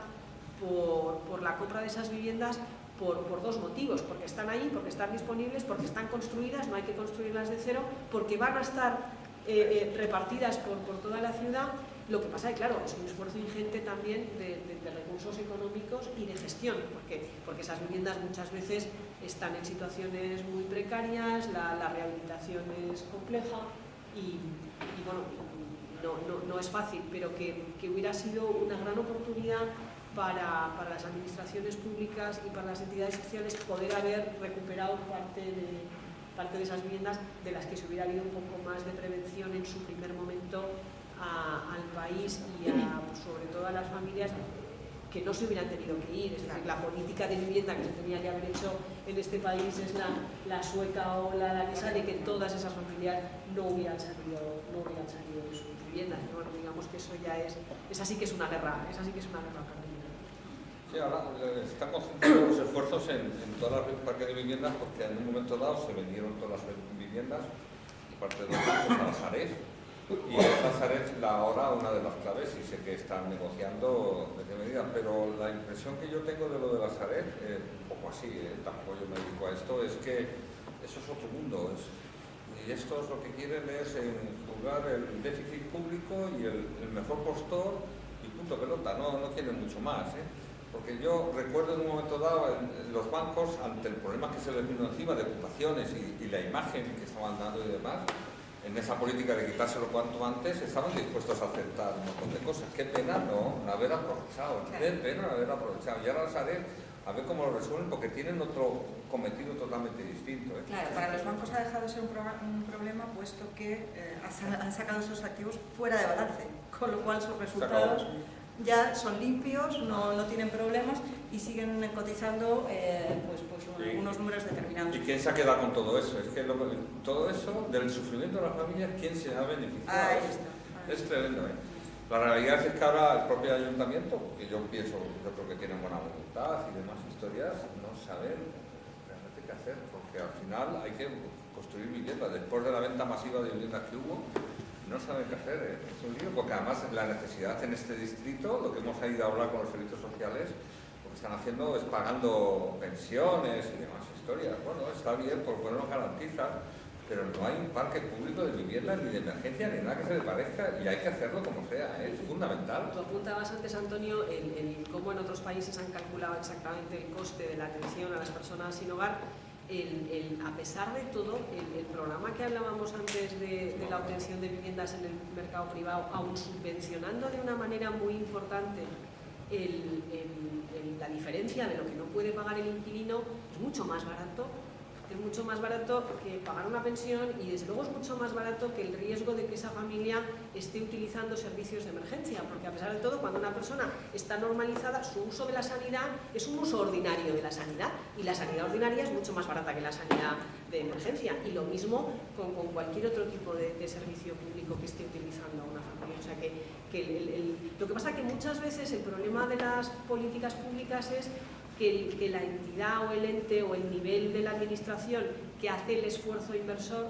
por la compra de esas viviendas por 2 motivos, porque están ahí, porque están disponibles, porque están construidas, no hay que construirlas de cero, porque van a estar repartidas por toda la ciudad. Lo que pasa es que, claro, es un esfuerzo ingente también de recursos económicos y de gestión, porque esas viviendas muchas veces están en situaciones muy precarias, la rehabilitación es compleja y bueno, no es fácil, pero que hubiera sido una gran oportunidad para las administraciones públicas y para las entidades sociales poder haber recuperado parte de esas viviendas de las que se hubiera habido un poco más de prevención en su primer momento al país y sobre todo a las familias que no se hubieran tenido que ir. Es decir, la política de vivienda que se tenía que haber hecho en este país es la sueca o la danesa de que todas esas familias no hubieran salido de sus viviendas. Bueno, digamos que eso ya esa sí que es una guerra perdida. Sí, ahora están concentrando los esfuerzos en todas las parques de viviendas porque en un momento dado se vendieron todas las viviendas y parte de los bancos a la Sareb y la Sareb ahora una de las claves y sé que están negociando de qué medida, pero la impresión que yo tengo de lo de la Sareb, un poco así, tampoco yo me dedico a esto, es que eso es otro mundo y estos lo que quieren es juzgar el déficit público y el mejor postor y punto pelota, no quieren mucho más, Porque yo recuerdo en un momento dado los bancos, ante el problema que se les vino encima de ocupaciones y la imagen que estaban dando y demás, en esa política de quitárselo cuanto antes, estaban dispuestos a aceptar un montón de cosas. Qué pena no haber aprovechado, qué pena no haber aprovechado. Y ahora a ver cómo lo resuelven, porque tienen otro cometido totalmente distinto. Claro, para los bancos ha dejado de ser un problema, puesto que han sacado esos activos fuera de balance, con lo cual sus resultados ya son limpios, no tienen problemas y siguen cotizando unos números determinados. ¿Y quién se ha quedado con todo eso? Es que todo eso, del sufrimiento de las familias, ¿quién se ha beneficiado? Es tremendo, ¿eh? La realidad es que ahora el propio ayuntamiento, que yo creo que tienen buena voluntad y demás historias, no saben realmente qué hacer, porque al final hay que construir viviendas. Después de la venta masiva de viviendas que hubo, no saben qué hacer, ¿eh? Es un lío, porque además la necesidad en este distrito, lo que hemos ido a hablar con los servicios sociales, lo que están haciendo es pagando pensiones y demás historias. Bueno, está bien, por bueno, garantiza, pero no hay un parque público de viviendas ni de emergencia ni nada que se le parezca, y hay que hacerlo como sea, es fundamental. Tú apuntabas antes, Antonio, el cómo en otros países han calculado exactamente el coste de la atención a las personas sin hogar. A pesar de todo, el programa que hablábamos antes de la obtención de viviendas en el mercado privado, aun subvencionando de una manera muy importante la diferencia de lo que no puede pagar el inquilino, es mucho más barato. Es mucho más barato que pagar una pensión, y desde luego es mucho más barato que el riesgo de que esa familia esté utilizando servicios de emergencia, porque a pesar de todo, cuando una persona está normalizada, su uso de la sanidad es un uso ordinario de la sanidad, y la sanidad ordinaria es mucho más barata que la sanidad de emergencia, y lo mismo con cualquier otro tipo de servicio público que esté utilizando una familia. O sea lo que pasa es que muchas veces el problema de las políticas públicas es que la entidad o el ente o el nivel de la administración que hace el esfuerzo inversor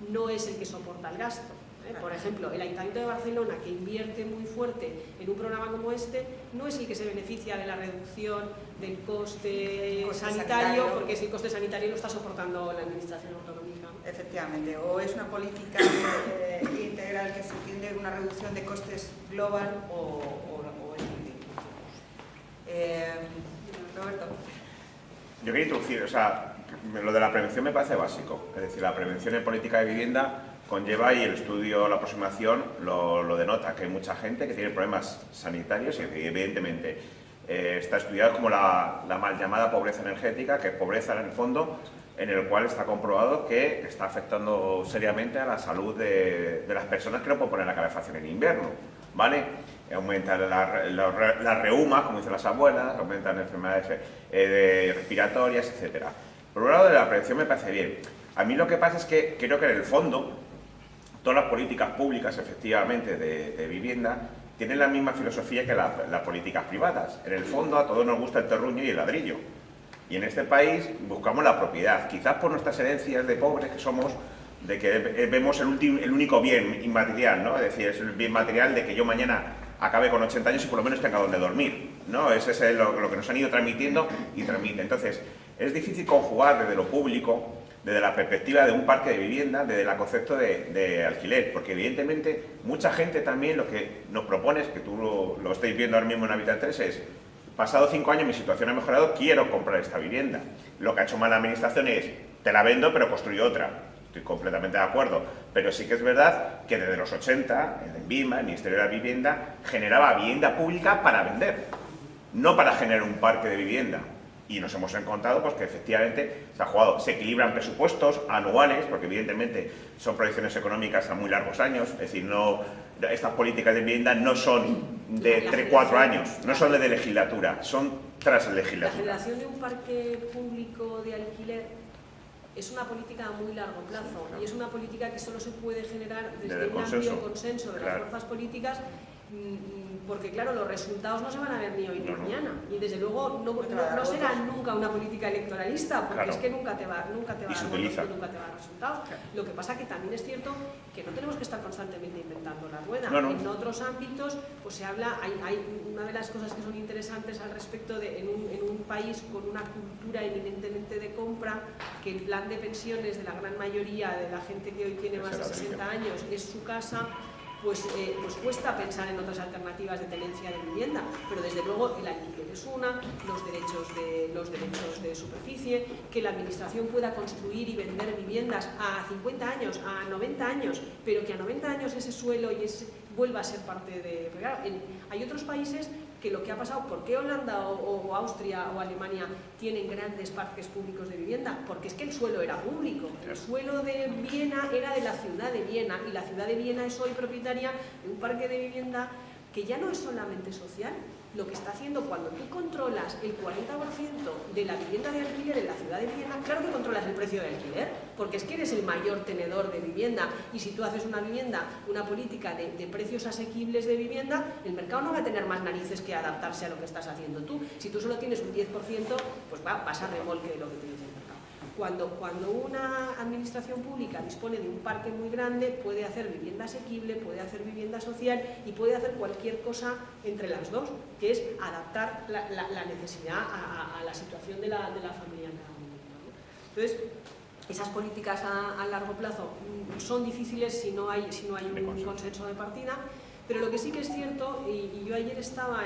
no es el que soporta el gasto. Por ejemplo, el Ayuntamiento de Barcelona, que invierte muy fuerte en un programa como este, no es el que se beneficia de la reducción del coste sanitario, porque si el coste sanitario lo está soportando la administración autonómica. Efectivamente, o es una política integral que se entiende una reducción de costes global o es Roberto. Yo quería introducir, lo de la prevención me parece básico. Es decir, la prevención en política de vivienda conlleva, y el estudio, la aproximación lo denota, que hay mucha gente que tiene problemas sanitarios y evidentemente está estudiado como la mal llamada pobreza energética, que es pobreza en el fondo, en el cual está comprobado que está afectando seriamente a la salud de las personas que no pueden poner la calefacción en invierno, ¿vale? Aumentan las reumas, como dicen las abuelas, aumentan enfermedades respiratorias, etc. Por un lado, de la prevención me parece bien. A mí lo que pasa es que creo que en el fondo todas las políticas públicas, efectivamente, de vivienda tienen la misma filosofía que las políticas privadas. En el fondo a todos nos gusta el terruño y el ladrillo. Y en este país buscamos la propiedad, quizás por nuestras herencias de pobres que somos, de que vemos el único bien inmaterial, ¿no? Es decir, es el bien material de que yo mañana acabe con 80 años y por lo menos tenga donde dormir, ¿no? Ese es lo que nos han ido transmitiendo y transmite. Entonces, es difícil conjugar desde lo público, desde la perspectiva de un parque de vivienda, desde el concepto de alquiler, porque evidentemente mucha gente también lo que nos propone, es que tú lo estáis viendo ahora mismo en Habitat 3, es: pasado 5 años mi situación ha mejorado, quiero comprar esta vivienda. Lo que ha hecho mal la administración es: te la vendo pero construyo otra. Estoy completamente de acuerdo, pero sí que es verdad que desde los 80, el BIMA, el Ministerio de la Vivienda, generaba vivienda pública para vender, no para generar un parque de vivienda. Y nos hemos encontrado pues, que efectivamente se equilibran presupuestos anuales, porque evidentemente son proyecciones económicas a muy largos años, es decir, estas políticas de vivienda no son de 3-4 años, no son de legislatura, son tras legislatura. La generación de un parque público de alquiler es una política a muy largo plazo, y es una política que solo se puede generar desde un amplio consenso de las fuerzas políticas, porque claro, los resultados no se van a ver ni hoy ni mañana, y desde luego no será nunca una política electoralista, porque es que nunca te va a dar votos y nunca te va a dar resultados. Lo que pasa que también es cierto que no tenemos que estar constantemente inventando la rueda. En otros ámbitos pues se habla, hay una de las cosas que son interesantes al respecto de en un país con una cultura eminentemente de compra, que el plan de pensiones de la gran mayoría de la gente que hoy tiene más de 60 años es su casa. pues cuesta pensar en otras alternativas de tenencia de vivienda, pero desde luego el alquiler es una, los derechos de superficie, que la administración pueda construir y vender viviendas a 50 años, a 90 años, pero que a 90 años ese suelo vuelva a ser parte de... Claro, hay otros países que lo que ha pasado, ¿por qué Holanda o Austria o Alemania tienen grandes parques públicos de vivienda? Porque es que el suelo era público, el suelo de Viena era de la ciudad de Viena y la ciudad de Viena es hoy propietaria de un parque de vivienda que ya no es solamente social. Lo que está haciendo cuando tú controlas el 40% de la vivienda de alquiler en la ciudad de Viena, claro que controlas el precio de alquiler, porque es que eres el mayor tenedor de vivienda y si tú haces una política de precios asequibles de vivienda, el mercado no va a tener más narices que adaptarse a lo que estás haciendo tú. Si tú solo tienes un 10%, pues vas a remolque de lo que te dice el mercado. Cuando una administración pública dispone de un parque muy grande, puede hacer vivienda asequible, puede hacer vivienda social y puede hacer cualquier cosa entre las dos, que es adaptar la necesidad a la situación de la familia en cada momento, ¿no? Entonces, esas políticas a largo plazo son difíciles si no hay un consenso de partida, pero lo que sí que es cierto, y yo ayer estaba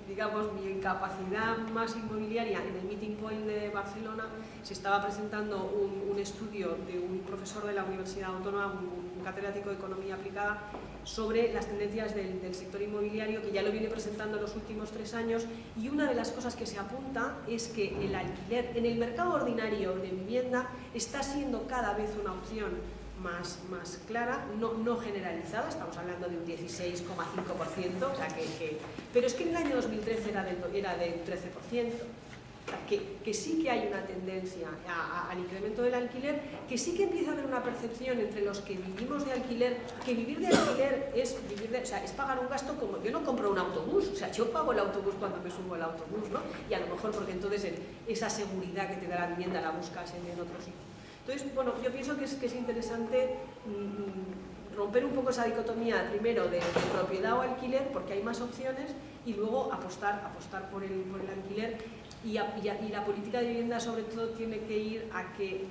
digamos, mi incapacidad más inmobiliaria en el Meeting Point de Barcelona, se estaba presentando un estudio de un profesor de la Universidad Autónoma, un catedrático de Economía Aplicada, sobre las tendencias del sector inmobiliario, que ya lo viene presentando en los últimos 3 años, y una de las cosas que se apunta es que el alquiler en el mercado ordinario de vivienda está siendo cada vez una opción más clara, no generalizada, estamos hablando de un 16,5%, o sea pero es que en el año 2013 era del 13%, o sea que sí que hay una tendencia al incremento del alquiler, que sí que empieza a haber una percepción entre los que vivimos de alquiler, que vivir de alquiler es pagar un gasto como, yo no compro un autobús, o sea, yo pago el autobús cuando me subo al autobús, ¿no? Y a lo mejor porque entonces esa seguridad que te da la vivienda la buscas en otro sitio. Entonces, bueno, yo pienso que es interesante romper un poco esa dicotomía, primero de propiedad o alquiler, porque hay más opciones, y luego apostar por el alquiler, y la política de vivienda sobre todo tiene que ir a que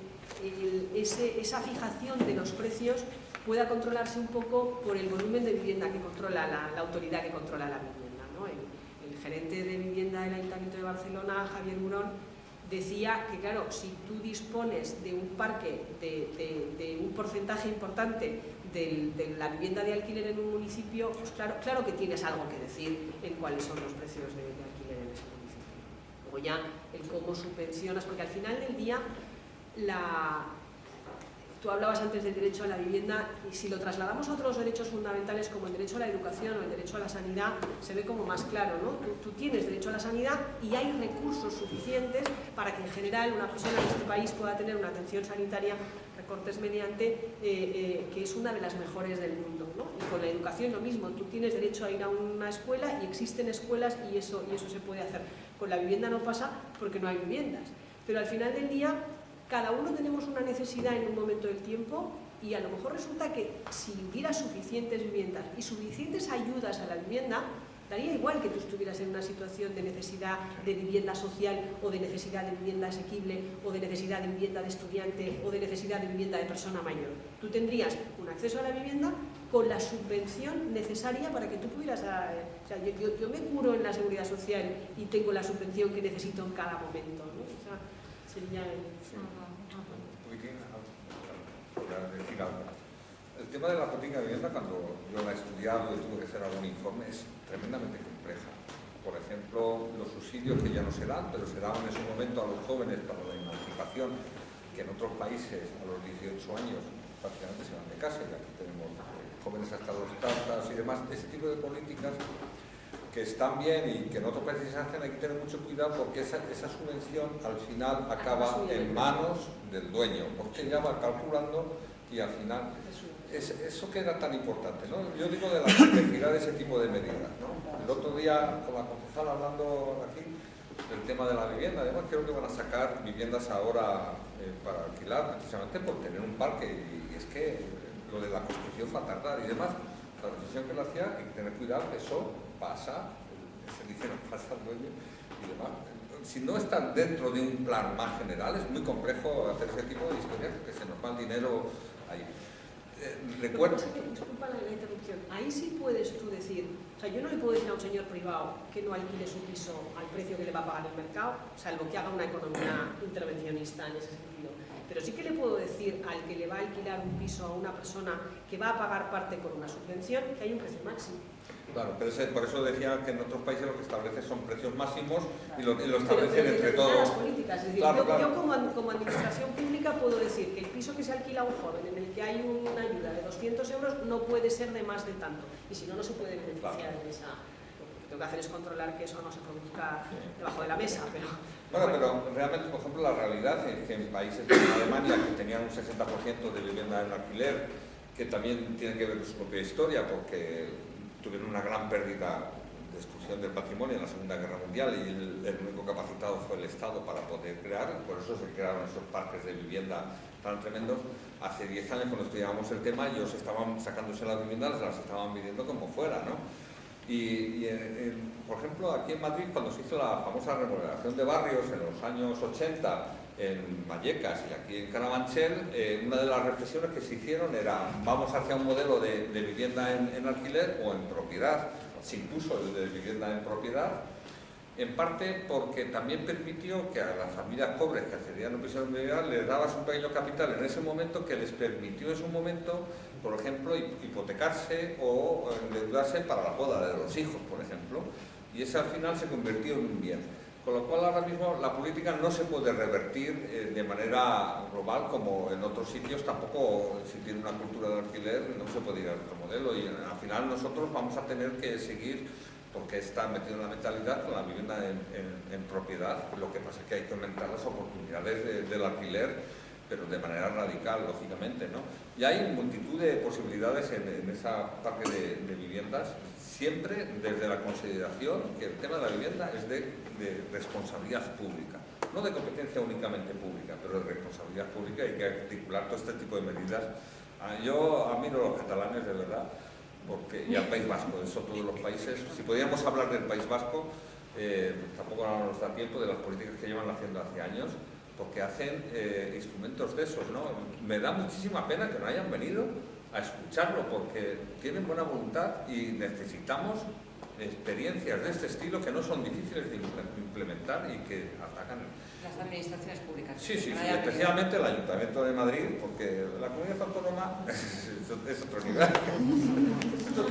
esa fijación de los precios pueda controlarse un poco por el volumen de vivienda que controla la autoridad que controla la vivienda, ¿no? El gerente de vivienda del Ayuntamiento de Barcelona, Javier Murón, decía que, claro, si tú dispones de un parque de un porcentaje importante de la vivienda de alquiler en un municipio, pues claro que tienes algo que decir en cuáles son los precios de alquiler en ese municipio. Luego ya el cómo subvencionas, porque al final del día tú hablabas antes del derecho a la vivienda, y si lo trasladamos a otros derechos fundamentales como el derecho a la educación o el derecho a la sanidad, se ve como más claro, ¿no? Tú tienes derecho a la sanidad y hay recursos suficientes para que en general una persona en este país pueda tener una atención sanitaria, recortes mediante, que es una de las mejores del mundo, ¿no? Y con la educación lo mismo, tú tienes derecho a ir a una escuela y existen escuelas y eso se puede hacer. Con la vivienda no pasa porque no hay viviendas, pero al final del día cada uno tenemos una necesidad en un momento del tiempo y a lo mejor resulta que si hubiera suficientes viviendas y suficientes ayudas a la vivienda, daría igual que tú estuvieras en una situación de necesidad de vivienda social o de necesidad de vivienda asequible o de necesidad de vivienda de estudiante o de necesidad de vivienda de persona mayor. Tú tendrías un acceso a la vivienda con la subvención necesaria para que tú pudieras... o sea, yo me curo en la seguridad social y tengo la subvención que necesito en cada momento, ¿no? O sea, sería... decir algo. El tema de la política de vivienda, cuando yo la he estudiado y tuve que hacer algún informe, es tremendamente compleja. Por ejemplo, los subsidios que ya no se dan, pero se daban en su momento a los jóvenes para la emancipación, que en otros países a los 18 años prácticamente se van de casa, y aquí tenemos jóvenes hasta los tantas y demás. Ese tipo de políticas que están bien y que en otros países se hacen, hay que tener mucho cuidado porque esa subvención al final acaba en manos del dueño, porque ya va calculando y al final eso queda tan importante, ¿no? Yo digo de la complejidad de ese tipo de medidas, ¿no? El otro día con la concejal hablando aquí del tema de la vivienda, además creo que van a sacar viviendas ahora para alquilar precisamente por tener un parque, y es que lo de la construcción va a tardar y demás. La reflexión que le hacía, hay que tener cuidado, eso pasa, se dice no pasa al dueño y demás. Si no están dentro de un plan más general, es muy complejo hacer ese tipo de historias porque se nos va el dinero ahí. recuerdo... Disculpa la interrupción, ahí sí puedes tú decir, o sea, yo no le puedo decir a un señor privado que no alquile su piso al precio que le va a pagar el mercado, salvo que haga una economía intervencionista en ese sentido. Pero sí que le puedo decir al que le va a alquilar un piso a una persona que va a pagar parte con una subvención que hay un precio máximo. Claro, pero por eso decía que en otros países lo que establece son precios máximos y lo establecen entre todos. Políticas. Es decir, Claro, yo como administración pública puedo decir que el piso que se alquila a un joven en el que hay una ayuda de 200 euros no puede ser de más de tanto. Y si no, no se puede beneficiar en esa... Lo que tengo que hacer es controlar que eso no se produzca debajo de la mesa, pero... Bueno, pero realmente, por ejemplo, la realidad es que en países como Alemania, que tenían un 60% de vivienda en alquiler, que también tienen que ver con su propia historia, porque tuvieron una gran pérdida de destrucción del patrimonio en la Segunda Guerra Mundial y el único capacitado fue el Estado para poder crear, por eso se crearon esos parques de vivienda tan tremendos. Hace 10 años, cuando estudiábamos el tema, ellos estaban sacándose las viviendas, las estaban viviendo como fuera, ¿no? Por ejemplo, aquí en Madrid, cuando se hizo la famosa remodelación de barrios en los años 80, en Vallecas y aquí en Carabanchel, una de las reflexiones que se hicieron era: vamos hacia un modelo de vivienda en alquiler o en propiedad. Se impuso el de vivienda en propiedad, en parte porque también permitió que a las familias pobres que accedían a un piso de propiedad les dabas un pequeño capital en ese momento que les permitió en su momento, por ejemplo, hipotecarse o endeudarse para la boda de los hijos, por ejemplo, y ese al final se convirtió en un bien. Con lo cual ahora mismo la política no se puede revertir de manera global como en otros sitios, tampoco si tiene una cultura de alquiler no se puede ir a otro modelo y al final nosotros vamos a tener que seguir, porque está metido en la mentalidad, con la vivienda en propiedad. Lo que pasa es que hay que aumentar las oportunidades del alquiler, pero de manera radical, lógicamente, ¿no? Y hay multitud de posibilidades en esa parte de viviendas, siempre desde la consideración que el tema de la vivienda es de responsabilidad pública, no de competencia únicamente pública, pero de responsabilidad pública, y que articular todo este tipo de medidas. Yo admiro a los catalanes, de verdad, y al País Vasco, de eso todos los países. Si podíamos hablar del País Vasco, tampoco nos da tiempo, de las políticas que llevan haciendo hace años, porque hacen instrumentos de esos, ¿no? Me da muchísima pena que no hayan venido a escucharlo, porque tienen buena voluntad y necesitamos experiencias de este estilo que no son difíciles de implementar y que atacan las administraciones públicas. Sí, especialmente el Ayuntamiento de Madrid, porque la comunidad autónoma es otro nivel.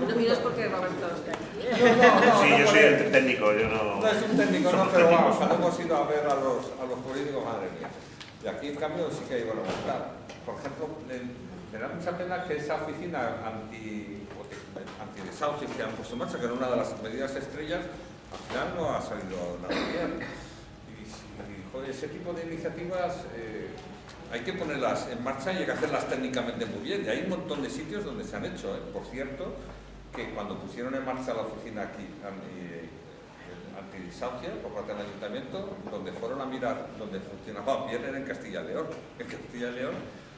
No miras porque Roberto está aquí. Sí, yo soy el técnico, yo no... No es un técnico, no, pero vamos, cuando hemos ido a ver a los políticos, madre mía. Y aquí, en cambio, sí que hay buena voluntad. Por ejemplo, me da mucha pena que esa oficina antidesahucios que han puesto en marcha, que era una de las medidas estrellas, al final no ha salido nada bien. Y joder, ese tipo de iniciativas hay que ponerlas en marcha y hay que hacerlas técnicamente muy bien. Y hay un montón de sitios donde se han hecho. Por cierto, que cuando pusieron en marcha la oficina aquí antidesahucios por parte del ayuntamiento, donde fueron a mirar donde funcionaba bien era en Castilla y León. En Castilla y León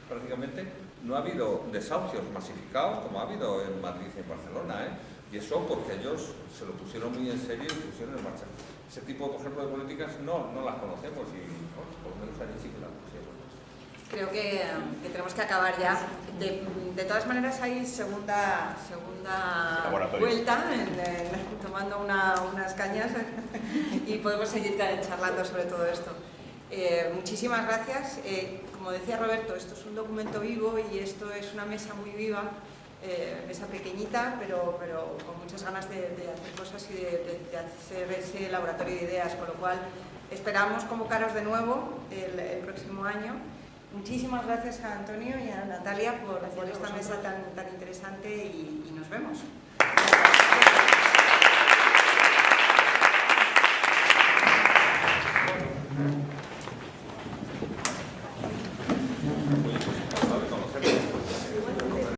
prácticamente no ha habido desahucios masificados como ha habido en Madrid y en Barcelona, y eso porque ellos se lo pusieron muy en serio y lo pusieron en marcha. Ese tipo, por ejemplo, de políticas no las conocemos y por lo menos allí sí que las pusimos. Creo que tenemos que acabar ya. De todas maneras hay segunda vuelta, tomando unas cañas y podemos seguir charlando sobre todo esto. Muchísimas gracias. Como decía Roberto, esto es un documento vivo y esto es una mesa muy viva, mesa pequeñita, pero con muchas ganas de hacer cosas y de hacer ese laboratorio de ideas, con lo cual esperamos convocaros de nuevo el próximo año. Muchísimas gracias a Antonio y a Natalia por esta mesa tan interesante y nos vemos.